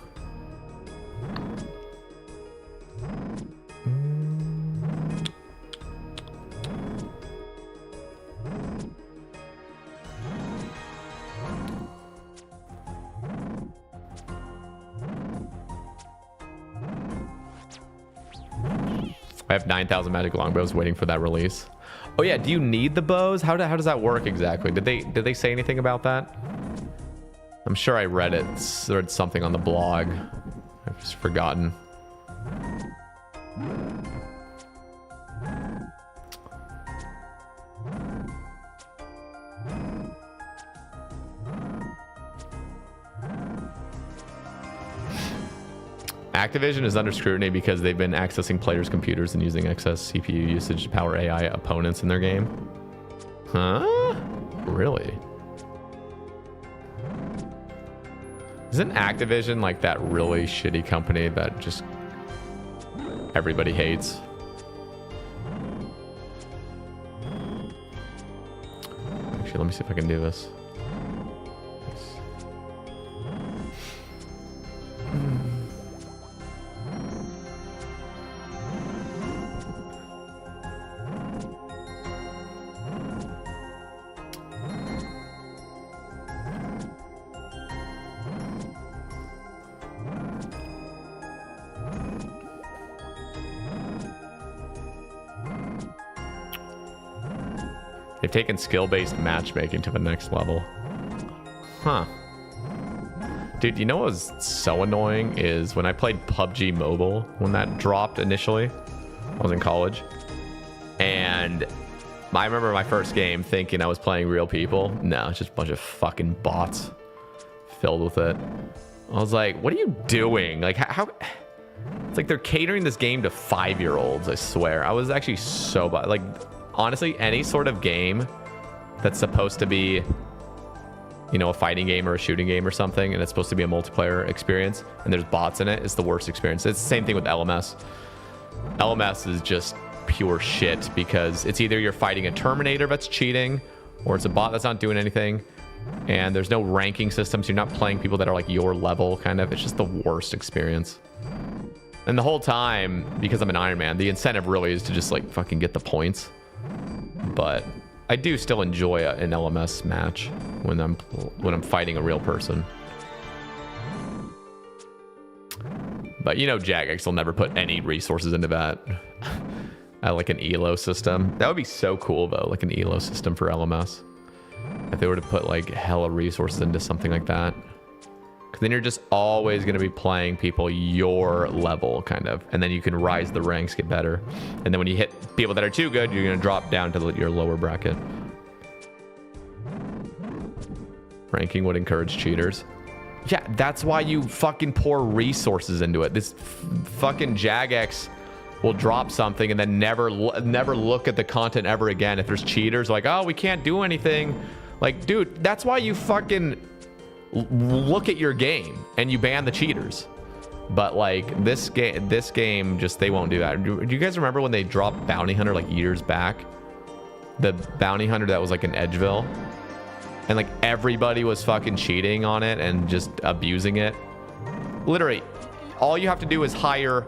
I have 9,000 magic longbows waiting for that release. Oh yeah, do you need the bows? How does that work exactly? Did they say anything about that? I'm sure I read it. Read something on the blog. I've just forgotten. Activision is under scrutiny because they've been accessing players' computers and using excess CPU usage to power AI opponents in their game. Huh? Really? Isn't Activision like that really shitty company that just everybody hates? Actually, let me see if I can do this. They've taken skill-based matchmaking to the next level. Huh. Dude, you know what was so annoying is when I played PUBG Mobile, when that dropped initially, I was in college. And I remember my first game thinking I was playing real people. No, it's just a bunch of fucking bots filled with it. I was like, what are you doing? Like, how... It's like they're catering this game to 5-year-olds, I swear. I was actually so... Like... Honestly, any sort of game that's supposed to be, you know, a fighting game or a shooting game or something, and it's supposed to be a multiplayer experience, and there's bots in it, it's the worst experience. It's the same thing with LMS. LMS is just pure shit because it's either you're fighting a Terminator that's cheating, or it's a bot that's not doing anything, and there's no ranking system, so you're not playing people that are like your level, kind of. It's just the worst experience. And the whole time, because I'm an Iron Man, the incentive really is to just like fucking get the points. But I do still enjoy an LMS match when I'm fighting a real person. But you know, Jagex will never put any resources into that. Like an ELO system. That would be so cool though, like an ELO system for LMS. If they were to put like hella resources into something like that. Because then you're just always going to be playing people your level, kind of. And then you can rise the ranks, get better. And then when you hit people that are too good, you're going to drop down to your lower bracket. Ranking would encourage cheaters. Yeah, that's why you fucking pour resources into it. This fucking Jagex will drop something and then never look at the content ever again. If there's cheaters, like, oh, we can't do anything. Like, dude, that's why you fucking... look at your game and you ban the cheaters. But like this game just, they won't do that. Do you guys remember when they dropped Bounty Hunter like years back? The Bounty Hunter that was like in Edgeville, and like everybody was fucking cheating on it and just abusing it. Literally all you have to do is hire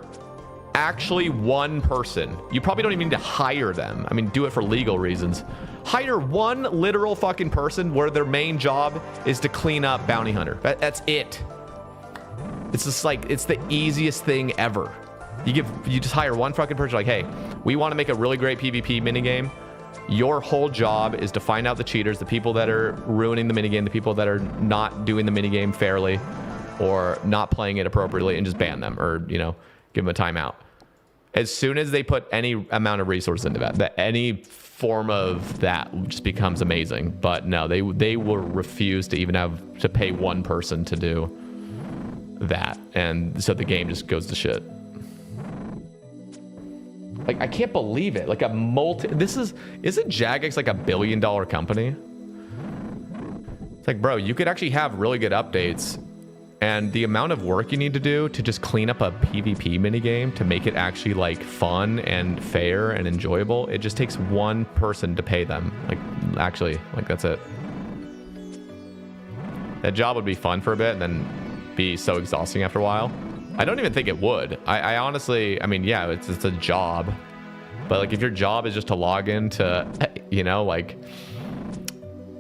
actually one person. You probably don't even need to hire them. I mean, do it for legal reasons. Hire one literal fucking person where their main job is to clean up Bounty Hunter. That's it. It's just like, it's the easiest thing ever. You just hire one fucking person, like, hey, we want to make a really great PvP minigame. Your whole job is to find out the cheaters, the people that are ruining the minigame, the people that are not doing the minigame fairly or not playing it appropriately, and just ban them, or, you know, give them a timeout. As soon as they put any amount of resource into that any form of that just becomes amazing. But no, they will refuse to even have to pay one person to do that, and so the game just goes to shit. Like, I can't believe it. Like, isn't Jagex like $1 billion company? It's like, bro, you could actually have really good updates, and the amount of work you need to do to just clean up a PvP minigame to make it actually like fun and fair and enjoyable, it just takes one person to pay them. Like, actually, like, that's it. That job would be fun for a bit and then be so exhausting after a while. I don't even think it would. I honestly, I mean, yeah, it's a job, but like, if your job is just to log into, you know, like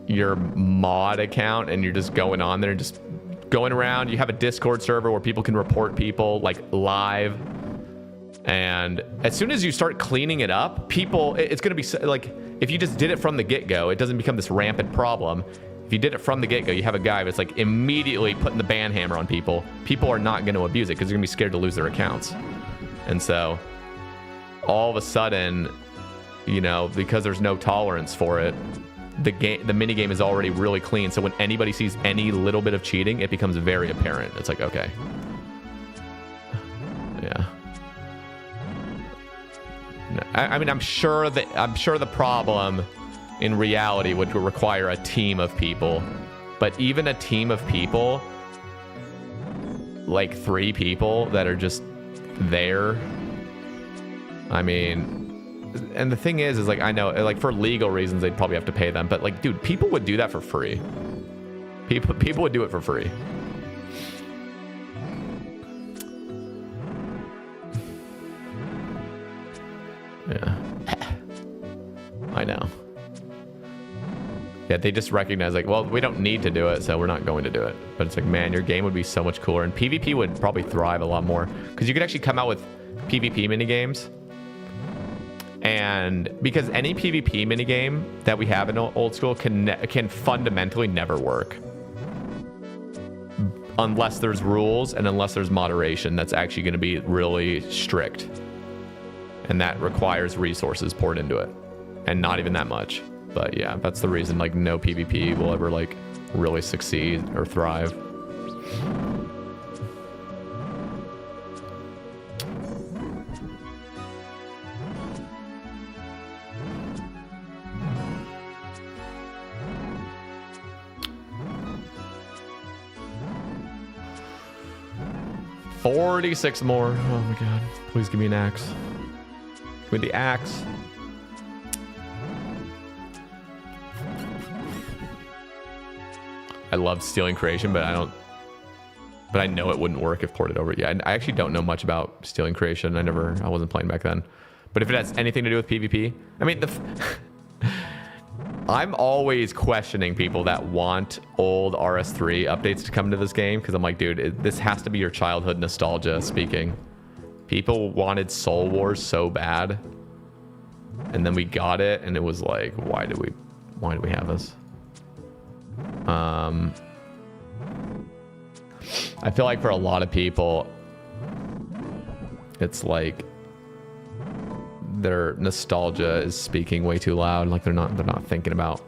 your mod account, and you're just going on there and just going around, you have a Discord server where people can report people like live, and as soon as you start cleaning it up, people, it's going to be like, if you just did it from the get-go, it doesn't become this rampant problem. If you did it from the get-go, you have a guy that's like immediately putting the ban hammer on people. People are not going to abuse it because they're going to be scared to lose their accounts. And so all of a sudden, you know, because there's no tolerance for it, the mini game is already really clean. So when anybody sees any little bit of cheating, it becomes very apparent. It's like, okay. Yeah. I mean, I'm sure the problem in reality would require a team of people, but even a team of people, like 3 people that are just there, I mean, and the thing is like, I know, like, for legal reasons they'd probably have to pay them, but like, dude, people would do that for free. People would do it for free. Yeah. I know. Yeah, they just recognize, like, well, we don't need to do it, so we're not going to do it. But it's like, man, your game would be so much cooler, and PvP would probably thrive a lot more, because you could actually come out with PvP minigames. And because any PvP minigame that we have in old school can fundamentally never work unless there's rules and unless there's moderation that's actually going to be really strict, and that requires resources poured into it, and not even that much. But yeah, that's the reason, like, no PvP will ever like really succeed or thrive. $46 more. Oh my god. Please give me an axe. Give me the axe. I love stealing creation, but I know it wouldn't work if ported over. Yeah, I actually don't know much about stealing creation. I wasn't playing back then. But if it has anything to do with PvP, I mean, I'm always questioning people that want old RS3 updates to come to this game, because I'm like, dude, this has to be your childhood nostalgia speaking. People wanted Soul Wars so bad, and then we got it, and it was like, why do we have this? I feel like for a lot of people, it's like their nostalgia is speaking way too loud. Like, they're not thinking about,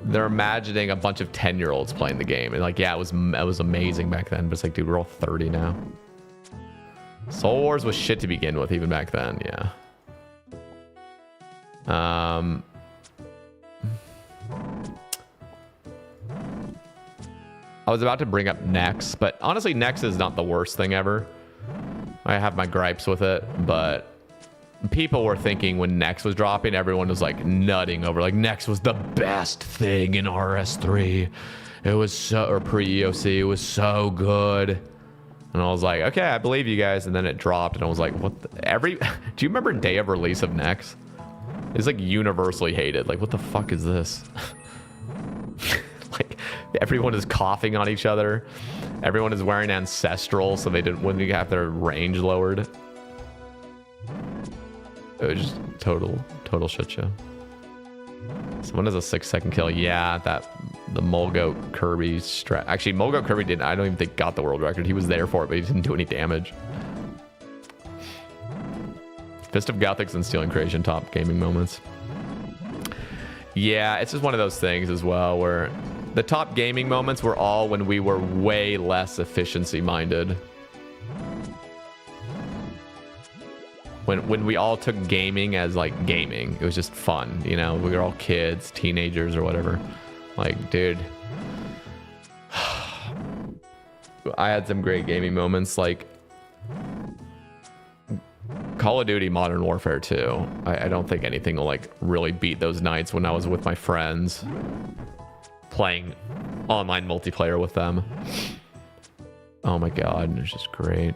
they're imagining a bunch of 10-year-olds playing the game, and like, yeah, it was amazing back then, but it's like, dude, we're all 30 now. Soul Wars was shit to begin with, even back then. Yeah. I was about to bring up Nex, but honestly, Nex is not the worst thing ever. I have my gripes with it, but people were thinking when Nex was dropping, everyone was like nutting over, like, Nex was the best thing in RS3. It was so, or pre-EOC, it was so good. And I was like, okay, I believe you guys. And then it dropped, and I was like, what? Do you remember day of release of Nex? It's like universally hated. Like, what the fuck is this? Like, everyone is coughing on each other. Everyone is wearing ancestral, so they wouldn't have their range lowered. It was just total shit show. Someone has a 6-second kill. Yeah, the Mulgoat Kirby strat. Actually, Mulgoat Kirby didn't. I don't even think got the world record. He was there for it, but he didn't do any damage. Fist of Gothics and Stealing Creation top gaming moments. Yeah, it's just one of those things as well where the top gaming moments were all when we were way less efficiency minded. When we all took gaming as like gaming, it was just fun, you know. We were all kids, teenagers, or whatever. Like, dude, I had some great gaming moments, like Call of Duty Modern Warfare 2. I don't think anything will like really beat those nights when I was with my friends playing online multiplayer with them. Oh my god, it's just great.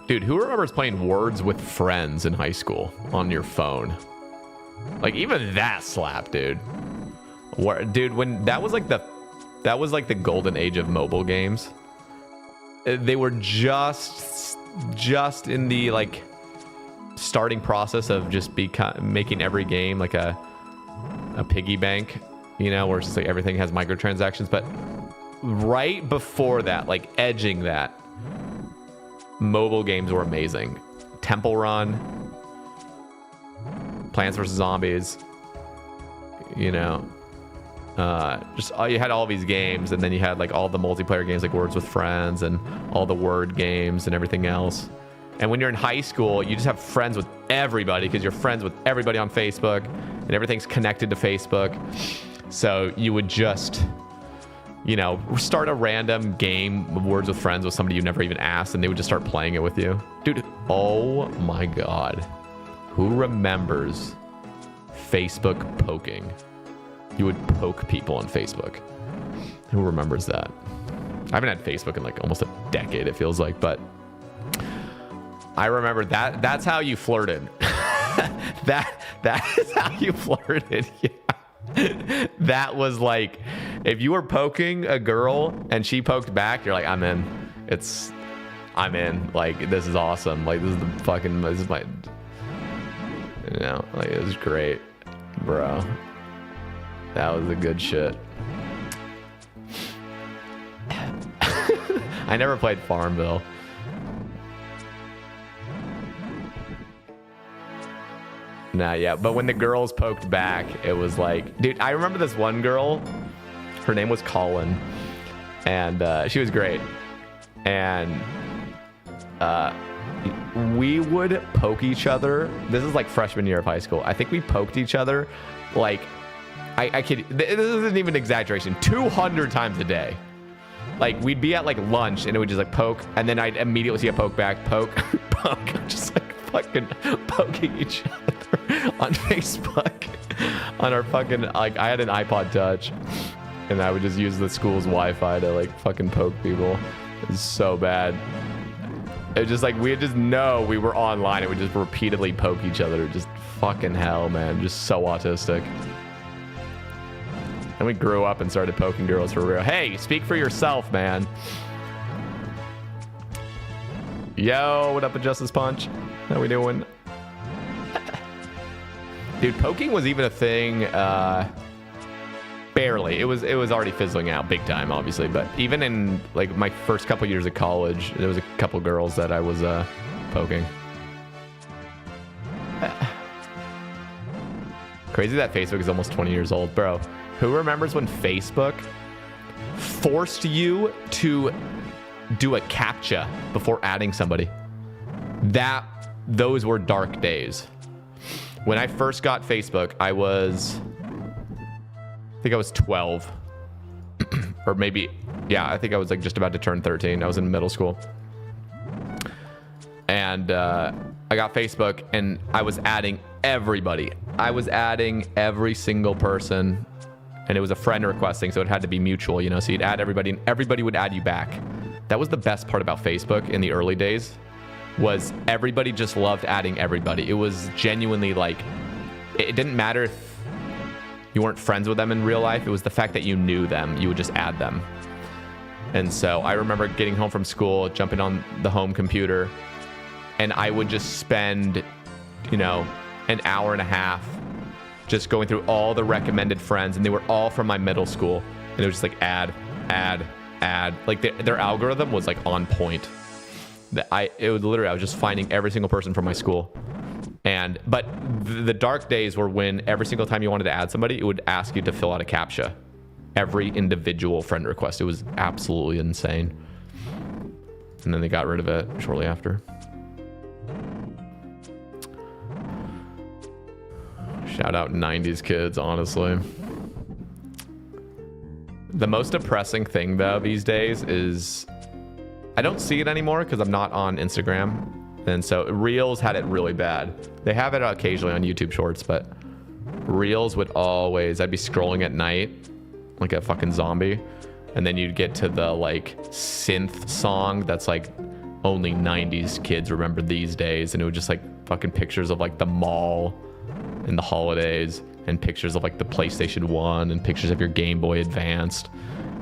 Dude, who remembers playing Words with Friends in high school on your phone? Like, even that slap, dude. Dude, when that was like the golden age of mobile games. They were just in the like starting process of just making every game like a piggy bank, you know, where it's just like everything has microtransactions. But right before that, like edging that, mobile games were amazing. Temple Run, Plants vs. Zombies, you know, you had all these games, and then you had like all the multiplayer games like Words with Friends and all the word games and everything else. And when you're in high school, you just have friends with everybody because you're friends with everybody on Facebook and everything's connected to Facebook. So you would just, you know, start a random game of Words with Friends with somebody you never even asked, and they would just start playing it with you. Dude, oh my god. Who remembers Facebook poking? You would poke people on Facebook. Who remembers that? I haven't had Facebook in like almost a decade, it feels like, but I remember that. That's how you flirted. that is how you flirted. Yeah. That was like, if you were poking a girl and she poked back, you're like, I'm in. I'm in. Like, this is awesome. Like, this is my, you know, like, it was great, bro. That was the good shit. I never played Farmville. Nah, yeah, but when the girls poked back, it was like, dude, I remember this one girl. Her name was Colin, and she was great. And we would poke each other. This is like freshman year of high school. I think we poked each other like, I kid, this isn't even an exaggeration, 200 times a day. Like, we'd be at like lunch and it would just like poke, and then I'd immediately see a poke back, poke, poke, just like fucking poking each other on Facebook. On our fucking, like, I had an iPod Touch, and I would just use the school's Wi-Fi to like fucking poke people. It was so bad. It was just like, we just know we were online and we just repeatedly poke each other. Just fucking hell, man. Just so autistic. And we grew up and started poking girls for real. Hey, speak for yourself, man. Yo, what up with Justice Punch? How we doing? Dude, poking was even a thing, barely. It was already fizzling out big time, obviously. But even in like my first couple years of college, there was a couple girls that I was poking. Crazy that Facebook is almost 20 years old, bro. Who remembers when Facebook forced you to do a CAPTCHA before adding somebody? Those were dark days. When I first got Facebook, I think I was 12. Or maybe, yeah, I think I was like just about to turn 13. I was in middle school. And I got Facebook and I was adding everybody. I was adding every single person and it was a friend request thing, so it had to be mutual, you know, so you'd add everybody and everybody would add you back. That was the best part about Facebook in the early days, was everybody just loved adding everybody. It was genuinely like, it didn't matter if you weren't friends with them in real life. It was the fact that you knew them. You would just add them. And so I remember getting home from school, jumping on the home computer, and I would just spend, you know, an hour and a half just going through all the recommended friends, and they were all from my middle school. And it was just like add. Like their algorithm was like on point. I was just finding every single person from my school. But the dark days were when every single time you wanted to add somebody, it would ask you to fill out a CAPTCHA. Every individual friend request. It was absolutely insane. And then they got rid of it shortly after. Shout out 90s kids, honestly. The most depressing thing, though, these days is I don't see it anymore because I'm not on Instagram. And so Reels had it really bad. They have it occasionally on YouTube Shorts, but Reels would always, I'd be scrolling at night like a fucking zombie. And then you'd get to the like synth song that's like only 90s kids remember these days. And it would just like fucking pictures of like the mall in the holidays and pictures of like the PlayStation 1 and pictures of your Game Boy Advanced.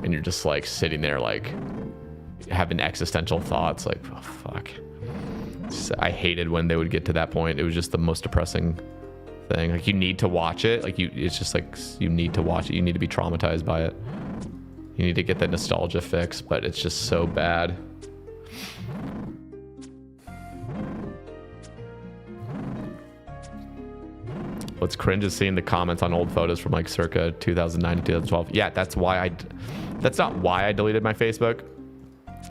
And you're just like sitting there like having existential thoughts like, oh, fuck. I hated when they would get to that point. It was just the most depressing thing. Like, you need to watch it. Like, it's just like, you need to watch it. You need to be traumatized by it. You need to get that nostalgia fix, but it's just so bad. What's cringe is seeing the comments on old photos from like circa 2009 to 2012. Yeah, that's not why I deleted my Facebook.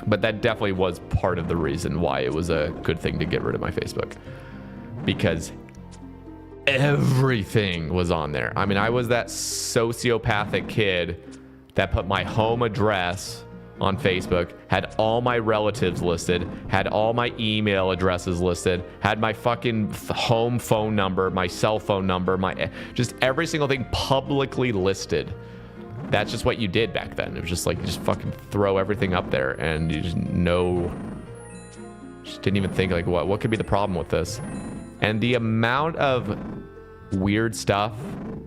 But that definitely was part of the reason why it was a good thing to get rid of my Facebook. Because everything was on there. I mean, I was that sociopathic kid that put my home address on Facebook, had all my relatives listed, had all my email addresses listed, had my fucking home phone number, my cell phone number, just every single thing publicly listed. That's just what you did back then. It was just like, you just fucking throw everything up there, and you just didn't even think like, what could be the problem with this? And the amount of weird stuff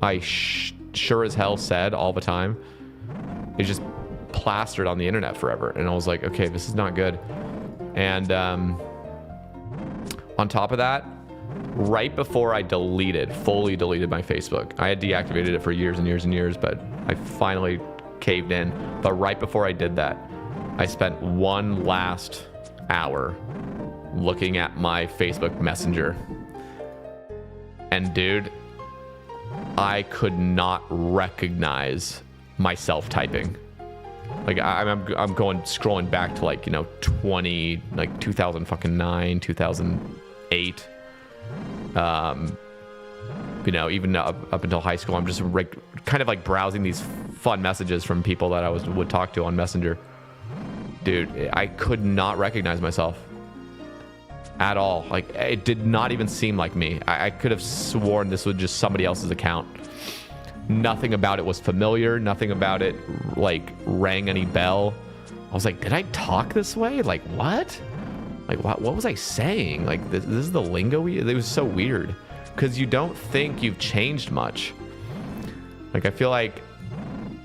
I sure as hell said all the time is just plastered on the internet forever. And I was like, okay, this is not good. And on top of that, right before I fully deleted my Facebook, I had deactivated it for years and years and years, but I finally caved in. But right before I did that, I spent one last hour looking at my Facebook Messenger. And dude, I could not recognize myself typing. Like, I'm scrolling back to like, 2009, 2008. Even up until high school, I'm just kind of like browsing these fun messages from people that I would talk to on Messenger. Dude, I could not recognize myself at all. Like, it did not even seem like me. I could have sworn this was just somebody else's account. Nothing about it was familiar. Nothing about it like rang any bell. I was like, did I talk this way? Like, what? Like, what was I saying? Like, this is the lingo it was so weird. Because you don't think you've changed much. Like, I feel like,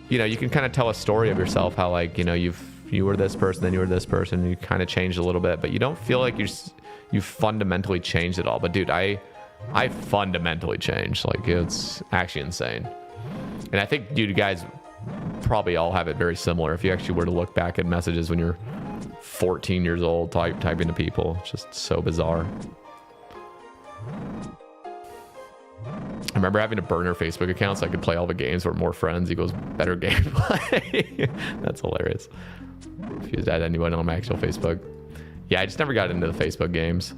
you can kind of tell a story of yourself, how like, you were this person, then you were this person, and you kind of changed a little bit, but you don't feel like you fundamentally changed it all. But dude, I fundamentally changed. Like, it's actually insane. And I think, dude, you guys probably all have it very similar. If you actually were to look back at messages when you're 14 years old, typing to people, it's just so bizarre. I remember having a burner Facebook account so I could play all the games with more friends equals better gameplay. That's hilarious. If you add anyone on my actual Facebook. Yeah, I just never got into the Facebook games.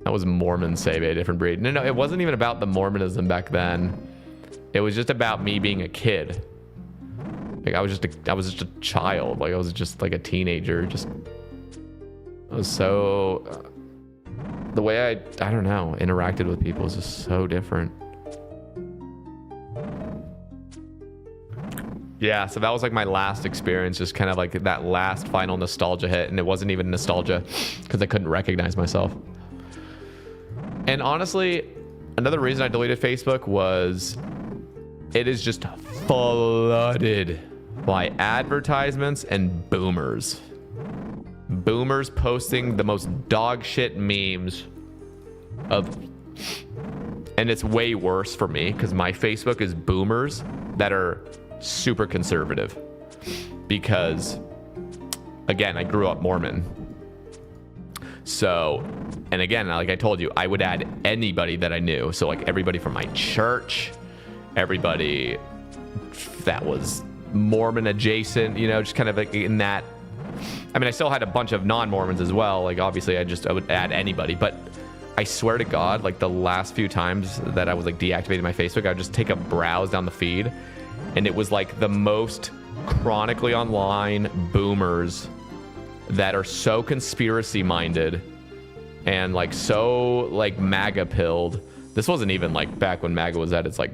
That was Mormon save a different breed. No, it wasn't even about the Mormonism back then. It was just about me being a kid. Like, I was just a child. Like, I was just like a teenager. I was so... the way I don't know, interacted with people is just so different. Yeah, so that was like my last experience, just kind of like that last final nostalgia hit, and it wasn't even nostalgia because I couldn't recognize myself. And honestly, another reason I deleted Facebook was it is just flooded by advertisements and boomers. Boomers posting the most dog shit memes of, and it's way worse for me because my Facebook is boomers that are super conservative because, again, I grew up Mormon. So, and again, like I told you, I would add anybody that I knew. So like everybody from my church, everybody that was Mormon adjacent, you know, just kind of like in that. I mean, I still had a bunch of non-Mormons as well. Like obviously I would add anybody, but I swear to God, like the last few times that I was like deactivating my Facebook, I would just take a browse down the feed, and it was like the most chronically online boomers that are so conspiracy minded and like so like MAGA pilled. This wasn't even like back when MAGA was at its like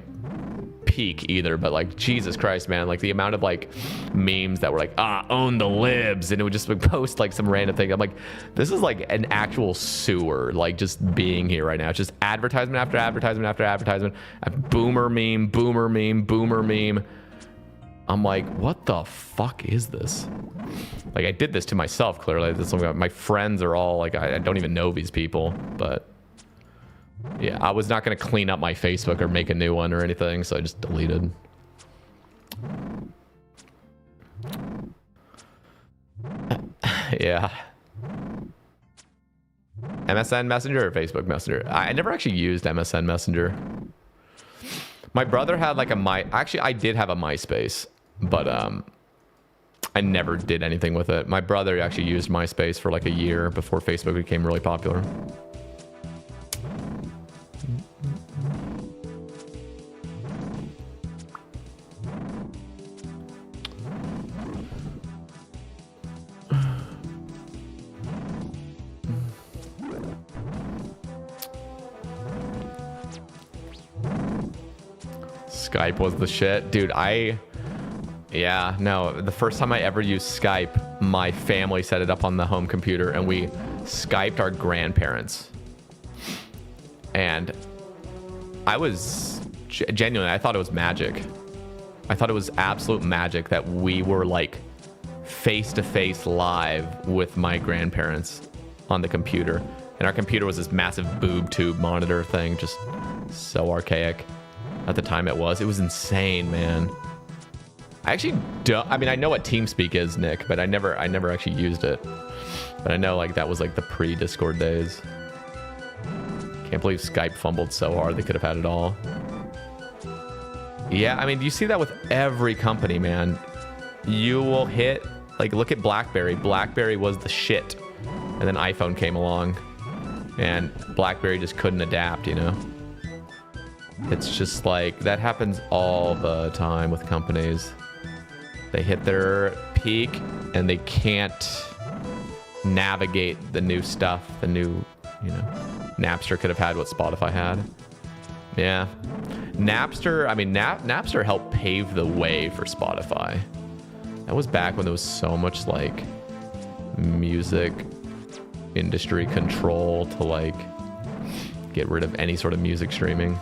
peak either, but like Jesus Christ, man, like the amount of like memes that were like own the libs, and it would just like post like some random thing. I'm like, this is like an actual sewer, like just being here right now. It's just advertisement after advertisement after advertisement, a boomer meme, boomer meme, boomer meme. I'm like, what the fuck is this? Like I did this to myself, clearly. This is my friends are all like, I don't even know these people, but yeah, I was not going to clean up my Facebook or make a new one or anything, so I just deleted. Yeah. MSN Messenger or Facebook Messenger? I never actually used MSN Messenger. My brother had like actually I did have a MySpace, but I never did anything with it. My brother actually used MySpace for like a year before Facebook became really popular. Skype was the shit. Dude, yeah, no, the first time I ever used Skype, my family set it up on the home computer and we Skyped our grandparents. And I was genuinely, I thought it was magic. I thought it was absolute magic that we were like face to face live with my grandparents on the computer. And our computer was this massive boob tube monitor thing, just so archaic. At the time it was insane, man. I actually don't, I mean, I know what TeamSpeak is, Nick, but I never actually used it. But I know like that was like the pre-Discord days. Can't believe Skype fumbled so hard. They could have had it all. Yeah, I mean, you see that with every company, man. You will hit, like, look at BlackBerry. BlackBerry was the shit. And then iPhone came along. And BlackBerry just couldn't adapt, you know? It's just like, that happens all the time with companies. They hit their peak and they can't navigate the new stuff, the new, you know, Napster could have had what Spotify had. Yeah. Napster, I mean, Napster helped pave the way for Spotify. That was back when there was so much like music industry control to like get rid of any sort of music streaming.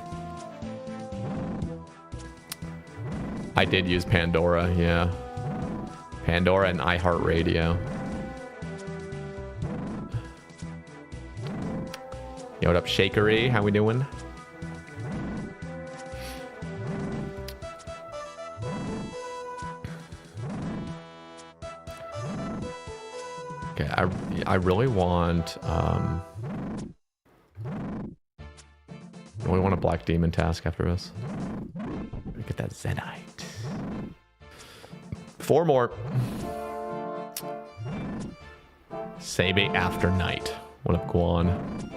I did use Pandora, yeah. Pandora and iHeartRadio. Yo, what up, Shakery? How we doing? Okay, I really want we want a Black Demon task after this. Get that Zenite. 4 more. Sebe after night. What up, Guan?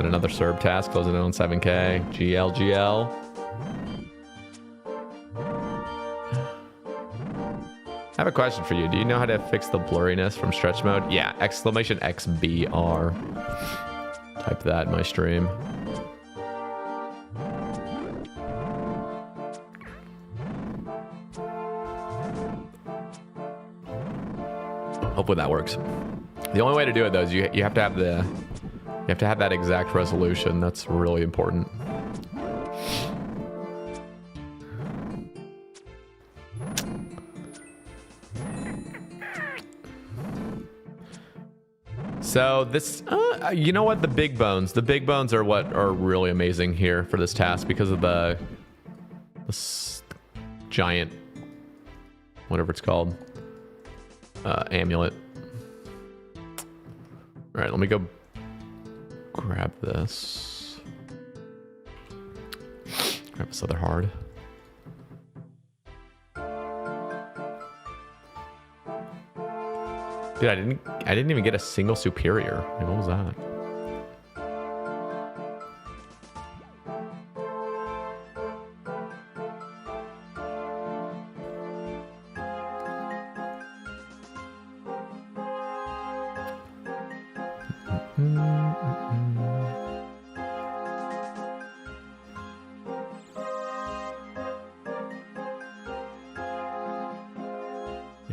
Got another serve task, closing in on 7K. GL. I have a question for you. Do you know how to fix the blurriness from stretch mode? Yeah, exclamation XBR. Type that in my stream. Hopefully that works. The only way to do it though is you have to have that exact resolution. That's really important. So this, you know what? The big bones are what are really amazing here for this task because of the giant, whatever it's called, amulet. All right, let me go grab this. Grab this other heart. Dude, I didn't even get a single superior. Like, what was that?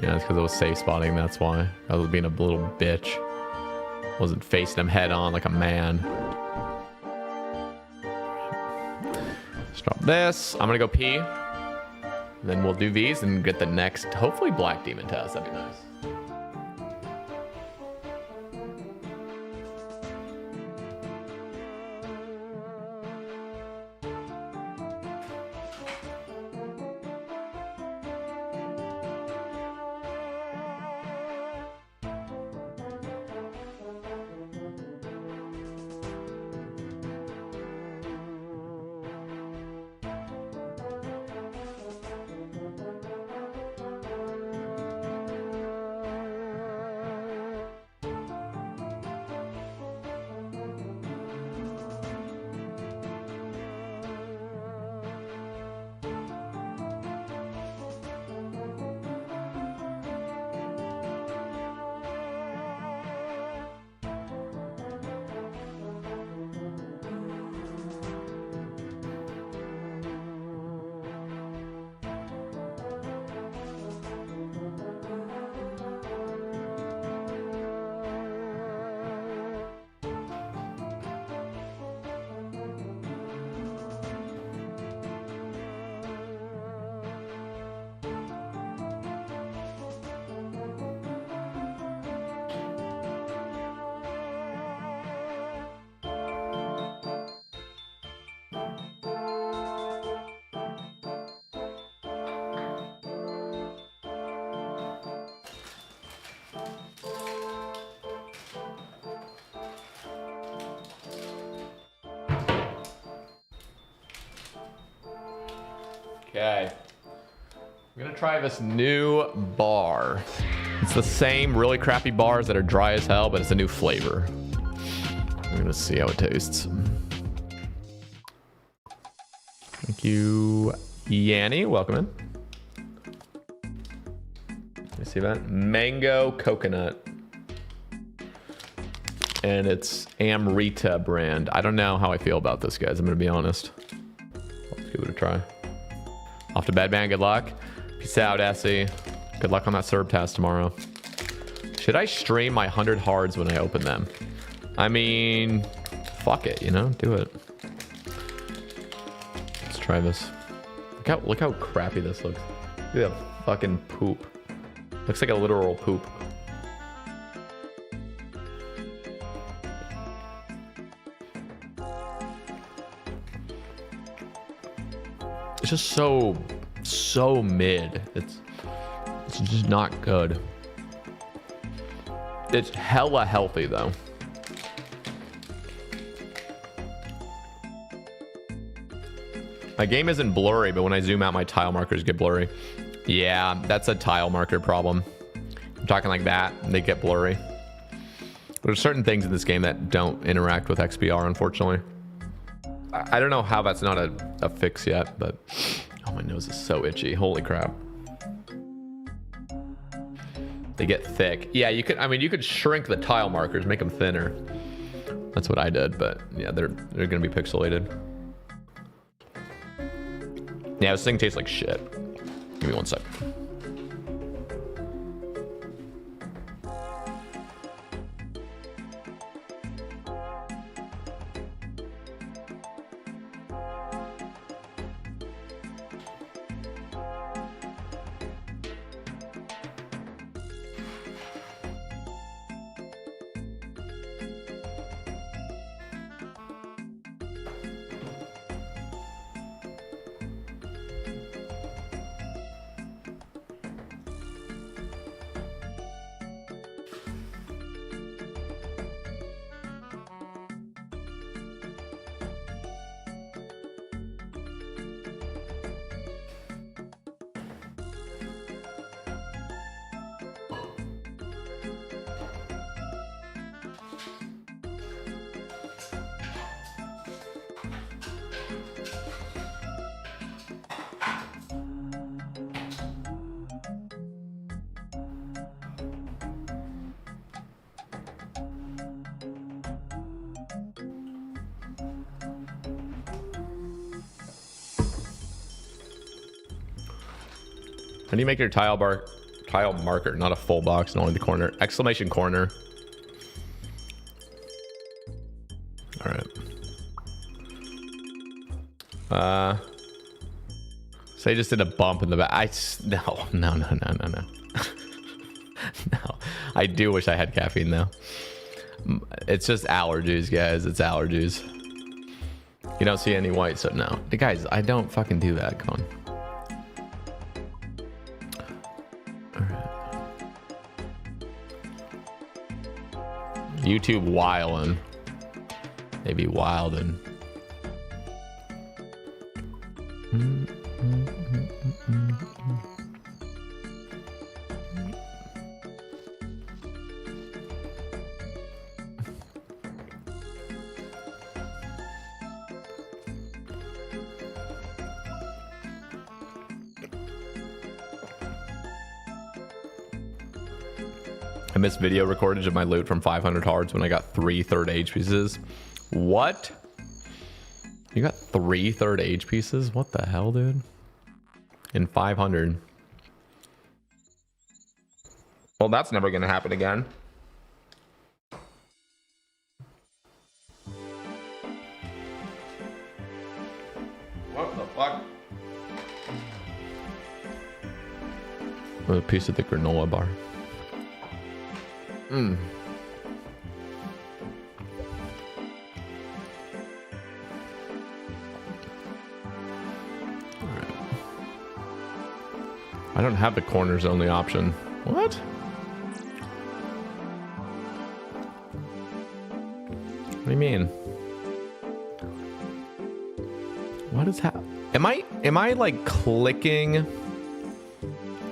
Yeah, it's because I was safe spotting, that's why. I was being a little bitch. Wasn't facing him head on like a man. Let's drop this. I'm gonna go pee. Then we'll do these and get the next, hopefully, Black Demon test. That'd be nice. Okay. I'm gonna try this new bar. It's the same really crappy bars that are dry as hell, but it's a new flavor. We're gonna see how it tastes. Thank you, Yanni. Welcome in. You see that? Mango coconut. And it's Amrita brand. I don't know how I feel about this, guys. I'm gonna be honest. Let's give it a try. Off to bed, man. Good luck. Peace out, Essie. Good luck on that serve task tomorrow. Should I stream my 100 hards when I open them? I mean, fuck it, you know? Do it. Let's try this. Look how crappy this looks. Look at that fucking poop. Looks like a literal poop. It's just so mid. It's just not good. It's hella healthy though. My game isn't blurry, but when I zoom out, my tile markers get blurry. Yeah, that's a tile marker problem. I'm talking like that, they get blurry. There's certain things in this game that don't interact with XBR, unfortunately. I don't know how that's not a fix yet, but oh, my nose is so itchy. Holy crap. They get thick. Yeah, you could, I mean, you could shrink the tile markers, make them thinner. That's what I did, but yeah, they're gonna be pixelated. Yeah, this thing tastes like shit. Give me one sec. How do you make your tile marker not a full box and only the corner? Exclamation corner. All right. Say just did a bump in the back. No. No. I do wish I had caffeine though. It's just allergies, guys. It's allergies. You don't see any white, so no. Guys, I don't fucking do that. Come on. YouTube wildin'. Maybe wildin'. I missed video recordage of my loot from 500 hearts when I got 3 third age pieces. What? You got 3 third age pieces? What the hell, dude? In 500. Well, that's never gonna happen again. What the fuck? A piece of the granola bar. Right. I don't have the corners only option. What? What do you mean? What is happening? Am I like clicking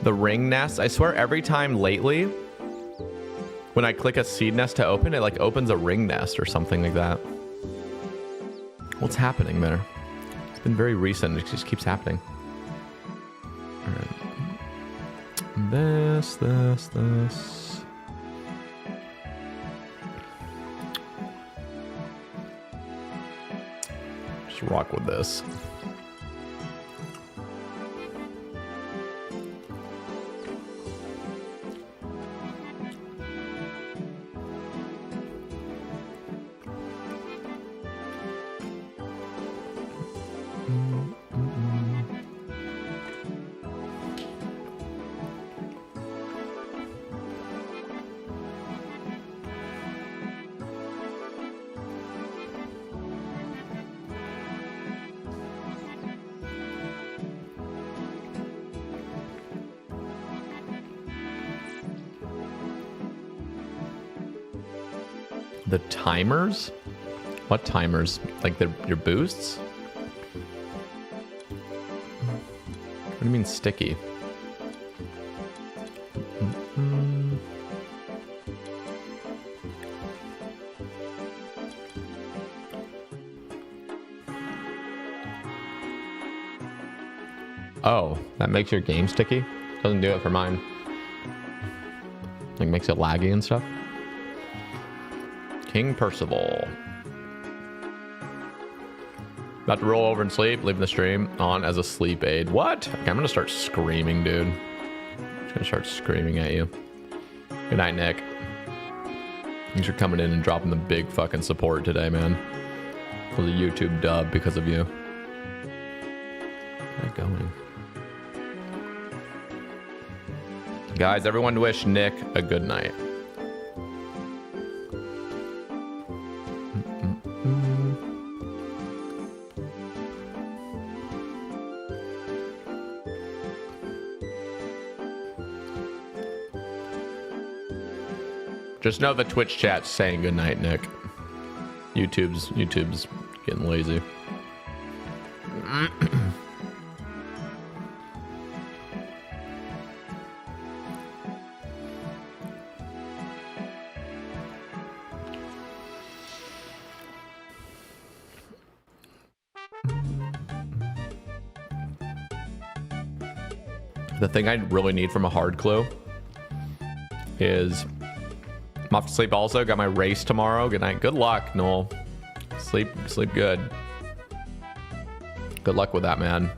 the ring nest? I swear every time lately when I click a seed nest to open, it like opens a ring nest or something like that. What's happening there? It's been very recent. It just keeps happening. All right. This. Just rock with this. The timers? What timers? Like your boosts? What do you mean sticky? Oh, that makes your game sticky? Doesn't do it for mine. Like makes it laggy and stuff. King Percival. About to roll over and sleep, leaving the stream on as a sleep aid. What? Okay, I'm gonna start screaming, dude. I'm just gonna start screaming at you. Good night, Nick. Thanks for coming in and dropping the big fucking support today, man. It was a YouTube dub because of you. Where am I going? Guys, everyone wish Nick a good night. Just know the Twitch chat's saying good night, Nick. YouTube's getting lazy. The thing I really need from a hard clue is I'm off to sleep also. Got my race tomorrow. Good night. Good luck, Noel. Sleep good. Good luck with that, man.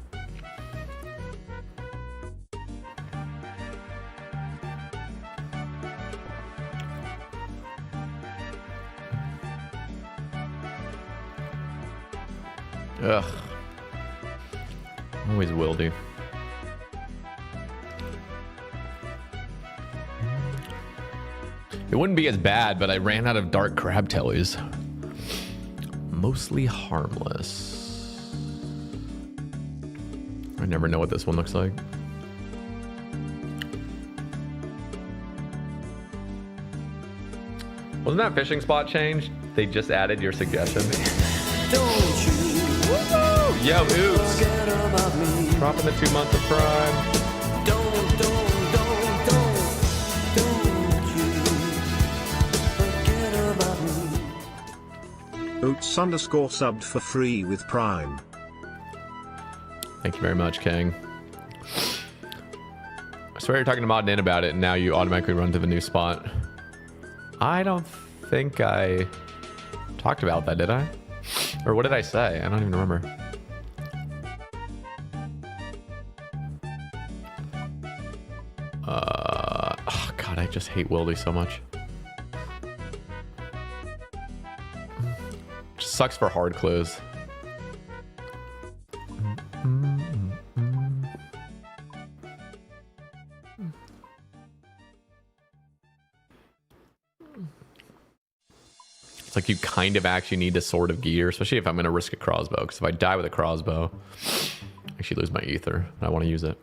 Ugh. Always will do. It wouldn't be as bad, but I ran out of dark crab tellies. Mostly harmless. I never know what this one looks like. Wasn't that fishing spot changed? They just added your suggestion. Don't you Woo! Yo, oops. forget about me. Dropping the 2 months of Prime. Don't you forget about me. Oots_subbed for free with Prime. Thank you very much, King. I swear you're talking to Modin about it, and now you automatically run to the new spot. I don't think I talked about that, did I? Or what did I say? I don't even remember. Oh God, I just hate Wildy so much. Just sucks for hard clues. It's like you kind of actually need a sword of gear, especially if I'm going to risk a crossbow. Because if I die with a crossbow, I actually lose my ether. I want to use it.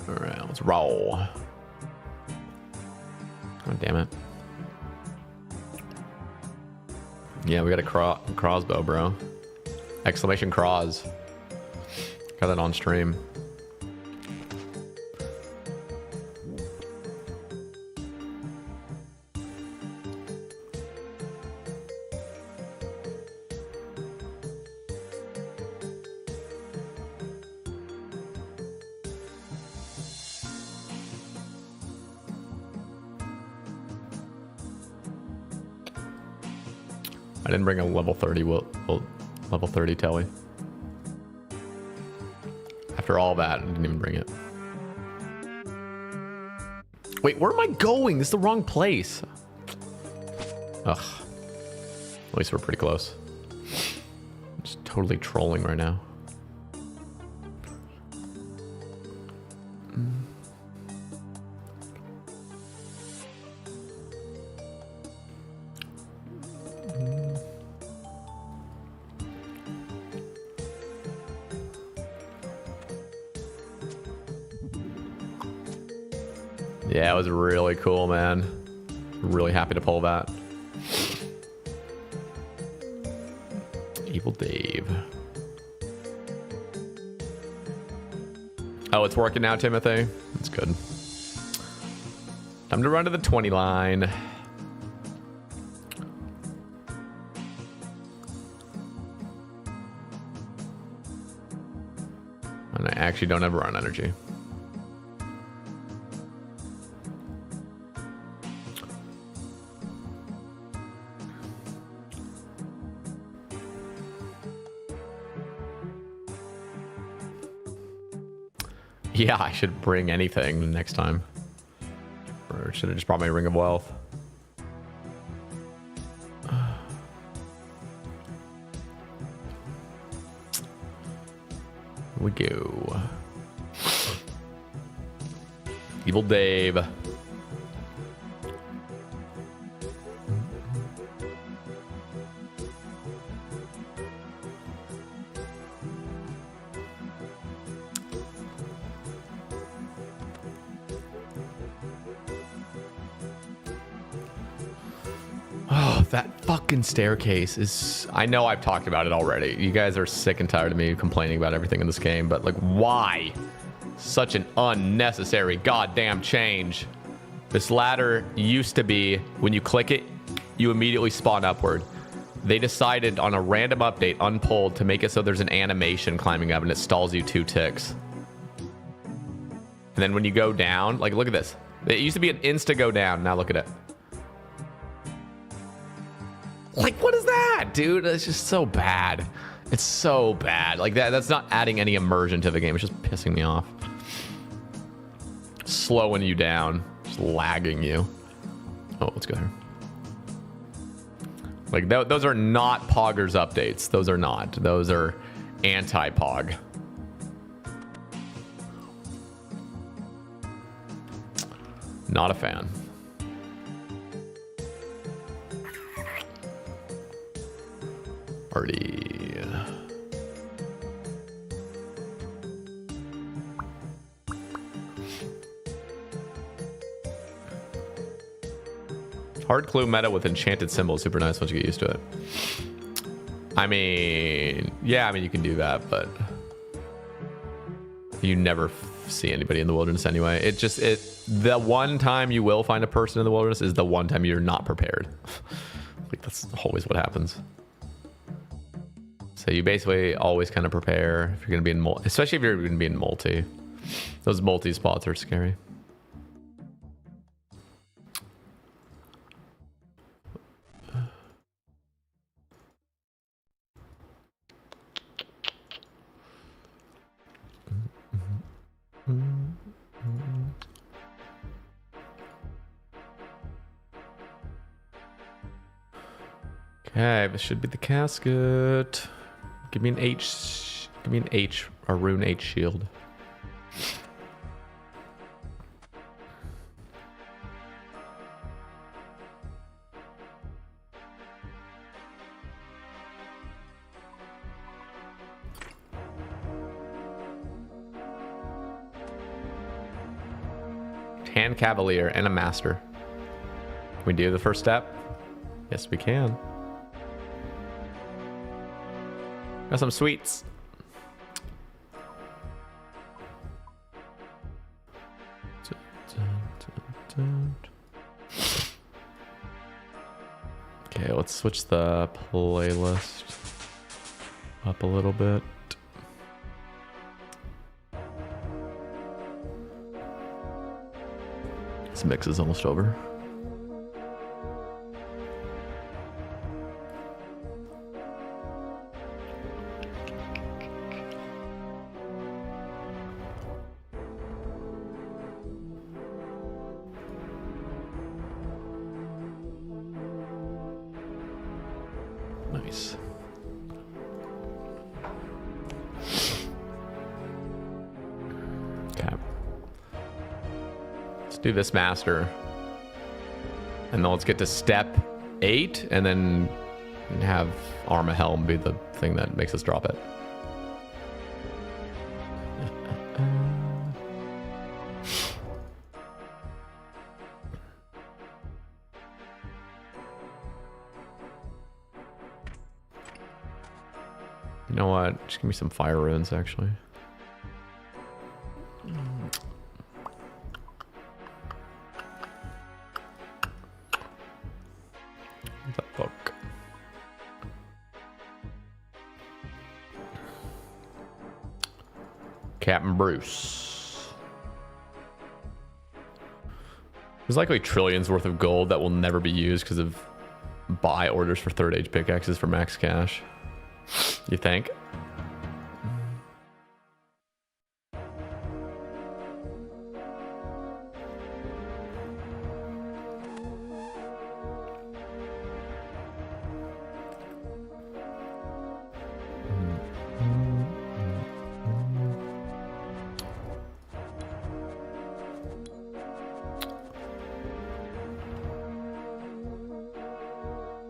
All right, let's roll. Oh, damn it. Yeah, we got a crossbow, bro. Exclamation cross. Got that on stream. I didn't bring a level 30 level 30 telly. After all that, I didn't even bring it. Wait, where am I going? This is the wrong place. Ugh. At least we're pretty close. I'm just totally trolling right now. Yeah, it was really cool, man. Really happy to pull that. Evil Dave. Oh, it's working now, Timothy. That's good. Time to run to the 20 line. And I actually don't ever run energy. Yeah, I should bring anything next time. Or should have just brought my Ring of Wealth. Here we go. Evil Dave. Oh, that fucking staircase is... I know I've talked about it already. You guys are sick and tired of me complaining about everything in this game, but like, why? Such an unnecessary goddamn change. This ladder used to be, when you click it, you immediately spawn upward. They decided on a random update, unpulled, to make it so there's an animation climbing up and it stalls you 2 ticks. And then when you go down, like, look at this. It used to be an insta go down. Now look at it. Like, what is that, dude? It's just so bad. It's so bad. Like, that's not adding any immersion to the game. It's just pissing me off. Slowing you down. Just lagging you. Oh, let's go here. Like, those are not Poggers updates. Those are not. Those are anti-Pog. Not a fan. Party. Hard clue meta with enchanted symbols. Super nice once you get used to it. I mean, yeah, I mean, you can do that, but you never see anybody in the wilderness anyway. The one time you will find a person in the wilderness is the one time you're not prepared. Like, that's always what happens. So you basically always kind of prepare if you're going to be in multi, especially if you're going to be in multi. Those multi spots are scary. Okay, this should be the casket. Give me an H. Give me an H. A rune H shield. Hand Cavalier and a Master. Can we do the first step? Yes, we can. Got some sweets. Okay, let's switch the playlist up a little bit. This mix is almost over. Nice. Okay. Let's do this master. And then let's get to step 8 and then have Arma Helm be the thing that makes us drop it. You know what? Just give me some fire runes, actually. What the fuck? Captain Bruce. There's likely trillions worth of gold that will never be used because of buy orders for third age pickaxes for max cash. You think?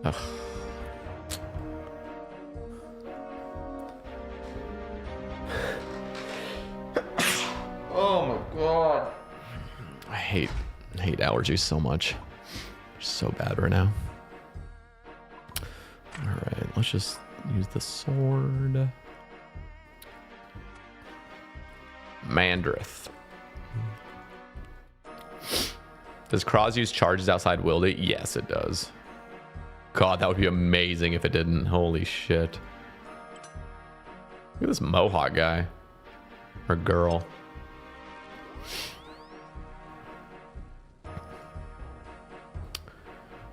Ugh. Oh my god. I hate allergies so much. They're so bad right now. Alright, let's just use the sword. Mandrith. Does Kraz use charges outside Wildy? Yes, it does. God, that would be amazing if it didn't. Holy shit. Look at this Mohawk guy. Or girl.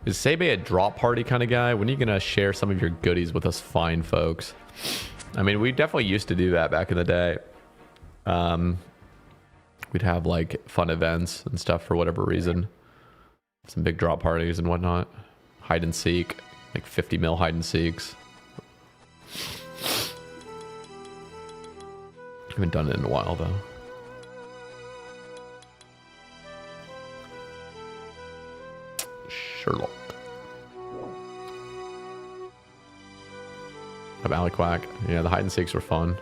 Is Sebe a drop party kind of guy? When are you going to share some of your goodies with us fine folks? I mean, we definitely used to do that back in the day. We'd have like fun events and stuff for whatever reason. Some big drop parties and whatnot. Hide and seek, like 50 mil hide and seeks. Haven't done it in a while though. Sherlock. Of Aliquac. Yeah, the hide and seeks were fun.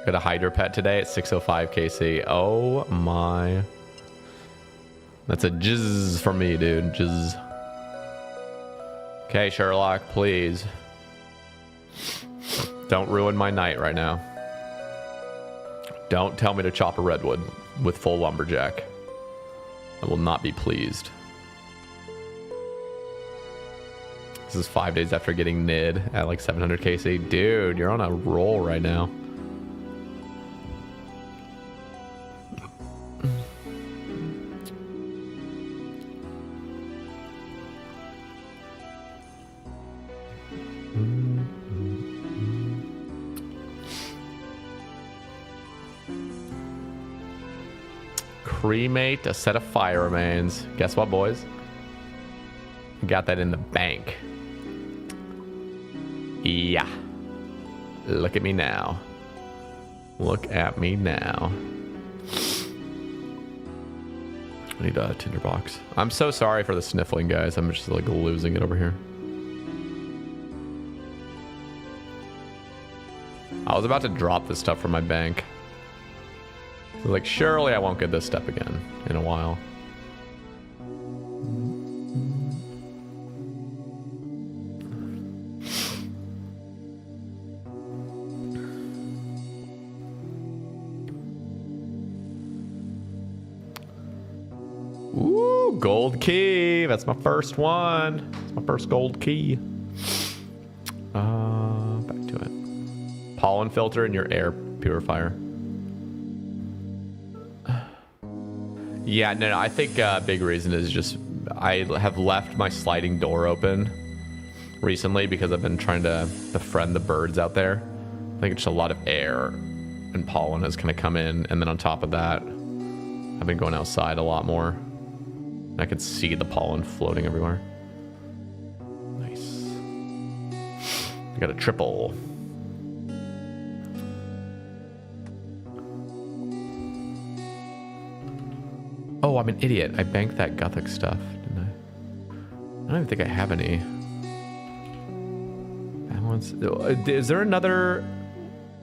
Got a Hydra pet today at 605 KC. Oh my. That's a jizz for me, dude. Jizz. Okay, Sherlock, please. Don't ruin my night right now. Don't tell me to chop a redwood with full lumberjack. I will not be pleased. This is 5 days after getting nid at like 700 KC. Dude, you're on a roll right now. Cremate a set of fire remains. Guess what, boys? Got that in the bank. Yeah. Look at me now. Look at me now. I need a tinderbox. I'm so sorry for the sniffling, guys. I'm just like losing it over here. I was about to drop this stuff from my bank. Like, surely I won't get this step again in a while. Ooh, gold key. That's my first one. That's my first gold key. Back to it. Pollen filter in your air purifier. Yeah, no, I think big reason is just I have left my sliding door open recently because I've been trying to befriend the birds out there. I think it's just a lot of air and pollen has kind of come in, and then on top of that, I've been going outside a lot more. I could see the pollen floating everywhere. Nice. I got a triple. Oh, I'm an idiot. I banked that Gothic stuff, didn't I? I don't even think I have any. Balance. Is there another...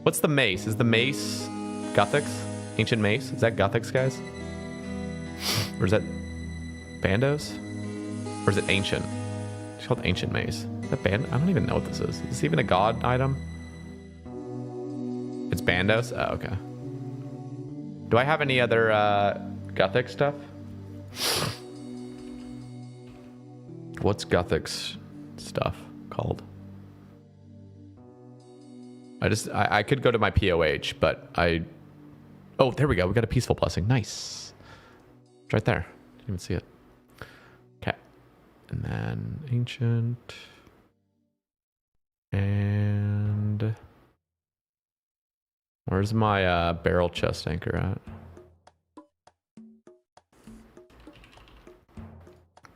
What's the mace? Is the mace Gothics? Ancient mace? Is that Gothics, guys? Or is that Bandos? Or is it ancient? It's called ancient mace. Is that band? I don't even know what this is. Is this even a god item? It's Bandos? Oh, okay. Do I have any other... Gothic stuff? What's Gothic's stuff called? I could go to my POH, but oh, there we go. We got a peaceful blessing. Nice. It's right there. Didn't even see it. Okay. And then ancient. And where's my barrel chest anchor at?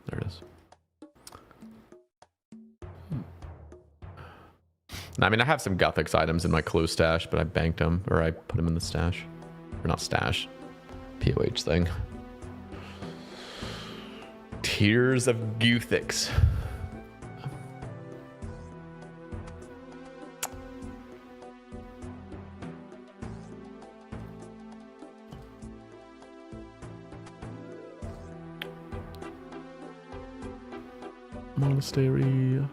There it is. I mean, I have some Guthix items in my clue stash, but I banked them, or I put them in the stash. Or not stash. POH thing. Tears of Guthix. Monastery.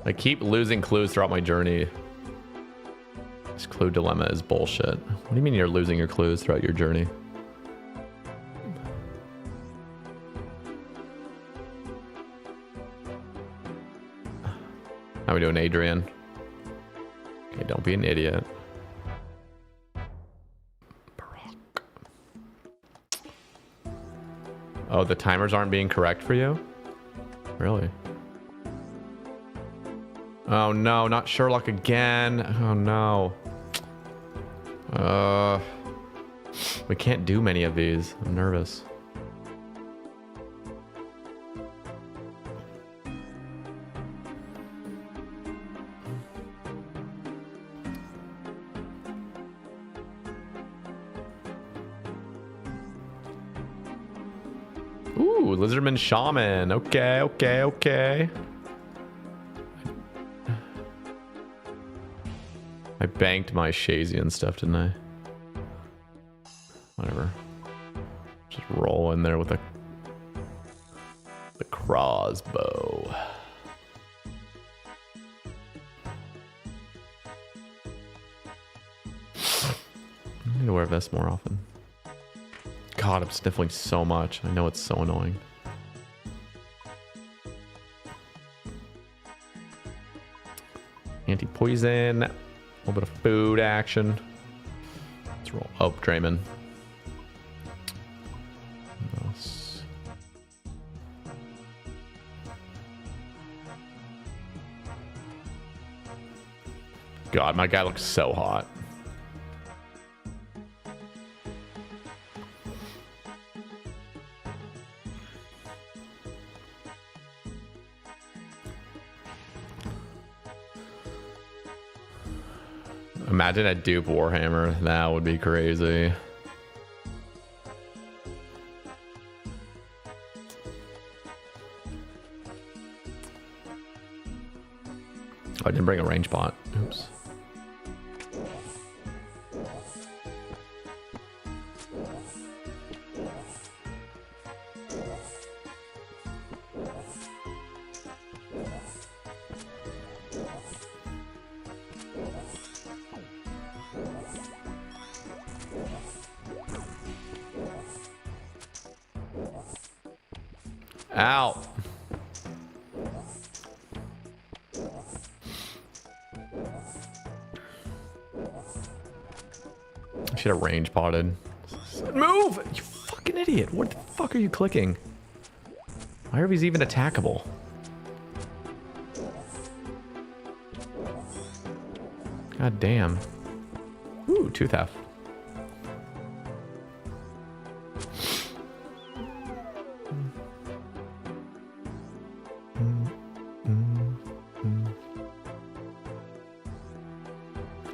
I keep losing clues throughout my journey. This clue dilemma is bullshit. What do you mean you're losing your clues throughout your journey? How we doing, Adrian? Okay, don't be an idiot. Barack. Oh, the timers aren't being correct for you? Really? Oh no, not Sherlock again. Oh no. We can't do many of these. I'm nervous. Ooh, Lizardman Shaman. Okay, okay, okay. I banked my Shazian stuff, didn't I? Whatever. Just roll in there with the crossbow. I need to wear a vest more often. God, I'm sniffling so much. I know it's so annoying. Anti-poison. A little bit of food action. Let's roll. Oh, Draymond. Else. God, my guy looks so hot. Imagine a dupe Warhammer. That would be crazy. Oh, I didn't bring a range bot. Oops. Ow. I should have range potted. Move! You fucking idiot. What the fuck are you clicking? Why are these even attackable? God damn. Ooh, tooth half.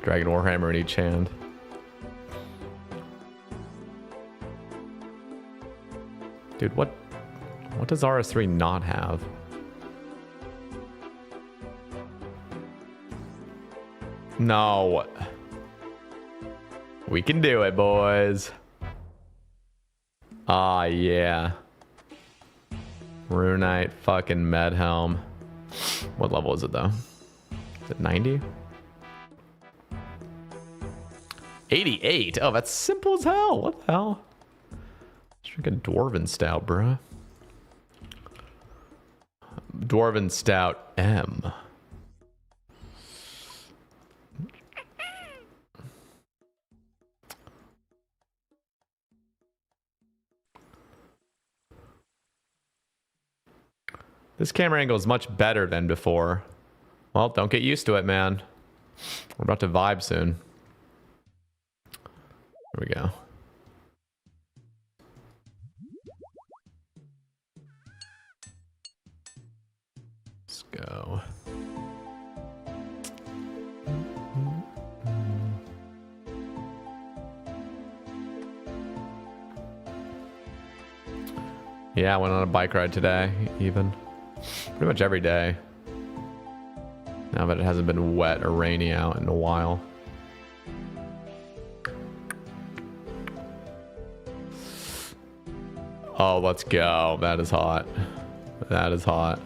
Dragon Warhammer in each hand. Dude, what does RS3 not have? No. We can do it, boys. Ah, yeah. Runite fucking Medhelm. What level is it, though? it 90? 88? Oh, that's simple as hell. What the hell? Drink a Dwarven Stout, bruh. Dwarven Stout M. This camera angle is much better than before. Well, don't get used to it, man. We're about to vibe soon. There we go. Let's go. Yeah, I went on a bike ride today, even. Pretty much every day. Now that it hasn't been wet or rainy out in a while. Oh, let's go. That is hot. That is hot.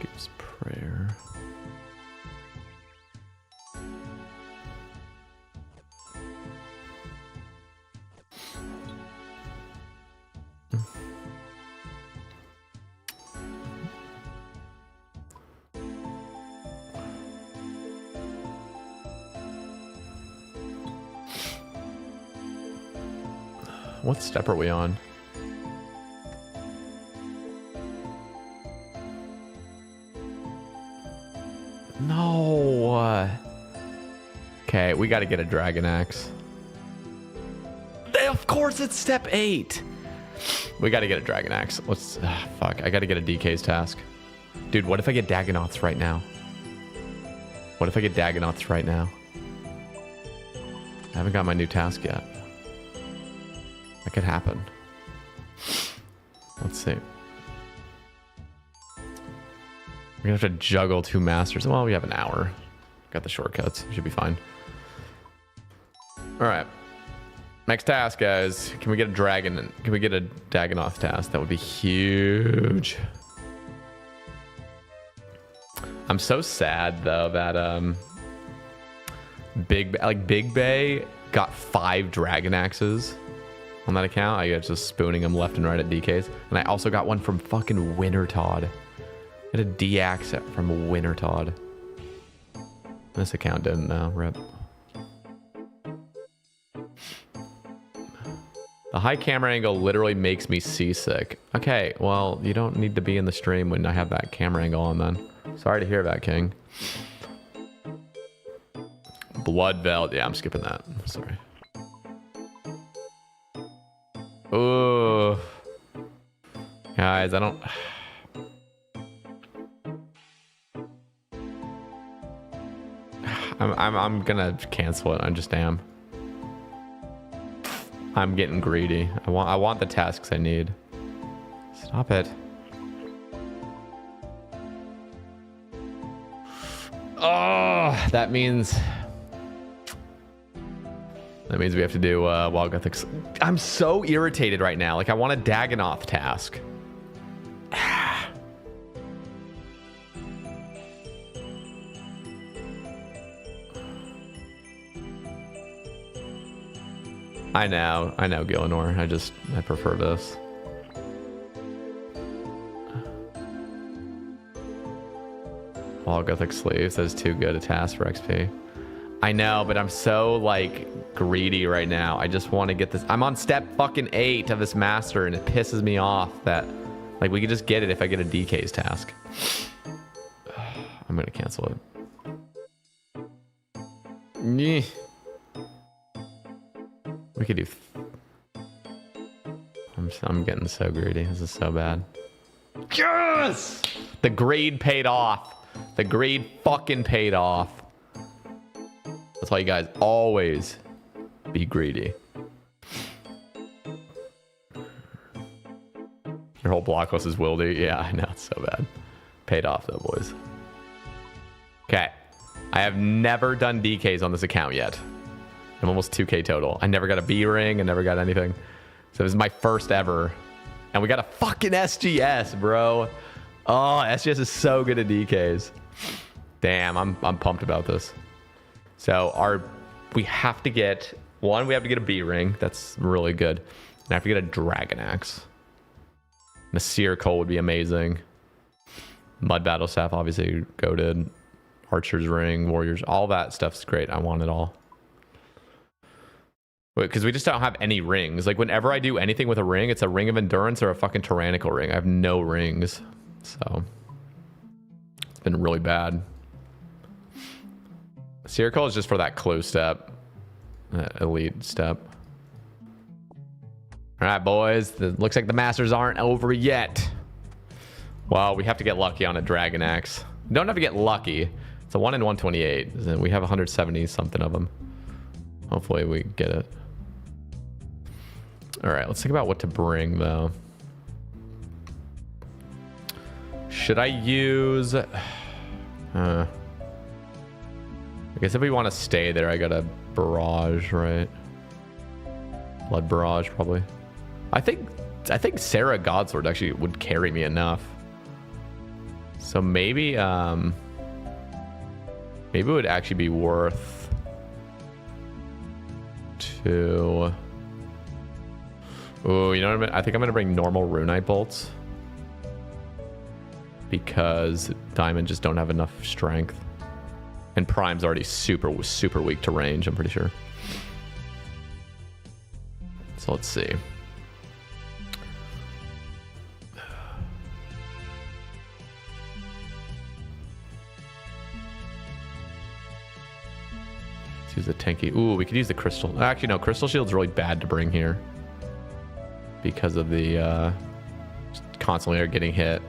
Gives prayer. What step are we on? No. Okay, we got to get a dragon axe. Of course, it's step 8. We got to get a dragon axe. Let's. Fuck. I got to get a DK's task. Dude, what if I get Dagonoths right now? What if I get Dagonoths right now? I haven't got my new task yet. That could happen. Let's see. We're gonna have to juggle 2 masters. Well, we have an hour. Got the shortcuts. Should be fine. All right. Next task, guys. Can we get a dragon? Can we get a Dagonoth task? That would be huge. I'm so sad though that Big Bay got 5 dragon axes on that account. I was just spooning them left and right at DK's, and I also got one from fucking Wintertodd. I had a D-axe from Wintertodd. This account didn't though. Rip. The high camera angle literally makes me seasick. Okay, well, you don't need to be in the stream when I have that camera angle on then. Sorry to hear that, King. Blood Veld. Yeah, I'm skipping that. Sorry. Ooh. Guys, I don't... I'm gonna cancel it. I just am. I'm getting greedy. I want the tasks I need. Stop it. Oh, that means we have to do Wild Gothic. I'm so irritated right now. Like, I want a Dagonoth task. I know, Gillinor. I prefer this. Wild Gothic Sleeves, that is too good a task for XP. I know, but I'm so, like, greedy right now. I just want to get this. I'm on step fucking 8 of this master, and it pisses me off that, like, we could just get it if I get a DK's task. I'm gonna cancel it. Nyeh. We could do... I'm getting so greedy. This is so bad. Yes! The greed paid off. The greed fucking paid off. That's why you guys always be greedy. Your whole block list is wildy. Yeah, I know. It's so bad. Paid off though, boys. Okay. I have never done DKs on this account yet. I'm almost 2K total. I never got a B ring. I never got anything. So this is my first ever. And we got a fucking SGS, bro. Oh, SGS is so good at DKs. Damn, I'm pumped about this. So we have to get one. We have to get a B ring. That's really good. And I have to get a dragon axe. Nasir Cole would be amazing. Mud battle staff, obviously goated. Archer's ring, warriors, all that stuff's great. I want it all. Because we just don't have any rings. Like whenever I do anything with a ring, it's a ring of endurance or a fucking tyrannical ring. I have no rings. So it's been really bad. Circle is just for that close step. That elite step. All right, boys. Looks like the Masters aren't over yet. Well, we have to get lucky on a Dragon Axe. We don't have to get lucky. It's a 1 in 128. And we have 170 something of them. Hopefully we get it. All right, let's think about what to bring, though. Should I use... I guess if we want to stay there, I got a barrage, right? Blood barrage, probably. I think Sarah Godsword actually would carry me enough. So maybe maybe it would actually be worth to... Oh, you know what I think I'm gonna bring normal runite bolts because diamond just don't have enough strength, and prime's already super weak to range, I'm pretty sure. So let's see. Let's use the tanky. Ooh, we could use the crystal. Actually, no, crystal shield's really bad to bring here because of the constantly are getting hit.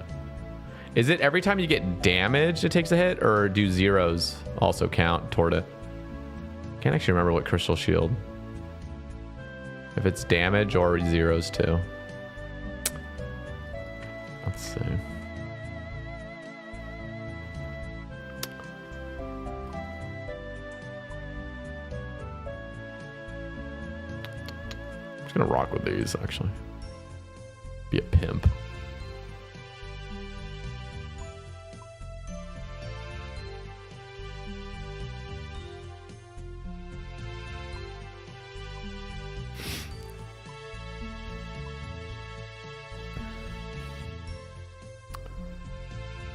Is it every time you get damaged it takes a hit, or do zeros also count toward it? Can't actually remember what crystal shield. If it's damage or zeros too. Let's see. I'm just gonna rock with these actually. Be a pimp.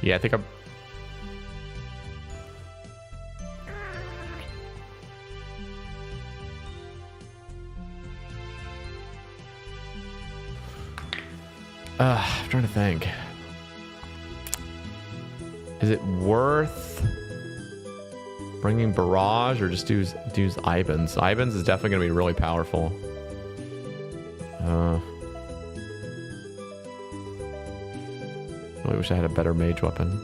Yeah, I think I'm... I'm trying to think. Is it worth bringing barrage or just use Ivan's? Ivan's is definitely going to be really powerful. I wish I had a better mage weapon.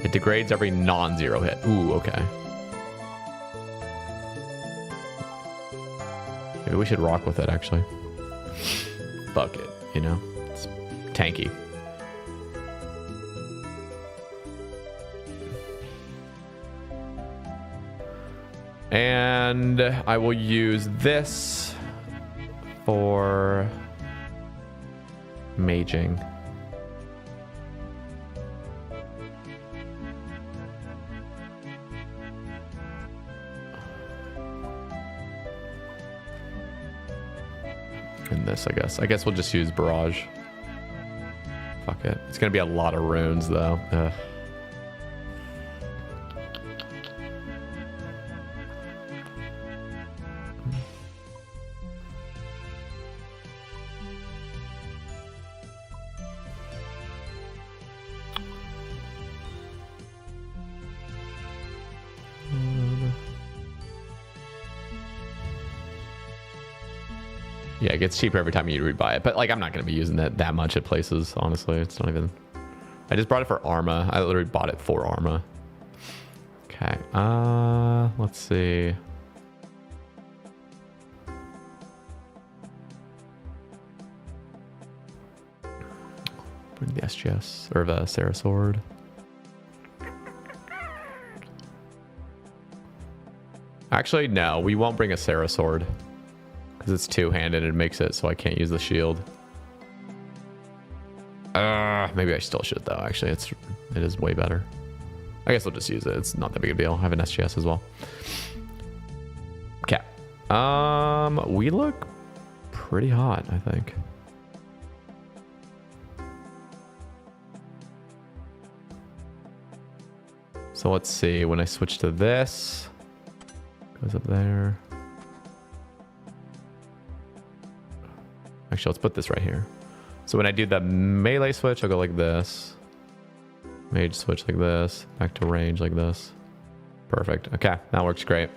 It degrades every non-zero hit. Ooh, okay. Maybe we should rock with it, actually. Fuck it, you know? It's tanky. And I will use this for... maging. And this, I guess. I guess we'll just use barrage. Fuck it. It's gonna be a lot of runes, though. Ugh. Yeah, it gets cheaper every time you rebuy it. But like, I'm not going to be using that much at places, honestly. It's not even... I just brought it for Arma. I literally bought it for Arma. Okay. Let's see. Bring the SGS or the Sarah Sword. Actually, no, we won't bring a Sarah Sword because it's two-handed. It makes it so I can't use the shield. Maybe I still should though. Actually, it is way better. I guess I'll just use it. It's not that big a deal. I have an SGS as well. Okay. We look pretty hot, I think. So let's see. When I switch to this, goes up there. Actually, let's put this right here. So when I do the melee switch, I'll go like this. Mage switch like this. Back to range like this. Perfect. Okay, that works great.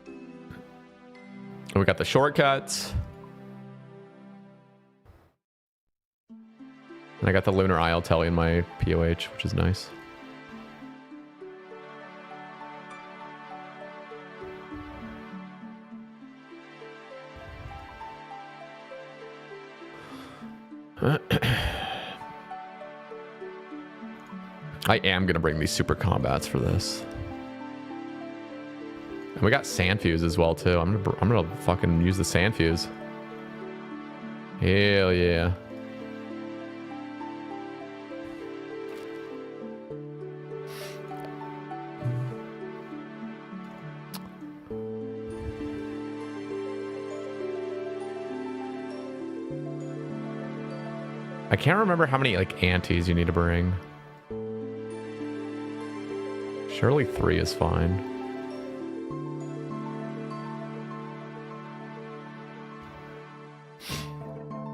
And we got the shortcuts. And I got the Lunar Isle telly in my POH, which is nice. I am going to bring these super combats for this. And we got sand fuse as well too. I'm gonna fucking use the sand fuse. Hell yeah. I can't remember how many like antes you need to bring. Surely 3 is fine.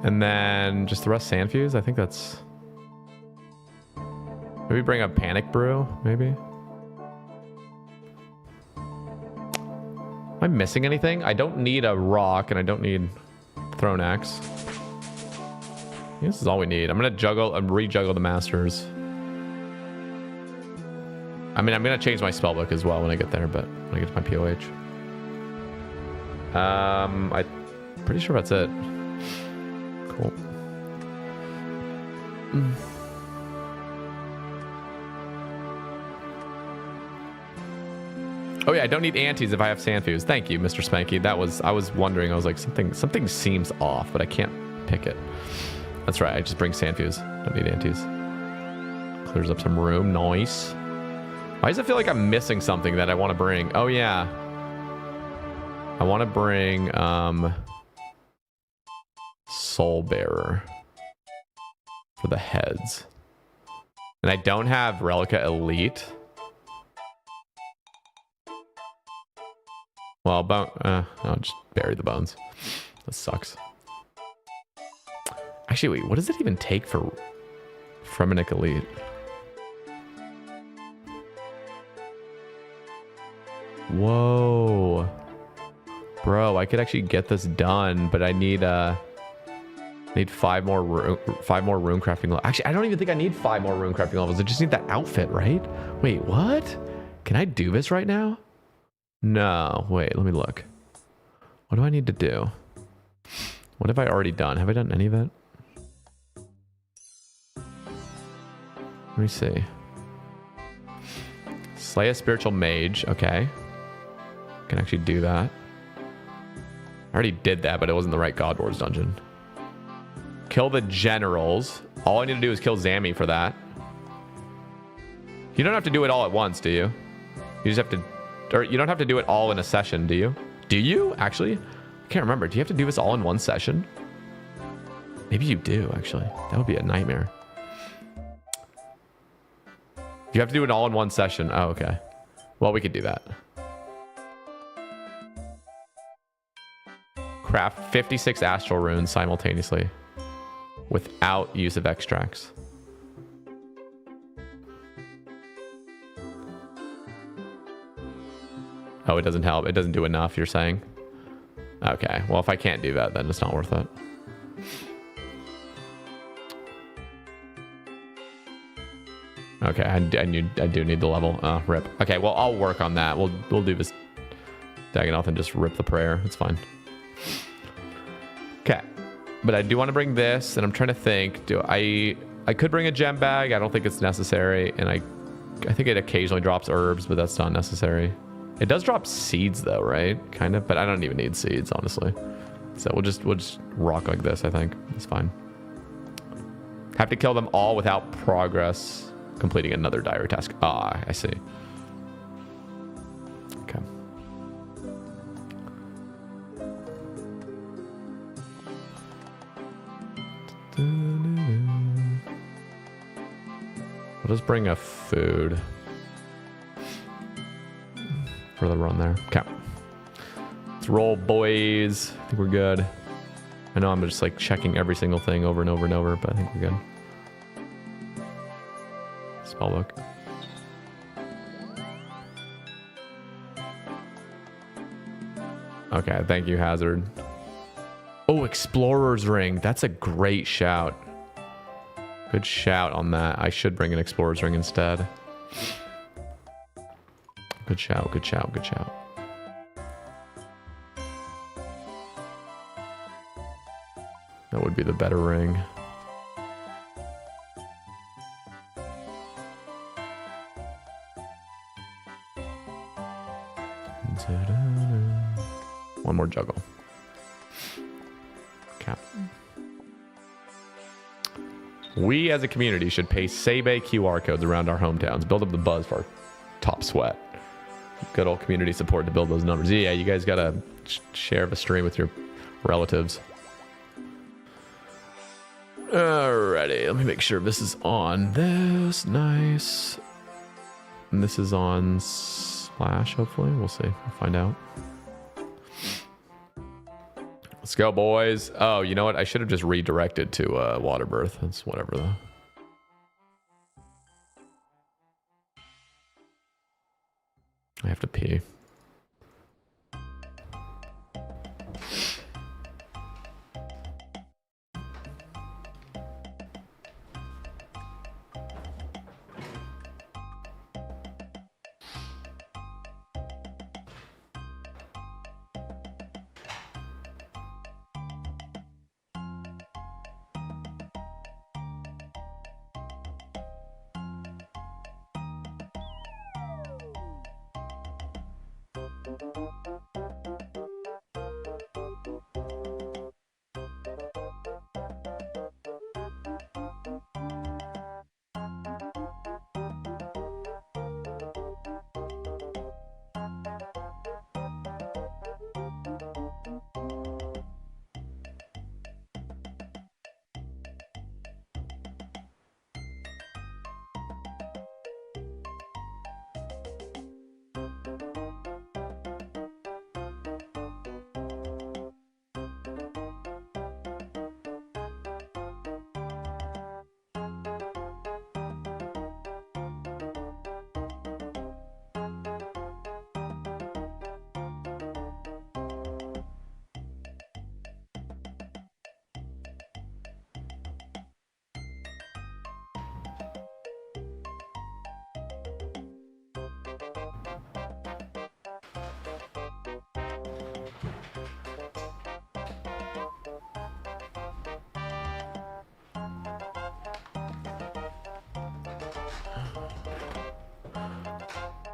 And then just the rest sand fuse. I think that's... Maybe bring a panic brew, maybe? Am I missing anything? I don't need a rock and I don't need thrown axe. This is all we need. I'm gonna juggle and re-juggle the masters. I mean, I'm gonna change my spellbook as well when I get there, but when I get to my POH. I'm pretty sure that's it. Cool. Oh yeah, I don't need antes if I have sand fuse. Thank you, Mr. Spanky. That was, I was wondering, I was like, something seems off, but I can't pick it. That's right, I just bring sand fuse. Don't need antes. Clears up some room, nice. Why does it feel like I'm missing something that I want to bring? Oh yeah. I want to bring Soul Bearer for the heads. And I don't have Relica Elite. Well, I'll just bury the bones. That sucks. Actually, wait, what does it even take for Fremennik Elite? Whoa. Bro, I could actually get this done, but I need 5 more rune crafting levels. Actually, I don't even think I need 5 more rune crafting levels. I just need that outfit, right? Wait, what? Can I do this right now? No, wait, let me look. What do I need to do? What have I already done? Have I done any of it? Let me see. Slay a spiritual mage. Okay. Can actually do that. I already did that, but it wasn't the right God Wars dungeon. Kill the generals. All I need to do is kill Zami for that. You don't have to do it all at once, do you? You just have to... Or you don't have to do it all in a session, do you? Do you? Actually? I can't remember. Do you have to do this all in one session? Maybe you do, actually. That would be a nightmare. You have to do it all in one session. Oh, okay. Well, we could do that. Craft 56 astral runes simultaneously without use of extracts. Oh, it doesn't help. It doesn't do enough, you're saying? Okay. Well, if I can't do that, then it's not worth it. Okay, I do need the level. Rip. Okay, well, I'll work on that. We'll do this Dagganoth and just rip the prayer. It's fine. Okay. But I do want to bring this, and I'm trying to think. I could bring a gem bag. I don't think it's necessary, and I think it occasionally drops herbs, but that's not necessary. It does drop seeds though, right? Kind of, but I don't even need seeds, honestly. So we'll just rock like this, I think. It's fine. Have to kill them all without progress completing another diary task. Ah, I see. Okay. We'll just bring a food for the run there. Okay. Let's roll, boys. I think we're good. I know I'm just like checking every single thing over and over and over, but I think we're good. Spellbook. Okay, thank you, Hazard. Oh, Explorer's Ring. That's a great shout. Good shout on that. I should bring an Explorer's Ring instead. Good shout, good shout, good shout. That would be the better ring. One more juggle. Okay. We as a community should paste Sebe QR codes around our hometowns. Build up the buzz for our top sweat. Good old community support to build those numbers. Yeah, you guys gotta share the stream with your relatives. Alrighty, let me make sure this is on this. Nice. And this is on Slash, hopefully. We'll see. We'll find out. Let's go, boys. Oh, you know what? I should have just redirected to Water Birth. That's whatever, though. I have to pee.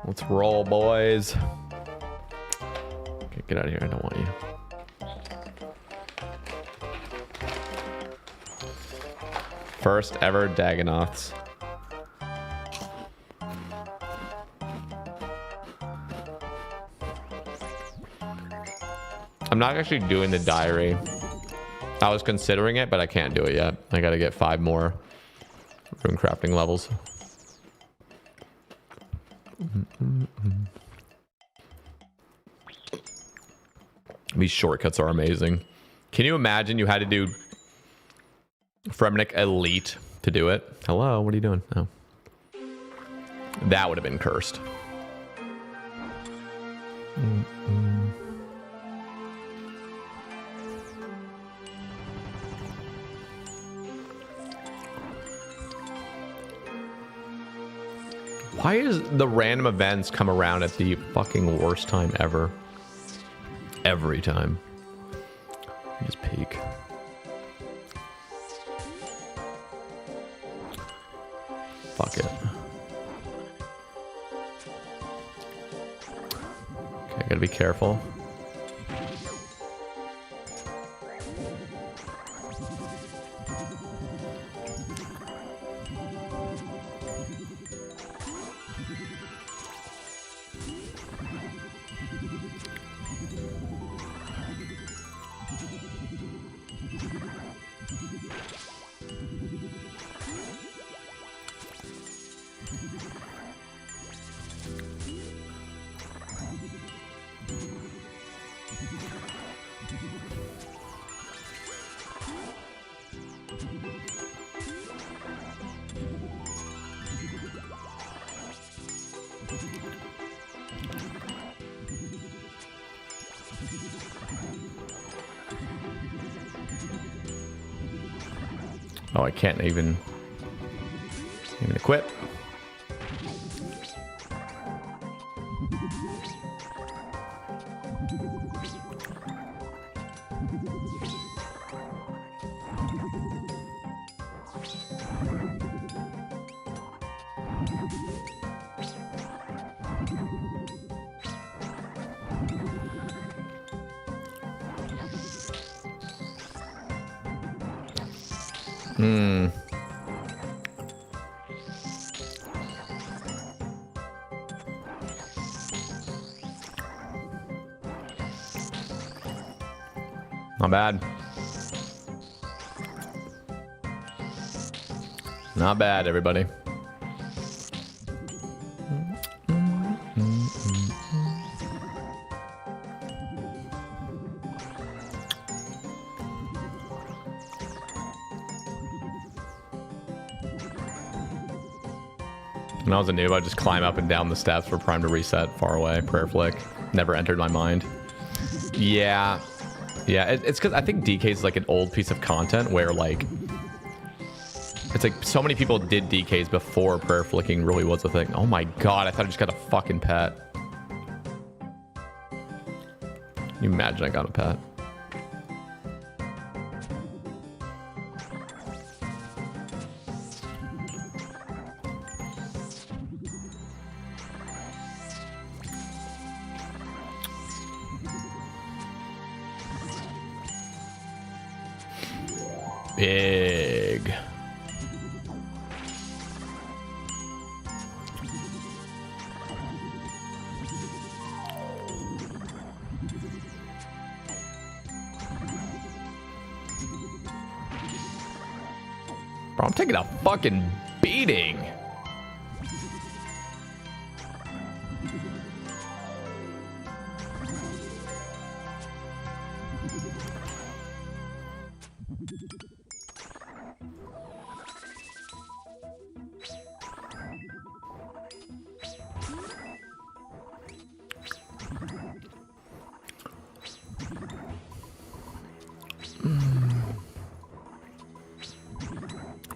Let's roll, boys. Okay, get out of here. I don't want you. First ever Dagganoths. I'm not actually doing the diary. I was considering it, but I can't do it yet. I gotta get 5 more rune crafting levels. These shortcuts are amazing. Can you imagine you had to do Fremnik Elite to do it? Hello, what are you doing? Oh. That would have been cursed. Why is the random events come around at the fucking worst time ever? Every time. Just peek. Fuck it. Okay, gotta be careful. Oh, I can't even equip. Not bad. Not bad, everybody. When I was a noob, I'd just climb up and down the steps for Prime to reset far away. Prayer flick. Never entered my mind. Yeah. Yeah, it's because I think DK is like an old piece of content where like it's like so many people did DKs before prayer flicking really was a thing. Oh my god, I thought I just got a fucking pet. Can you imagine I got a pet? Big. Bro, I'm taking a fucking beating.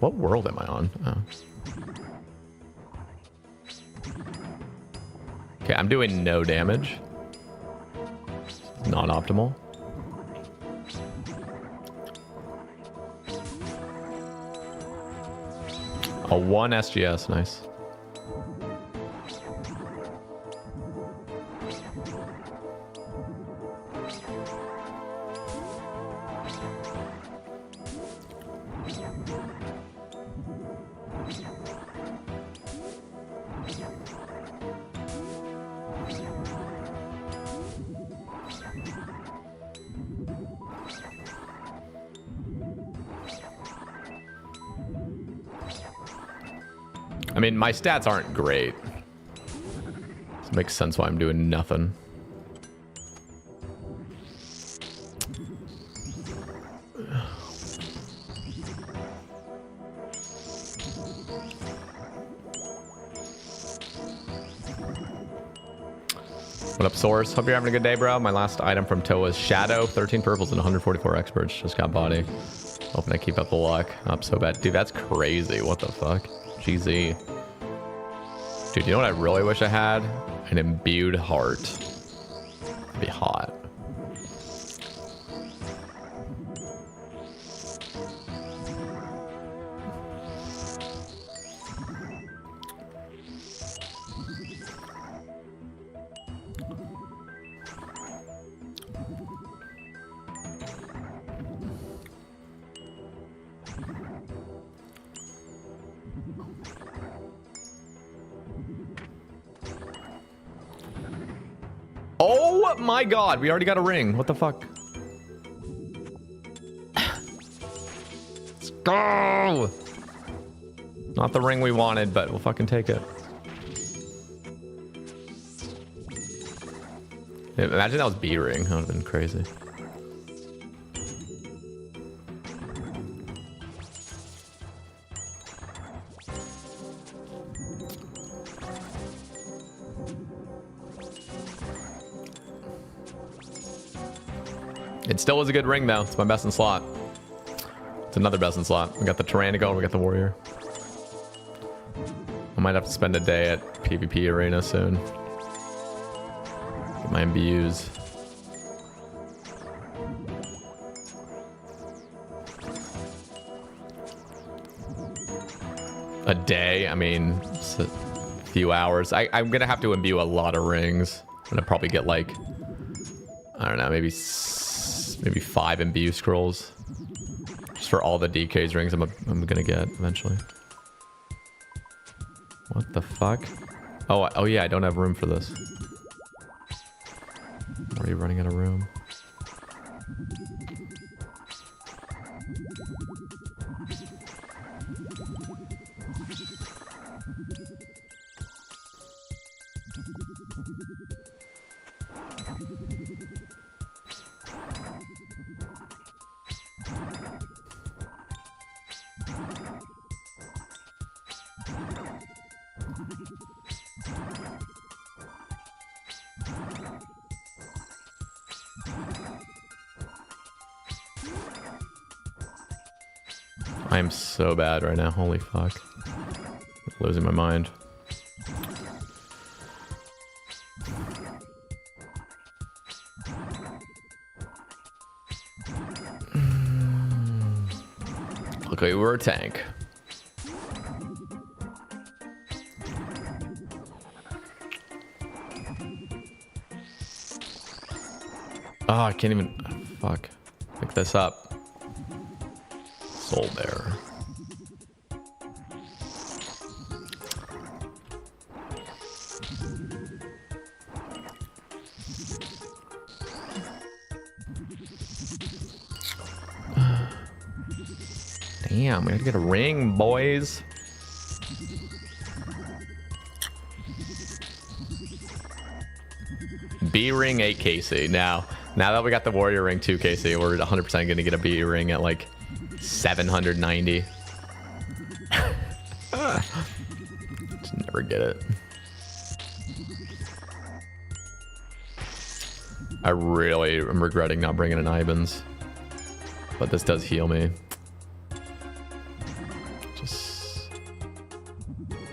What world am I on? Oh. Okay, I'm doing no damage. Not optimal. A 1 SGS, nice. I mean, my stats aren't great. This makes sense why I'm doing nothing. What up, Source? Hope you're having a good day, bro. My last item from Toa is Shadow, 13 purples and 144 experts. Just got body. Hoping I keep up the luck. Up so bad. Dude, that's crazy. What the fuck? GZ. Dude, you know what I really wish I had? An imbued heart. It'd be hot. Oh my god, we already got a ring. What the fuck? Let's go! Not the ring we wanted, but we'll fucking take it. Imagine that was B ring. That would have been crazy. It still was a good ring, though. It's my best in slot. It's another best in slot. We got the Tyrannical and we got the Warrior. I might have to spend a day at PvP Arena soon. Get my MBUs. A day? I mean, it's a few hours. I'm going to have to imbue a lot of rings. I'm going to probably get like, I don't know, maybe 5 imbue scrolls. Just for all the DK's rings I'm going to get eventually. What the fuck? Oh yeah, I don't have room for this. I'm already running out of room. I am so bad right now. Holy fuck. I'm losing my mind. Okay, we're a tank. Oh, I can't even... fuck. Pick this up. Soul there. Damn, we have to get a ring, boys. B ring 8 KC. Now that we got the Warrior ring 2 KC, we're 100% going to get a B ring at like 790. Just never get it. I really am regretting not bringing an Ibans, but this does heal me. Just,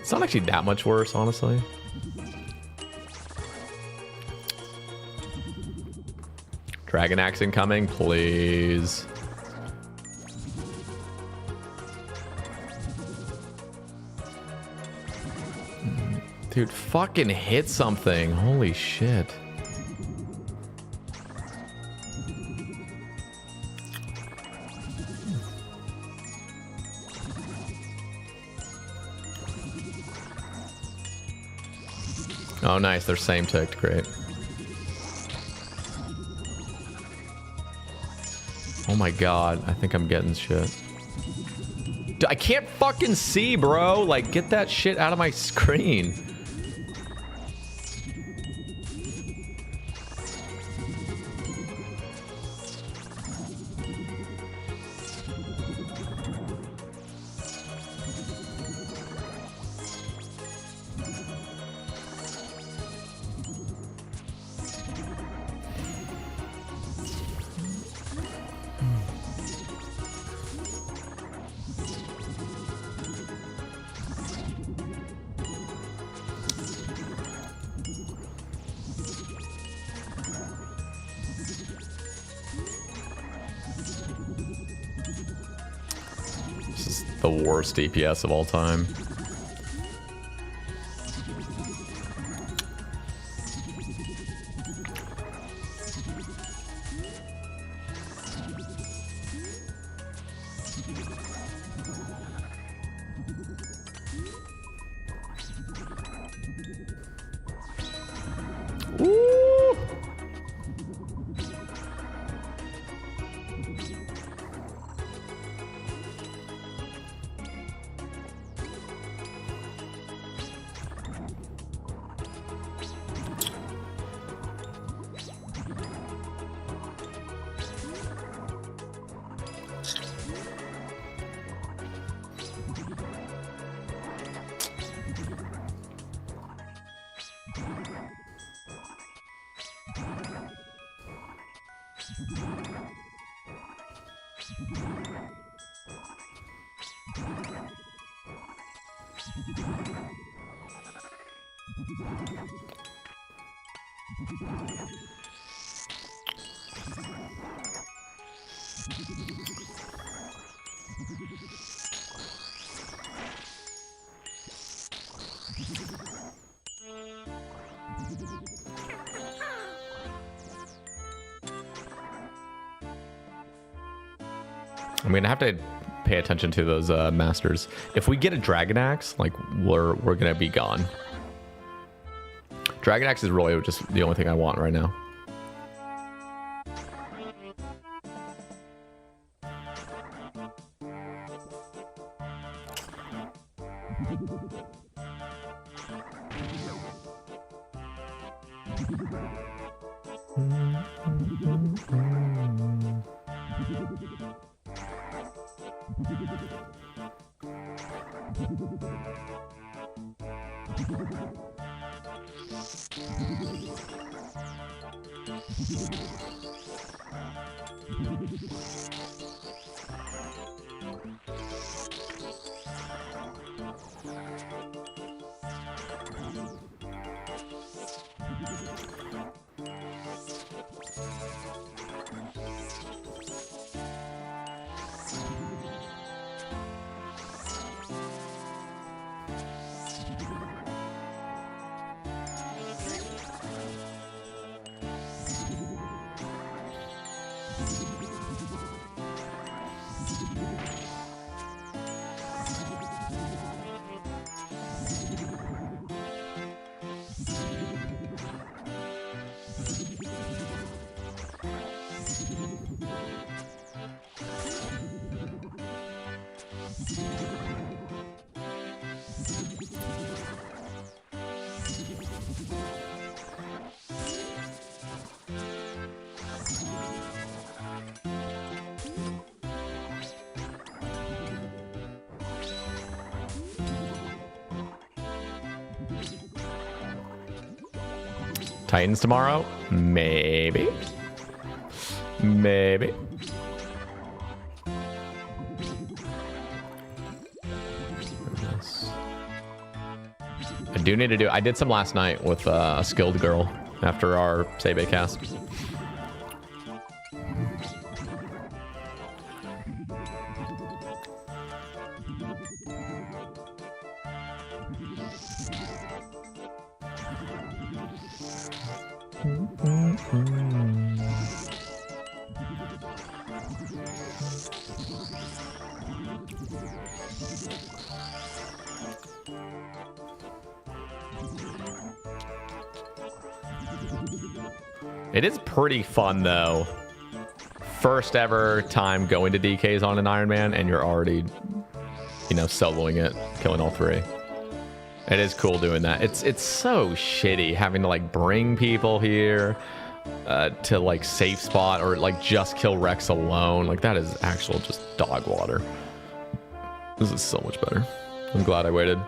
it's not actually that much worse, honestly. Dragon Axe incoming, please. Dude, fucking hit something. Holy shit. Oh, nice. They're same ticked. Great. Oh my god. I think I'm getting shit. Dude, I can't fucking see, bro. Like, get that shit out of my screen. the worst DPS of all time. Ooh. I'm gonna have to pay attention to those masters. If we get a dragon axe, like we're gonna be gone. Dragon axe is really just the only thing I want right now. Titans tomorrow? Maybe. Maybe. I do need to do... I did some last night with a skilled girl after our Sebe cast. It is pretty fun though. First ever time going to DKs on an Iron Man and you're already, you know, soloing it, killing all three. It is cool doing that. It's so shitty having to like bring people here to like safe spot or like just kill Rex alone. Like that is actual just dog water. This is so much better. I'm glad I waited.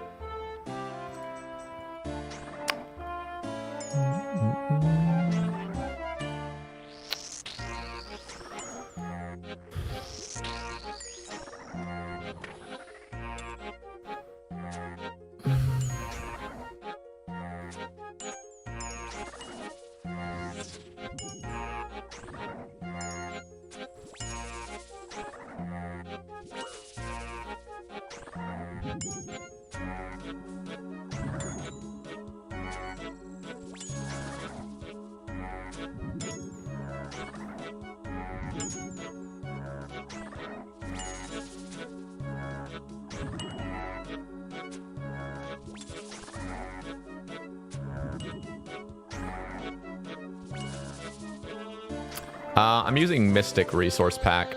I'm using Mystic resource pack.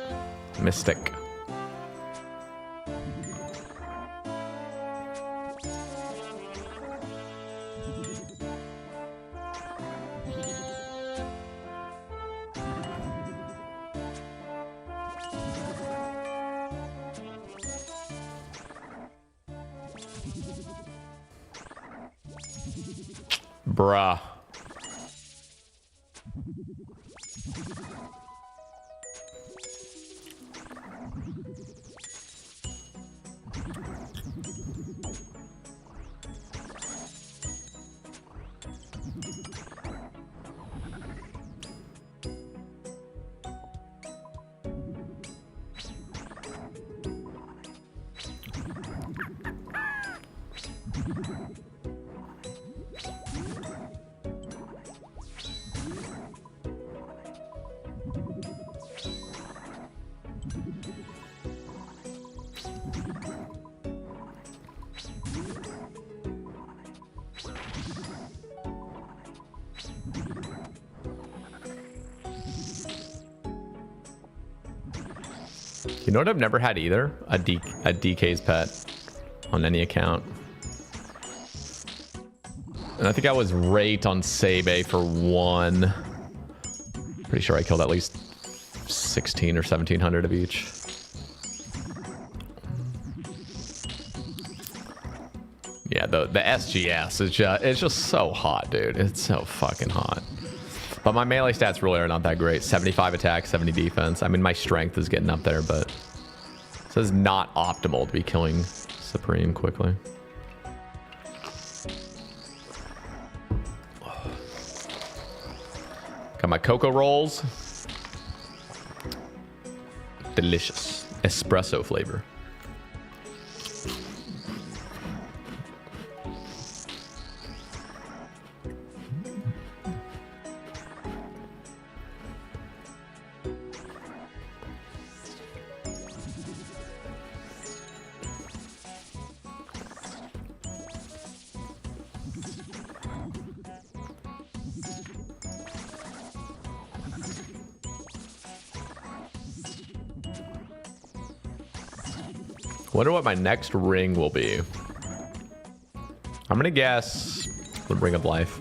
Mystic. Bruh. You know what I've never had either? A DK's pet on any account. And I think I was rate on Sebe for 1. Pretty sure I killed at least 16 or 1700 of each. Yeah, the SGS is it's just so hot, dude. It's so fucking hot. But my melee stats really are not that great. 75 attack, 70 defense. I mean, my strength is getting up there, but this is not optimal to be killing Supreme quickly. Got my cocoa rolls. Delicious. Espresso flavor. Wonder what my next ring will be. I'm gonna guess the Ring of Life.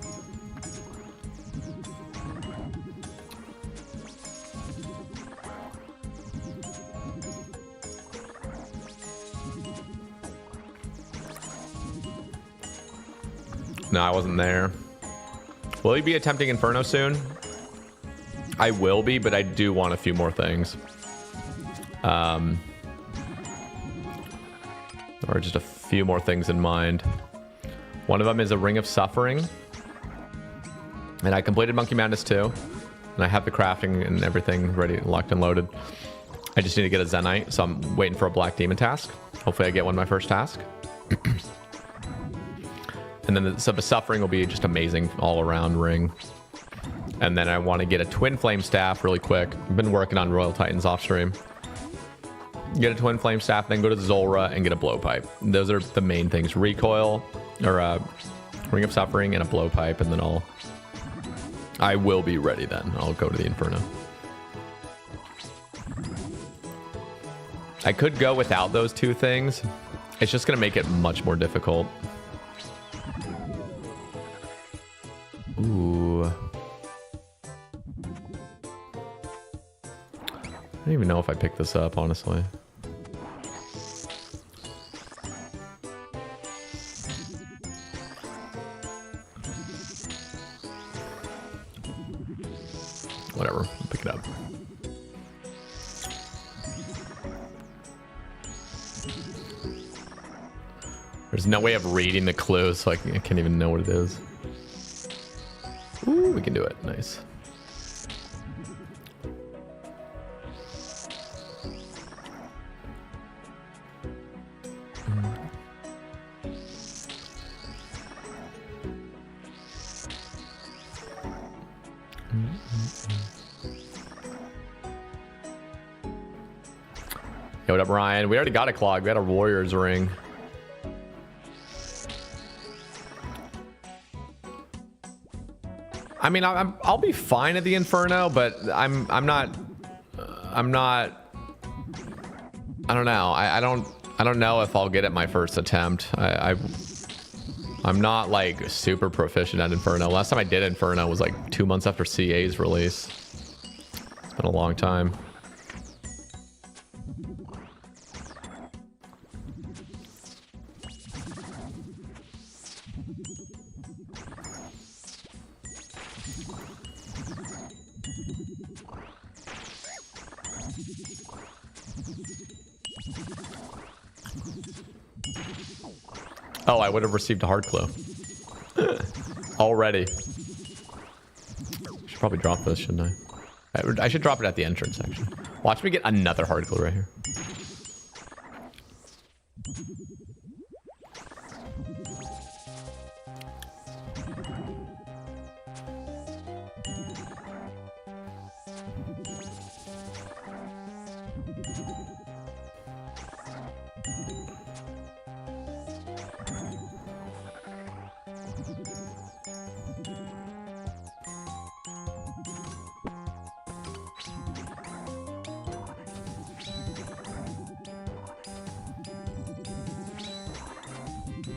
No, I wasn't there. Will you be attempting Inferno soon? I will be, but I do want a few more things. Or just a few more things in mind. One of them is a Ring of Suffering. And I completed Monkey Madness 2. And I have the crafting and everything ready, locked and loaded. I just need to get a Zenite, so I'm waiting for a Black Demon task. Hopefully I get one my first task. And then the Suffering will be just amazing all-around ring. And then I want to get a Twin Flame Staff really quick. I've been working on Royal Titans off stream. Get a Twin Flame Staff, then go to Zulrah and get a Blowpipe. Those are the main things. Recoil, or Ring of Suffering, and a Blowpipe, and then I will be ready then. I'll go to the Inferno. I could go without those two things. It's just going to make it much more difficult. Ooh. I don't even know if I picked this up, honestly. Whatever, I'll pick it up. There's no way of reading the clue, so I can't even know what it is. Ooh, we can do it. Nice. Yo, what up, Ryan? We already got a clog. We got a Warrior's ring. I mean, I'll be fine at the Inferno, but I'm not. I don't know. I don't know if I'll get it my first attempt. I'm not like super proficient at Inferno. Last time I did Inferno was like 2 months after CA's release. It's been a long time. Oh, I would have received a hard clue. Already. Should probably drop this, shouldn't I? I should drop it at the entrance, actually. Watch me get another hard clue right here.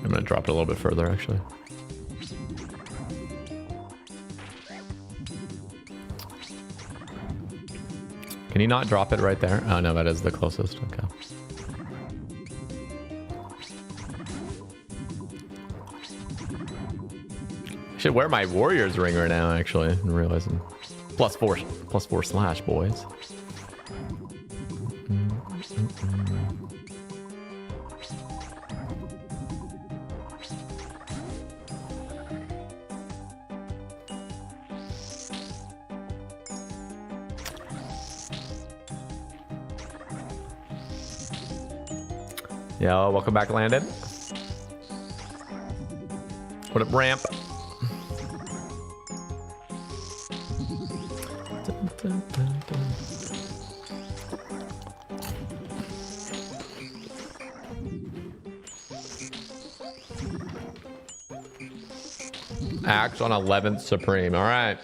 I'm gonna drop it a little bit further, actually. Can you not drop it right there? Oh no, that is the closest. Okay. I should wear my Warrior's ring right now, actually. I'm realizing. +4 slash, boys. Yo, welcome back, Landon. What up, Ramp? Axe on 11th Supreme. All right.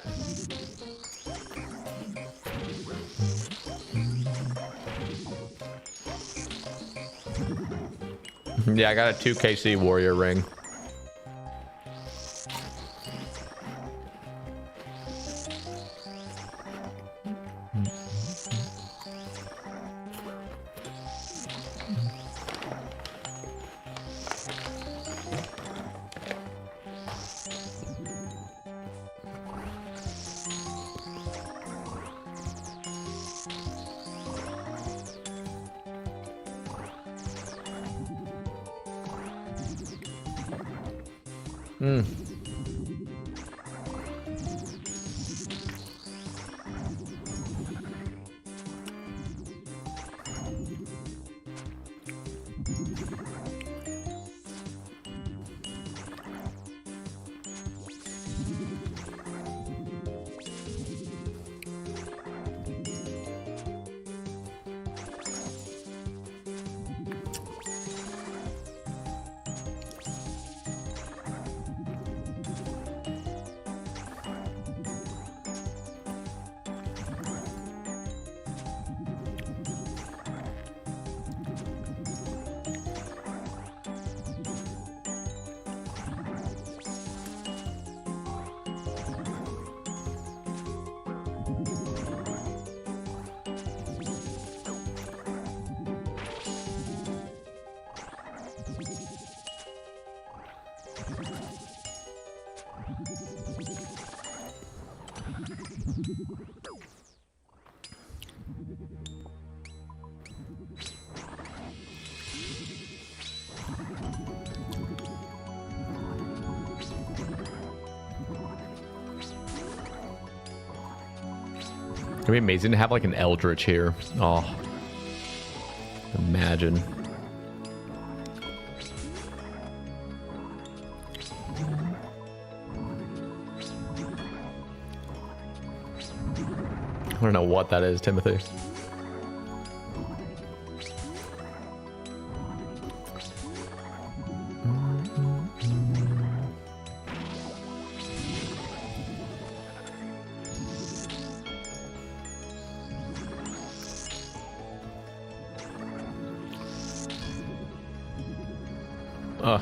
Yeah, I got a 2KC Warrior ring. It'd be amazing to have like an Eldritch here. Oh, imagine. I don't know what that is, Timothy. Ugh.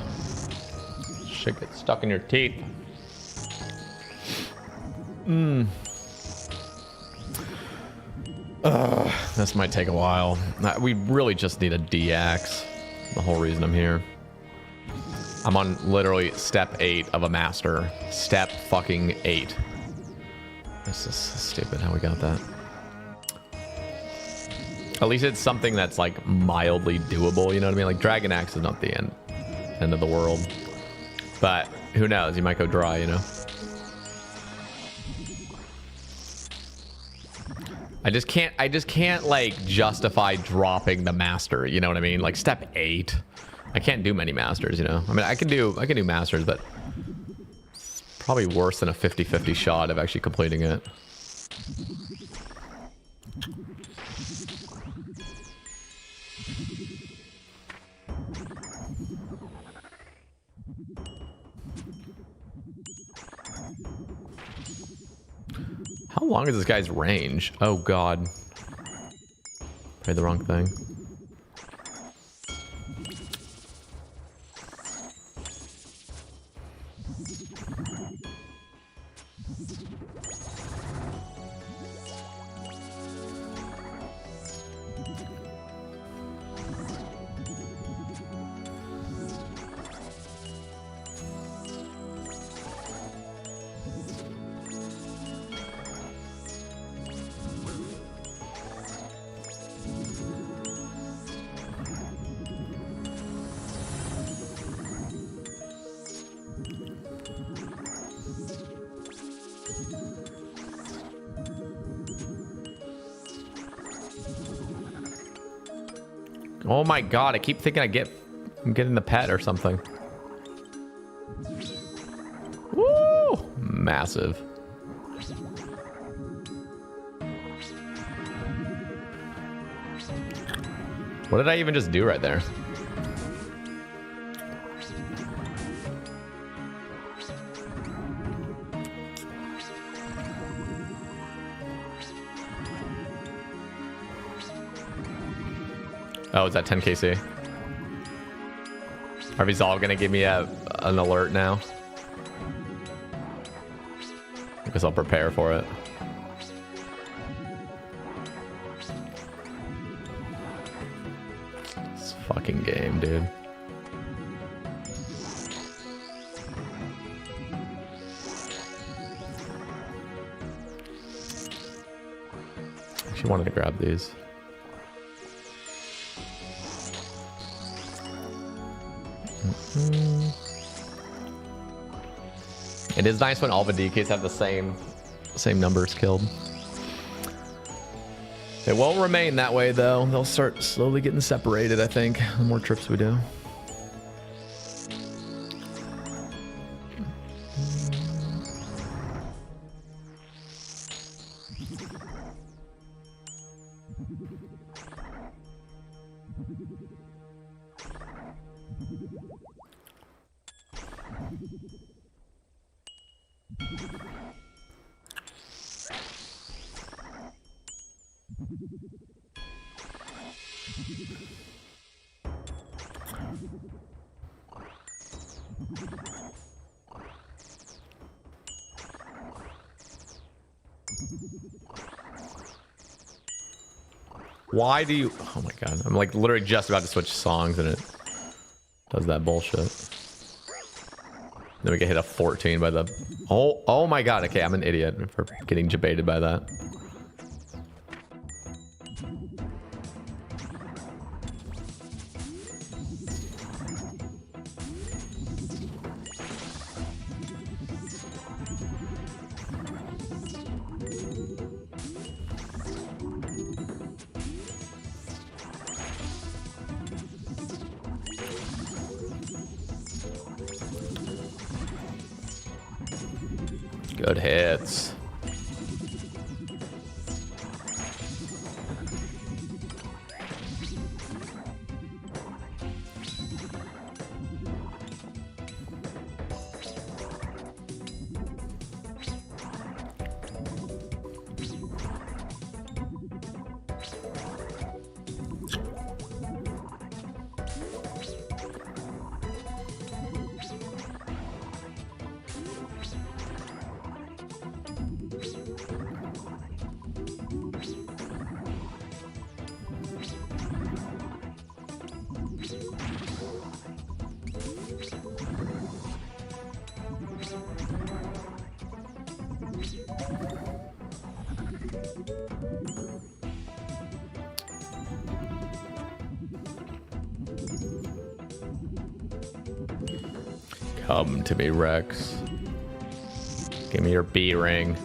Shit gets stuck in your teeth. This might take a while. We really just need a DX. The whole reason I'm here. I'm on literally step 8 of a master. Step fucking 8. This is stupid how we got that. At least it's something that's like mildly doable, you know what I mean? Like Dragon Axe is not the end of the world. But who knows? You might go dry, you know? I just can't like justify dropping the master, you know what I mean? Like step 8. I can't do many masters, you know? I mean, I can do masters, but it's probably worse than a 50-50 shot of actually completing it. How long is this guy's range? Oh god. Played the wrong thing. Oh my god, I keep thinking I'm getting the pet or something. Woo! Massive. What did I even just do right there? Oh, is that 10 KC? Are Resolve gonna give me an alert now? I guess I'll prepare for it. This fucking game, dude. Actually wanted to grab these. It is nice when all the DKs have the same numbers killed. It won't remain that way though. They'll start slowly getting separated, I think, the more trips we do. Why do you... Oh my god. I'm like literally just about to switch songs and it does that bullshit. Then we get hit a 14 by the... Oh my god. Okay, I'm an idiot for getting debated by that. Good hits. Come to me, Rex. Give me your B ring.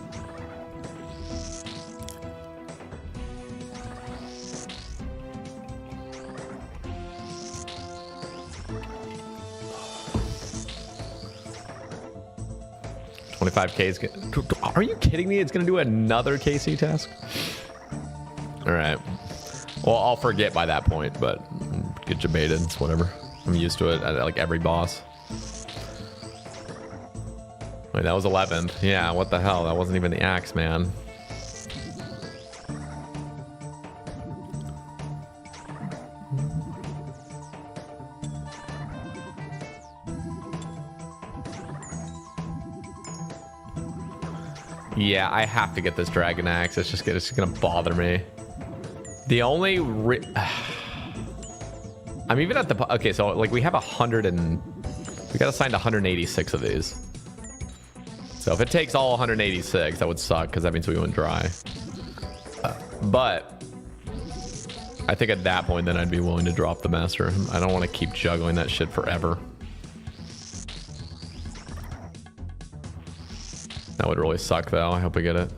$25K. Are you kidding me? It's gonna do another KC task. All right. Well, I'll forget by that point, but get jebaited. It's whatever. I'm used to it at like every boss. Wait, that was 11th. Yeah, what the hell? That wasn't even the axe, man. Yeah, I have to get this dragon axe. It's just gonna bother me. The only I'm even at the okay. So like we have 100 and we got assigned 186 of these. So if it takes all 186, that would suck because that means we went dry. But I think at that point, then I'd be willing to drop the master. I don't want to keep juggling that shit forever. That would really suck, though. I hope we get it.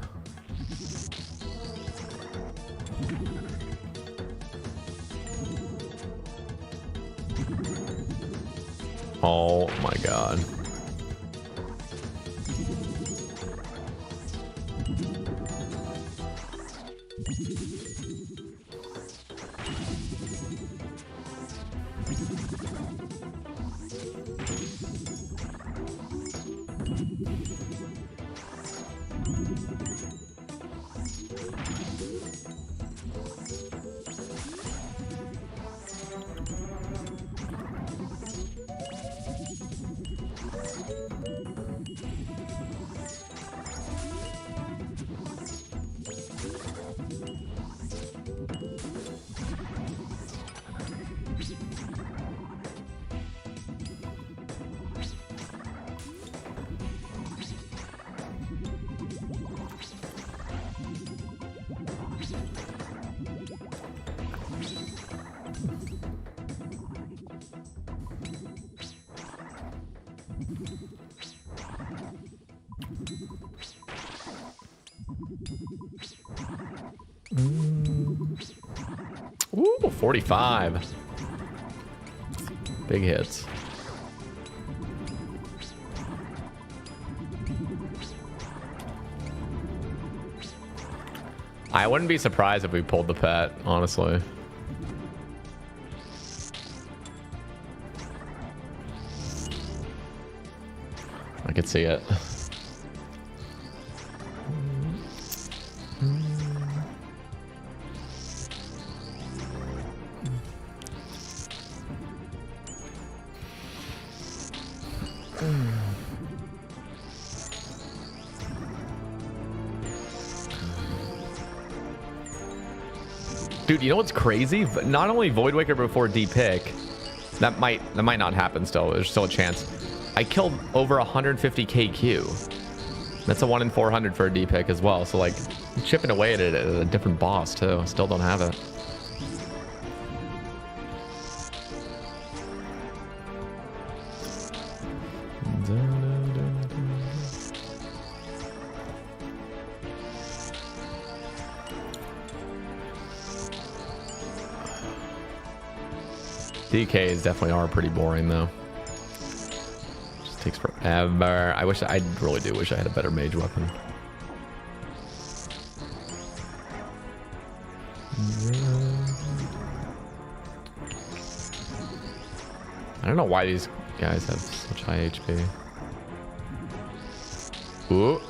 Oh my god. Ooh, 45. Big hits. I wouldn't be surprised if we pulled the pet, honestly. I could see it. Dude, you know what's crazy? Not only Void Waker before D-Pick, that might not happen still. There's still a chance. I killed over 150 KQ. That's a 1 in 400 for a D-Pick as well. So like, I'm chipping away at it at a different boss too. Still don't have it. DKs definitely are pretty boring though. Just takes forever. I really do wish I had a better mage weapon. I don't know why these guys have such high HP. Ooh,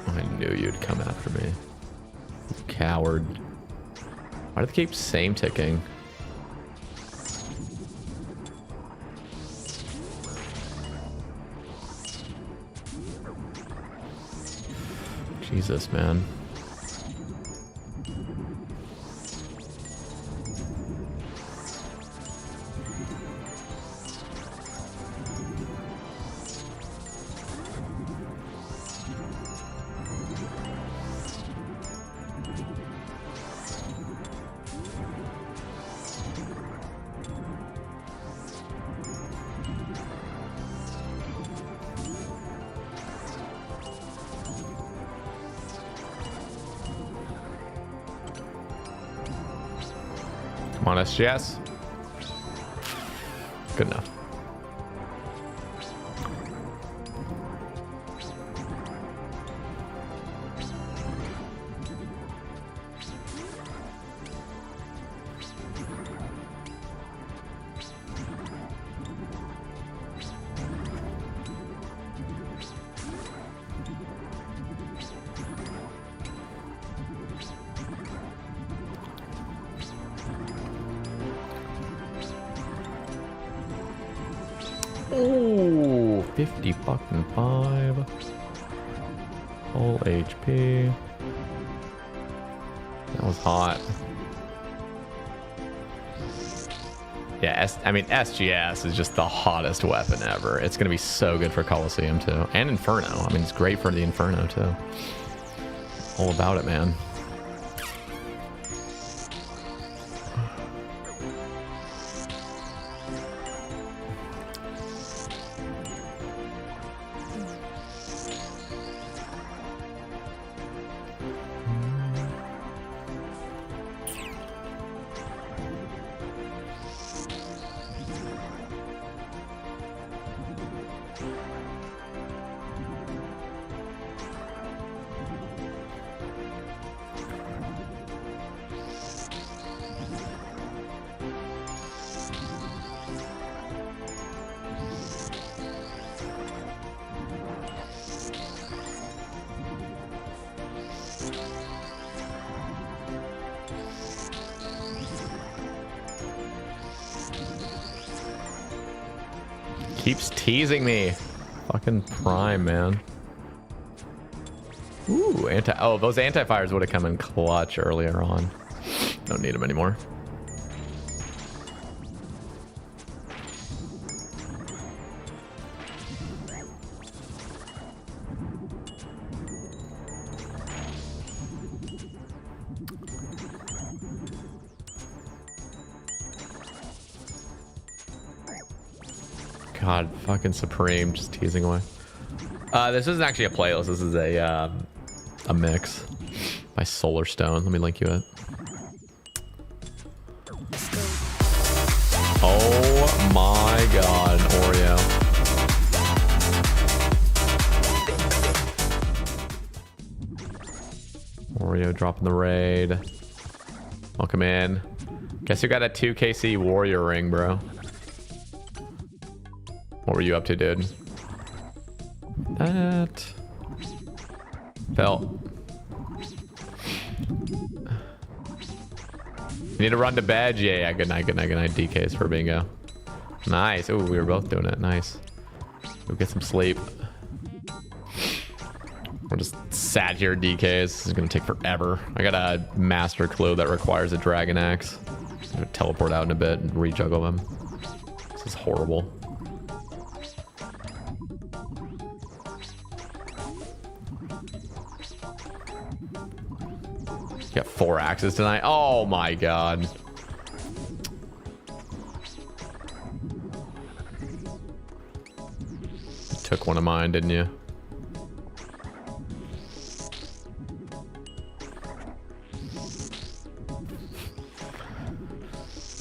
I knew you'd come after me. You coward. Why do they keep same ticking? Jesus, man. Come on, SGS. Good enough. Ooh, 50 fucking 5. Full HP. That was hot. Yeah, I mean, SGS is just the hottest weapon ever. It's going to be so good for Coliseum, too. And Inferno. I mean, it's great for the Inferno, too. All about it, man. Keeps teasing me. Fucking prime, man. Ooh, oh, those anti-fires would have come in clutch earlier on. Don't need them anymore. God, fucking Supreme, just teasing away. This isn't actually a playlist. This is a mix by Solar Stone. Let me link you it. Oh my God, Oreo. Oreo dropping the raid. Welcome in. Guess you got a 2KC Warrior ring, bro. What were you up to, dude? That fell. You need to run to bed. Yeah, good night, good night, good night. DKs for bingo. Nice. Ooh, we were both doing it. Nice. Go get some sleep. We're just sat here, DKs. This is gonna take forever. I got a master clue that requires a dragon axe. I'm gonna teleport out in a bit and rejuggle them. This is horrible. Got 4 axes tonight. Oh my God. Took one of mine, didn't you?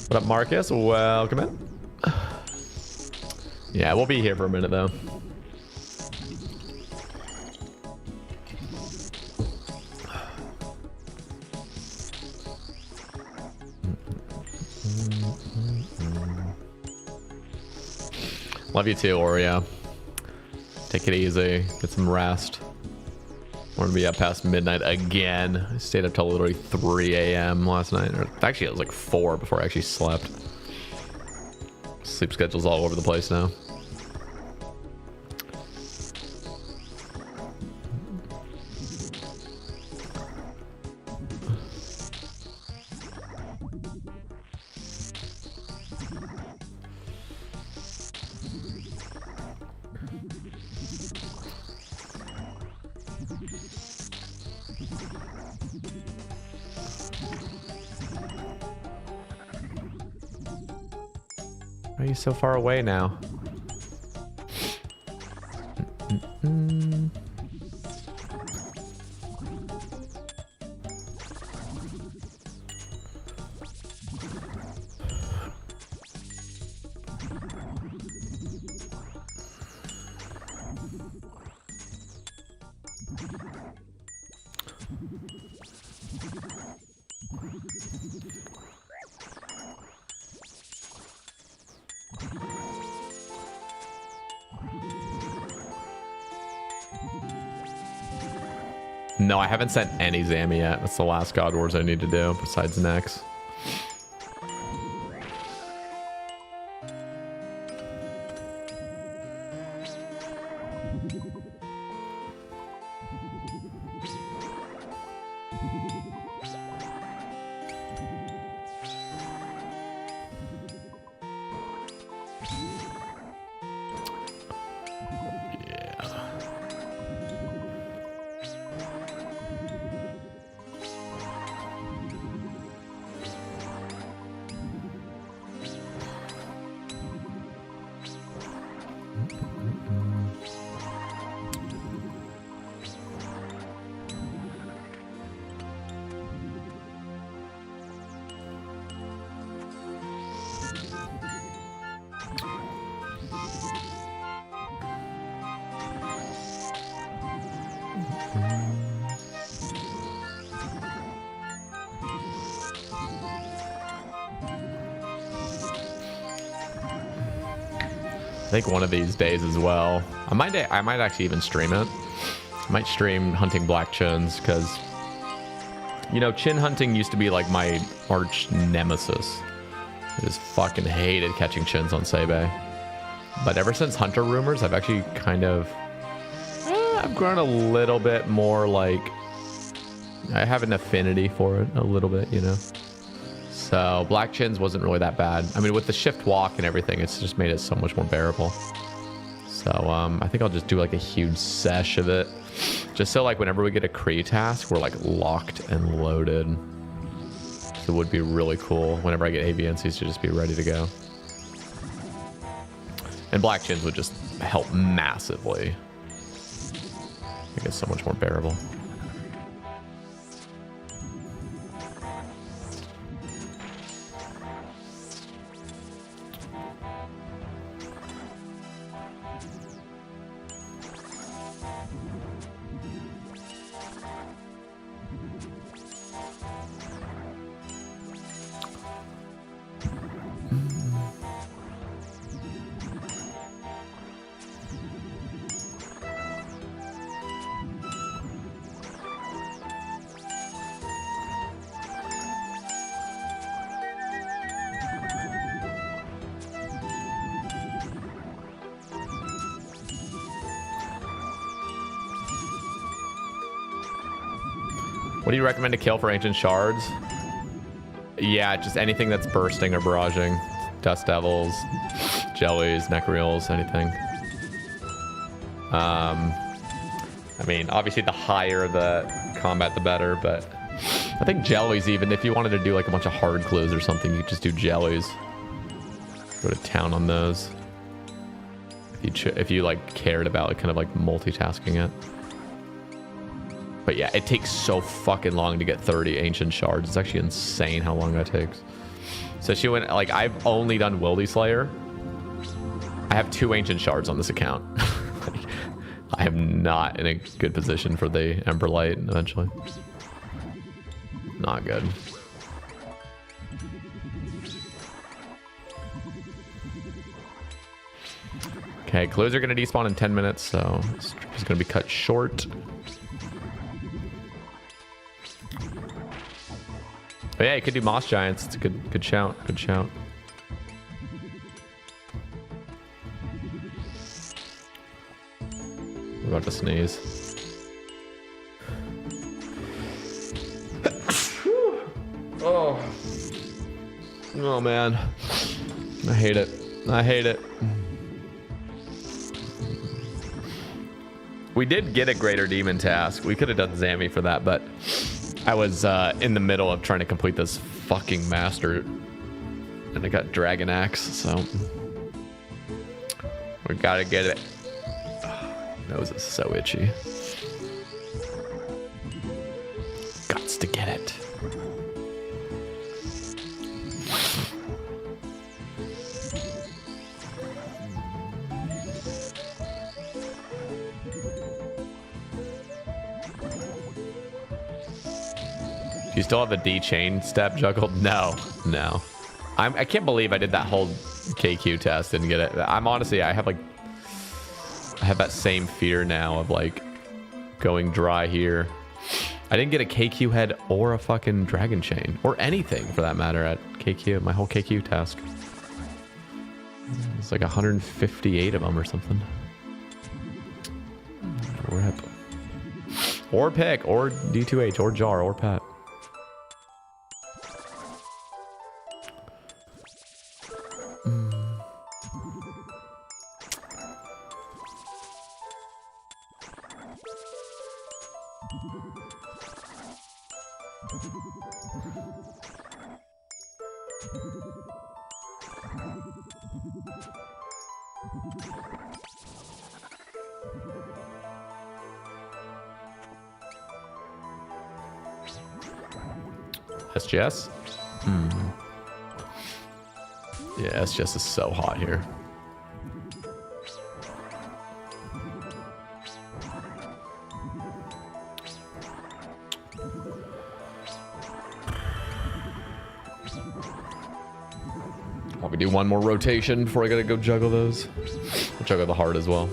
What up, Marcus? Welcome in. Yeah, we'll be here for a minute though. Love you too, Oreo. Take it easy. Get some rest. Want to be up past midnight again. I stayed up till literally 3 a.m. last night. Or actually, it was like 4 before I actually slept. Sleep schedule's all over the place now. Why are you so far away now? No, I haven't sent any Zammy yet. That's the last God Wars I need to do besides next. I think one of these days as well. I might actually even stream it. I might stream hunting black chins because, you know, chin hunting used to be like my arch nemesis. I just fucking hated catching chins on Sebe. But ever since Hunter Rumors, I've actually kind of, I've grown a little bit more like, I have an affinity for it a little bit, you know. So black chins wasn't really that bad. I mean, with the shift walk and everything, it's just made it so much more bearable. So I think I'll just do like a huge sesh of it, just so like whenever we get a Kree task, we're like locked and loaded. So it would be really cool whenever I get AVNCs to just be ready to go. And black chins would just help massively. Make it so much more bearable. What do you recommend to kill for ancient shards? Yeah, just anything that's bursting or barraging. Dust devils, jellies, necreals, anything. I mean, obviously the higher the combat, the better, but I think jellies, even if you wanted to do like a bunch of hard clues or something, you could just do jellies. Go to town on those. If you like cared about like kind of like multitasking it. But yeah, it takes so fucking long to get 30 ancient shards. It's actually insane how long that takes. So she went, like, I've only done Wildy Slayer. I have 2 ancient shards on this account. Like, I am not in a good position for the Ember Light eventually. Not good. Okay, clues are going to despawn in 10 minutes, so it's going to be cut short. But yeah, you could do Moss Giants. It's a good shout. Good shout. I'm about to sneeze. Oh. Oh man. I hate it. I hate it. We did get a Greater Demon task. We could have done Zammy for that, but I was in the middle of trying to complete this fucking master, and I got Dragon Axe, so we gotta get it. Nose is so itchy. Gots to get it. you still have the D chain step juggled? No, no. I can't believe I did that whole KQ test, didn't get it. I'm honestly, I have that same fear now of like going dry here. I didn't get a KQ head or a fucking dragon chain or anything for that matter at KQ, my whole KQ task. It's like 158 of them or something. Rip. Or pick, or D2H, or Jar, or Pat. SGS? Yeah, SGS is so hot here. Want me to do one more rotation before I gotta go juggle those? I'll juggle the heart as well.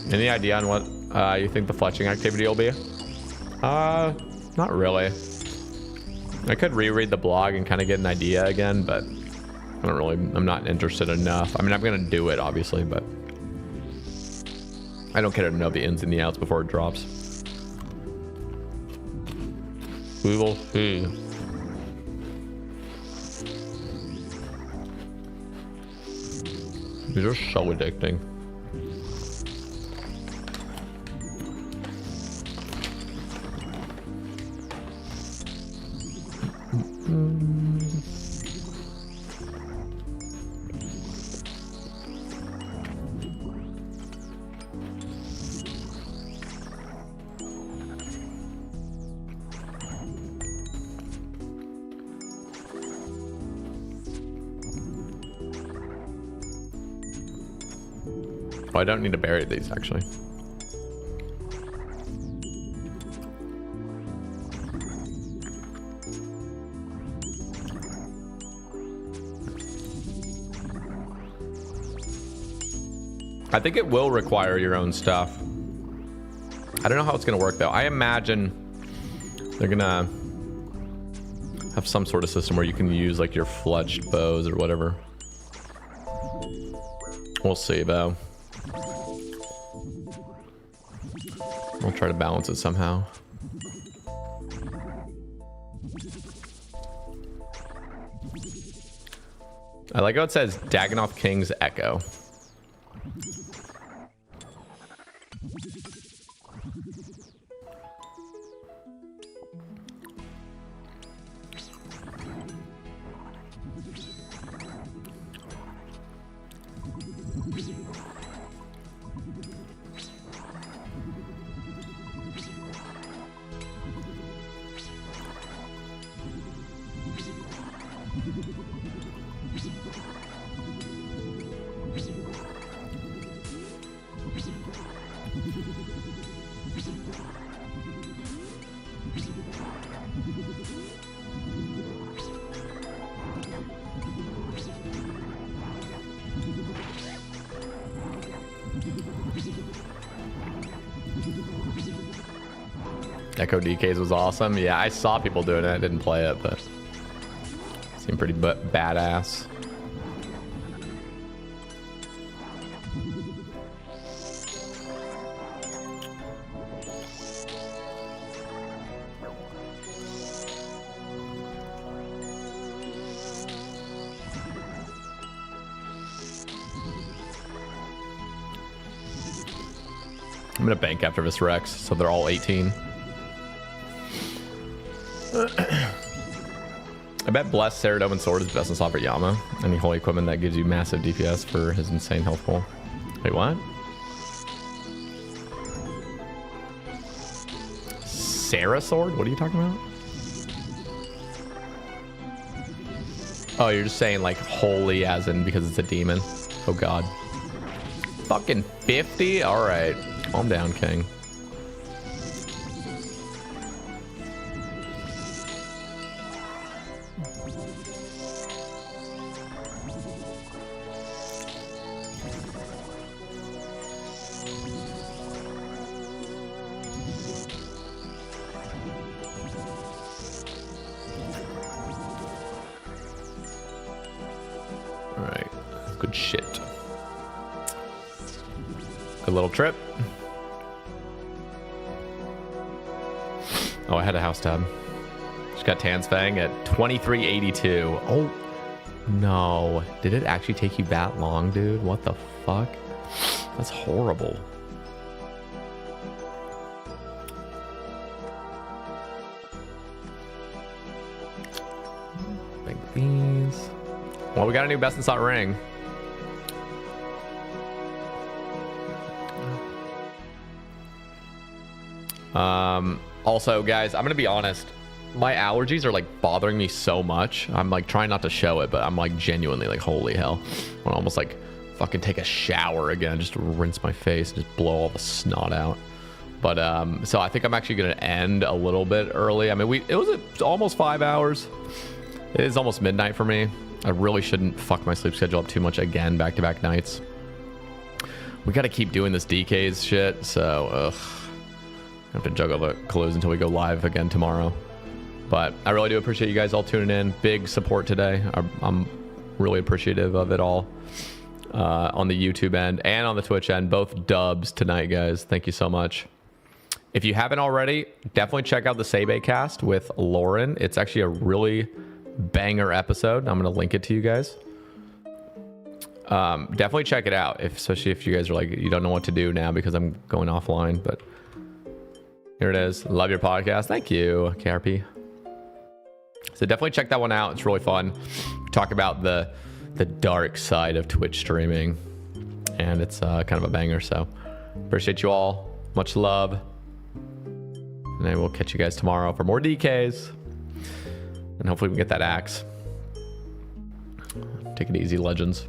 Any idea on what you think the fletching activity will be? Not really. I could reread the blog and kind of get an idea again, but I'm not interested enough. I mean, I'm gonna do it obviously, but I don't care to know the ins and the outs before it drops. We will see. These are so addicting. Oh, I don't need to bury these actually. I think it will require your own stuff. I don't know how it's gonna work though. I imagine they're gonna have some sort of system where you can use like your fletched bows or whatever. We'll see though. We'll try to balance it somehow. I like how it says Dagannoth King's Echo. Echo DKs was awesome. Yeah, I saw people doing it. I didn't play it, but it seemed pretty badass. I'm gonna bank after this Rex, so they're all 18. I bet Blessed Ceradoman Sword is best in slot for Yama. Any holy equipment that gives you massive DPS for his insane health pool. Wait, what? Sarah Sword? What are you talking about? Oh, you're just saying like holy as in because it's a demon. Oh god. Fucking 50? Alright. Calm down, King. Alright. Good shit. Good little trip. Oh, I had a house tab. Just got Tan's Fang at 2382. Oh, no. Did it actually take you that long, dude? What the fuck? That's horrible. Like these. Well, we got a new best in slot ring. Also, guys, I'm gonna be honest. My allergies are like bothering me so much. I'm like trying not to show it, but I'm like genuinely like, holy hell. I want to almost like fucking take a shower again, just to rinse my face, just blow all the snot out. But so I think I'm actually gonna end a little bit early. I mean, it was almost 5 hours. It is almost midnight for me. I really shouldn't fuck my sleep schedule up too much again, back-to-back nights. We got to keep doing this DKs shit, so ugh. I have to juggle the clues until we go live again tomorrow. But I really do appreciate you guys all tuning in. Big support today. I'm really appreciative of it all on the YouTube end and on the Twitch end. Both dubs tonight, guys. Thank you so much. If you haven't already, definitely check out the Sebe cast with Lauren. It's actually a really banger episode. I'm going to link it to you guys. Definitely check it out, especially if you guys are like, you don't know what to do now because I'm going offline. But here it is. Love your podcast. Thank you, KRP. So definitely check that one out. It's really fun. We talk about the dark side of Twitch streaming, and it's kind of a banger. So appreciate you all. Much love. And I will catch you guys tomorrow for more DKs. And hopefully we get that axe. Take it easy, legends.